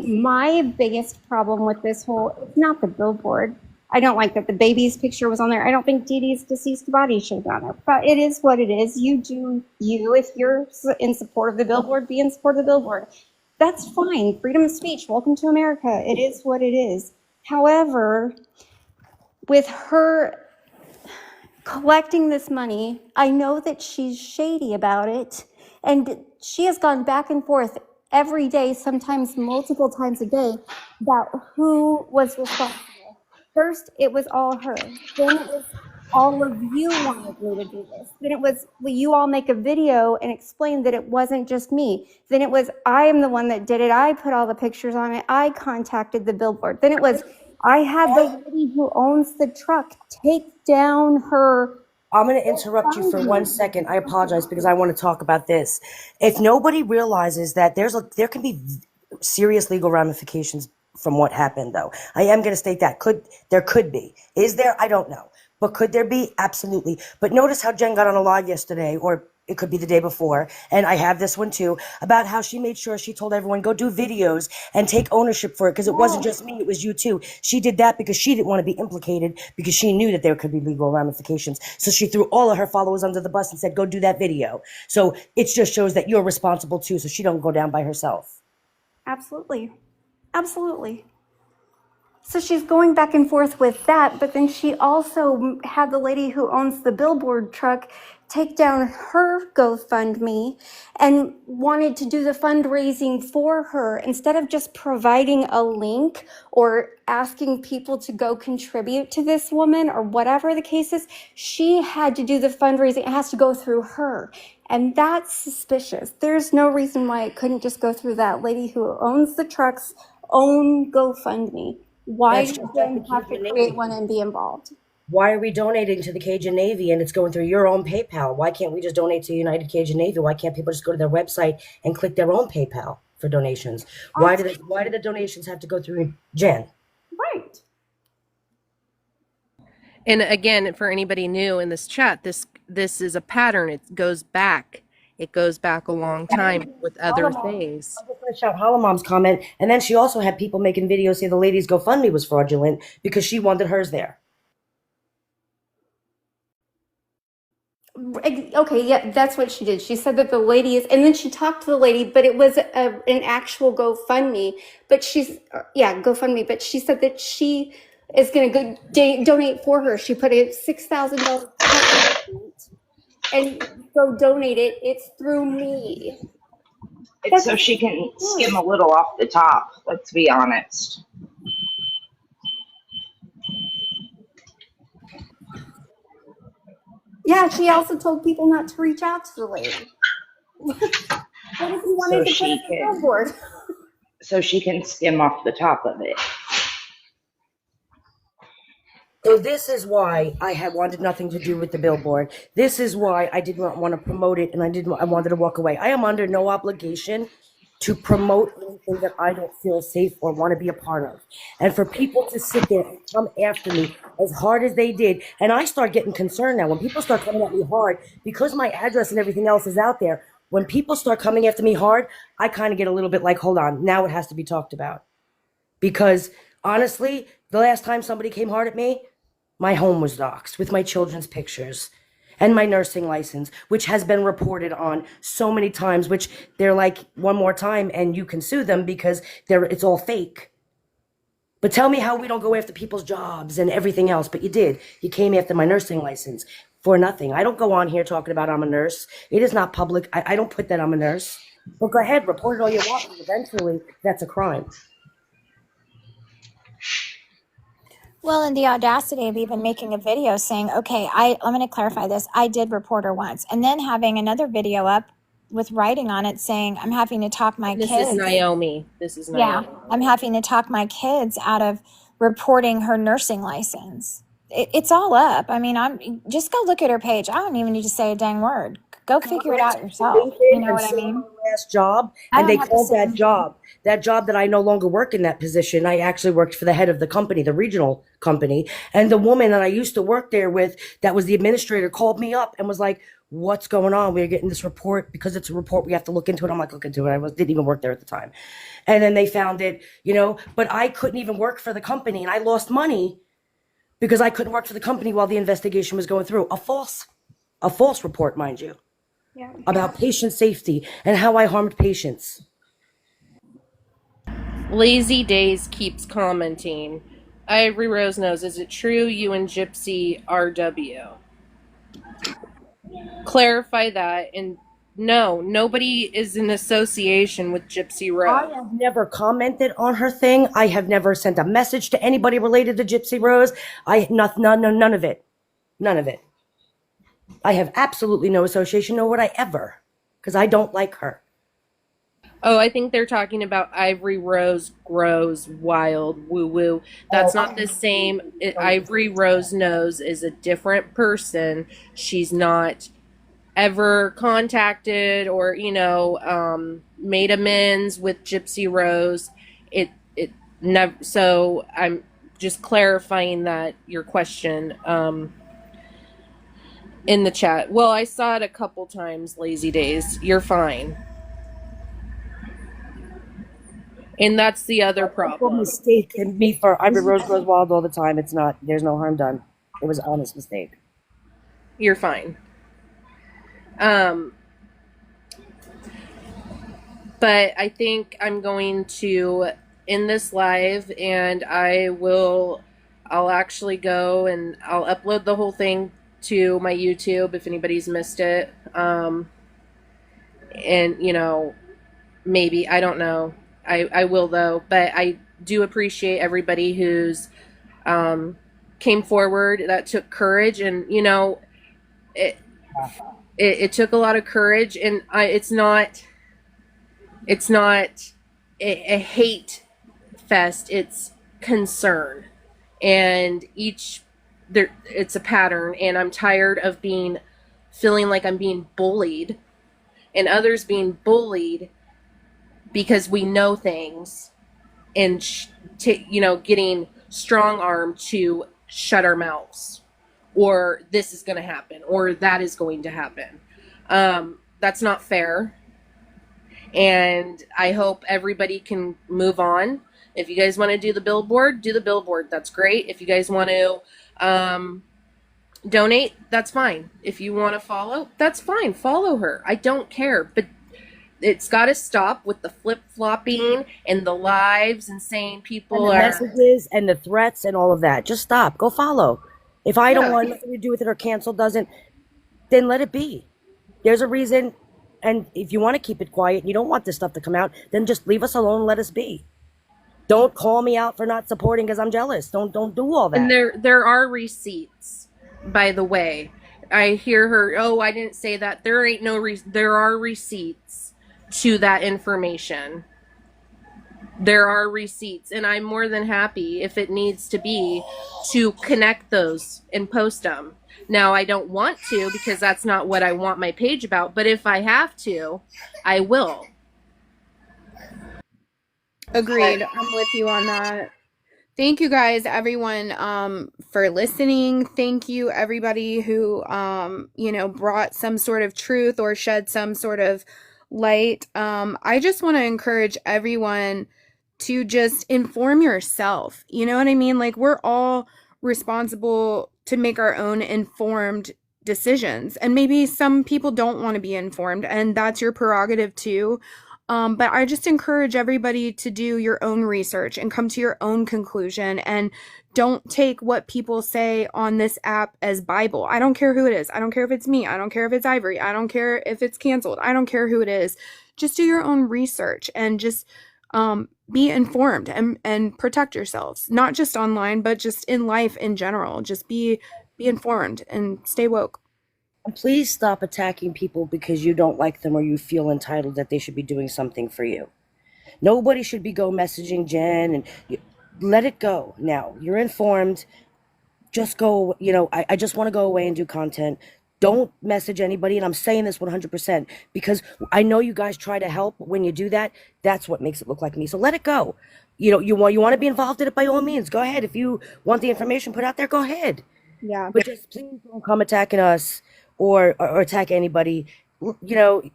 my biggest problem with this whole, it's not the billboard. I don't like that the baby's picture was on there. I don't think Dee Dee's deceased body should be on there. But it is what it is. You do you. If you're in support of the billboard, be in support of the billboard. That's fine. Freedom of speech. Welcome to America. It is what it is. However, with her collecting this money, I know that she's shady about it, and she has gone back and forth every day, sometimes multiple times a day, about who was responsible. First, it was all her. Then it was all of you wanted me to do this. Then it was, will you all make a video and explain that it wasn't just me? Then it was, I am the one that did it. I put all the pictures on it. I contacted the billboard. Then it was, I had the lady who owns the truck take down her. I'm going to interrupt you for 1 second. I apologize because I want to talk about this. If nobody realizes that there can be serious legal ramifications from what happened, though. I am going to state that. There could be. Is there? I don't know. But could there be? Absolutely. But notice how Jen got on a live yesterday, or it could be the day before, and I have this one too, about how she made sure she told everyone, go do videos and take ownership for it, because it wasn't just me, it was you too. She did that because she didn't want to be implicated, because she knew that there could be legal ramifications. So she threw all of her followers under the bus and said, go do that video. So it just shows that you're responsible too, so she don't go down by herself. Absolutely. Absolutely. So she's going back and forth with that, but then she also had the lady who owns the billboard truck take down her GoFundMe and wanted to do the fundraising for her instead of just providing a link or asking people to go contribute to this woman or whatever the case is. She had to do the fundraising. It has to go through her. And that's suspicious. There's no reason why it couldn't just go through that lady who owns the truck's own GoFundMe. Why That's do just you like have the to Cajun create Navy. one and be involved? Why are we donating to the Cajun Navy and it's going through your own PayPal? Why can't we just donate to United Cajun Navy? Why can't people just go to their website and click their own PayPal for donations? Why do the donations have to go through Jen? Right. And again, for anybody new in this chat, this is a pattern. It goes back. It goes back a long time with other things. I'm just going to shout Mom's comment. And then she also had people making videos saying the lady's GoFundMe was fraudulent because she wanted hers there. Okay, yeah, that's what she did. She said that the lady is, and then she talked to the lady, but it was an actual GoFundMe. But yeah, GoFundMe. But she said that she is going to go donate for her. She put a $6,000 and go donate it. It's through me. It's so she can skim a little off the top. Let's be honest. Yeah, she also told people not to reach out to the lady. What if you wanted to put up a billboard? So she can skim off the top of it. So this is why I had wanted nothing to do with the billboard. This is why I did not want to promote it, and I wanted to walk away. I am under no obligation to promote anything that I don't feel safe or want to be a part of. And for people to sit there and come after me as hard as they did, and I start getting concerned now when people start coming at me hard because my address and everything else is out there. When people start coming after me hard, I kind of get a little bit like, hold on, now it has to be talked about. Because honestly, the last time somebody came hard at me, my home was doxxed with my children's pictures and my nursing license, which has been reported on so many times, which they're like, one more time and you can sue them because it's all fake. But tell me how we don't go after people's jobs and everything else. But you did. You came after my nursing license for nothing. I don't go on here talking about I'm a nurse. It is not public. I don't put that I'm a nurse. But go ahead, report it all you want. Eventually, that's a crime. Well, and the audacity of even making a video saying, okay, I'm going to clarify this. I did report her once. And then having another video up with writing on it saying, I'm having to talk my kids. This is Naomi. Yeah, I'm having to talk my kids out of reporting her nursing license. It's all up. I mean, just go look at her page. I don't even need to say a dang word. Go figure it out yourself. You know what I mean? Last job, and they called that job that I no longer work in that position. I actually worked for the head of the company, the regional company, and the woman that I used to work there with, that was the administrator, called me up and was like, "What's going on? We're getting this report because it's a report. We have to look into it." I'm like, "Look into it." I didn't even work there at the time, and then they found it, But I couldn't even work for the company, and I lost money because I couldn't work for the company while the investigation was going through. A false report, mind you. Yeah. About patient safety and how I harmed patients. Lazy Days keeps commenting. Ivory Rose knows, is it true you and Gypsy RW? Clarify that. And no, nobody is in association with Gypsy Rose. I have never commented on her thing. I have never sent a message to anybody related to Gypsy Rose. None of it. None of it. I have absolutely no association, nor would I ever, because I don't like her. Oh, I think they're talking about Ivory Rose Grows Wild Woo Woo. That's not the same. Ivory Rose Knows is a different person. She's not ever contacted or, made amends with Gypsy Rose. It never. So I'm just clarifying that your question. In the chat. Well, I saw it a couple times, Lazy Days. You're fine. And that's the other problem. Mistake can be for Ivory Rose Grows Wild all the time. It's not. There's no harm done. It was an honest mistake. You're fine. But I think I'm going to end this live, and I'll actually go and I'll upload the whole thing to my YouTube if anybody's missed it. And maybe, I don't know. I will though, but I do appreciate everybody who's came forward, that took courage, and it took a lot of courage, and it's not a hate fest, it's concern, and it's a pattern, and I'm tired of feeling like I'm being bullied and others being bullied because we know things, and getting strong-armed to shut our mouths, or this is going to happen, or that is going to happen. That's not fair, and I hope everybody can move on. If you guys want to do the billboard, do the billboard. That's great. If you guys want to Donate, that's fine. If you want to follow, that's fine. Follow her. I don't care. But it's got to stop with the flip-flopping and the lives and saying And people the are. messages and the threats and all of that. Just stop. Go follow. If I don't Yeah. want nothing to do with it or cancel doesn't, then let it be. There's a reason. And if you want to keep it quiet and you don't want this stuff to come out, then just leave us alone and let us be. Don't call me out for not supporting because I'm jealous. Don't do all And that. there are receipts, by the way. I hear her, oh, I didn't say that. There ain't no there are receipts to that information. There are receipts, and I'm more than happy, if it needs to be, to connect those and post them. Now, I don't want to because that's not what I want my page about, but if I have to, I will. Agreed. I'm with you on that. Thank you guys, everyone, for listening. Thank you, everybody who, brought some sort of truth or shed some sort of light. I just want to encourage everyone to just inform yourself. You know what I mean? Like, we're all responsible to make our own informed decisions. And maybe some people don't want to be informed, and that's your prerogative too. But I just encourage everybody to do your own research and come to your own conclusion, and don't take what people say on this app as Bible. I don't care who it is. I don't care if it's me. I don't care if it's Ivory. I don't care if it's canceled. I don't care who it is. Just do your own research and just be informed and protect yourselves, not just online, but just in life in general. Just be informed and stay woke. And please stop attacking people because you don't like them or you feel entitled that they should be doing something for you. Nobody should be messaging Jen and let it go. Now, you're informed. Just go, I just want to go away and do content. Don't message anybody. And I'm saying this 100% because I know you guys try to help. But when you do that, that's what makes it look like me. So let it go. You want to be involved in it, by all means. Go ahead. If you want the information put out there, go ahead. Yeah. But just please don't come attacking us or attack anybody,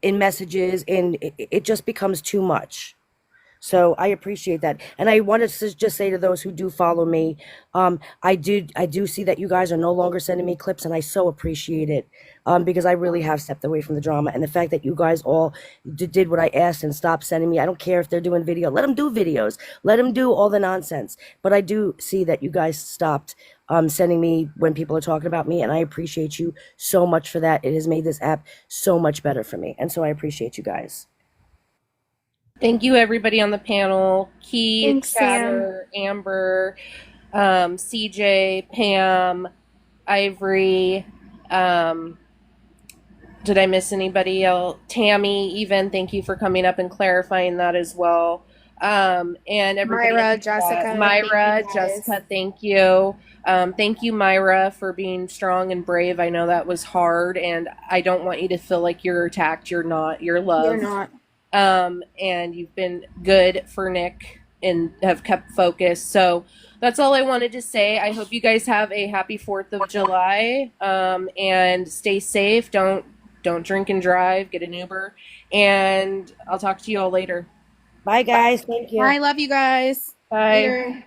in messages. And it just becomes too much. So I appreciate that. And I wanted to just say to those who do follow me, I do see that you guys are no longer sending me clips, and I so appreciate it, because I really have stepped away from the drama. And the fact that you guys all did what I asked and stopped sending me, I don't care if they're doing video. Let them do videos. Let them do all the nonsense. But I do see that you guys stopped sending me when people are talking about me, and I appreciate you so much for that. It has made this app so much better for me. And so I appreciate you guys. Thank you, everybody on the panel. Keith, Thanks, Sam. Chatter, Amber, CJ, Pam, Ivory. Did I miss anybody else? Tammy, even. Thank you for coming up and clarifying that as well. And everybody. Myra, Jessica. Myra, thank you guys. Jessica, thank you. Thank you, Myra, for being strong and brave. I know that was hard, and I don't want you to feel like you're attacked. You're not. You're loved. You're not. And you've been good for Nick and have kept focus. So that's all I wanted to say. I hope you guys have a happy 4th of July. And stay safe. Don't drink and drive. Get an Uber. And I'll talk to you all later. Bye, guys. Thank you. I love you guys. Bye. Later.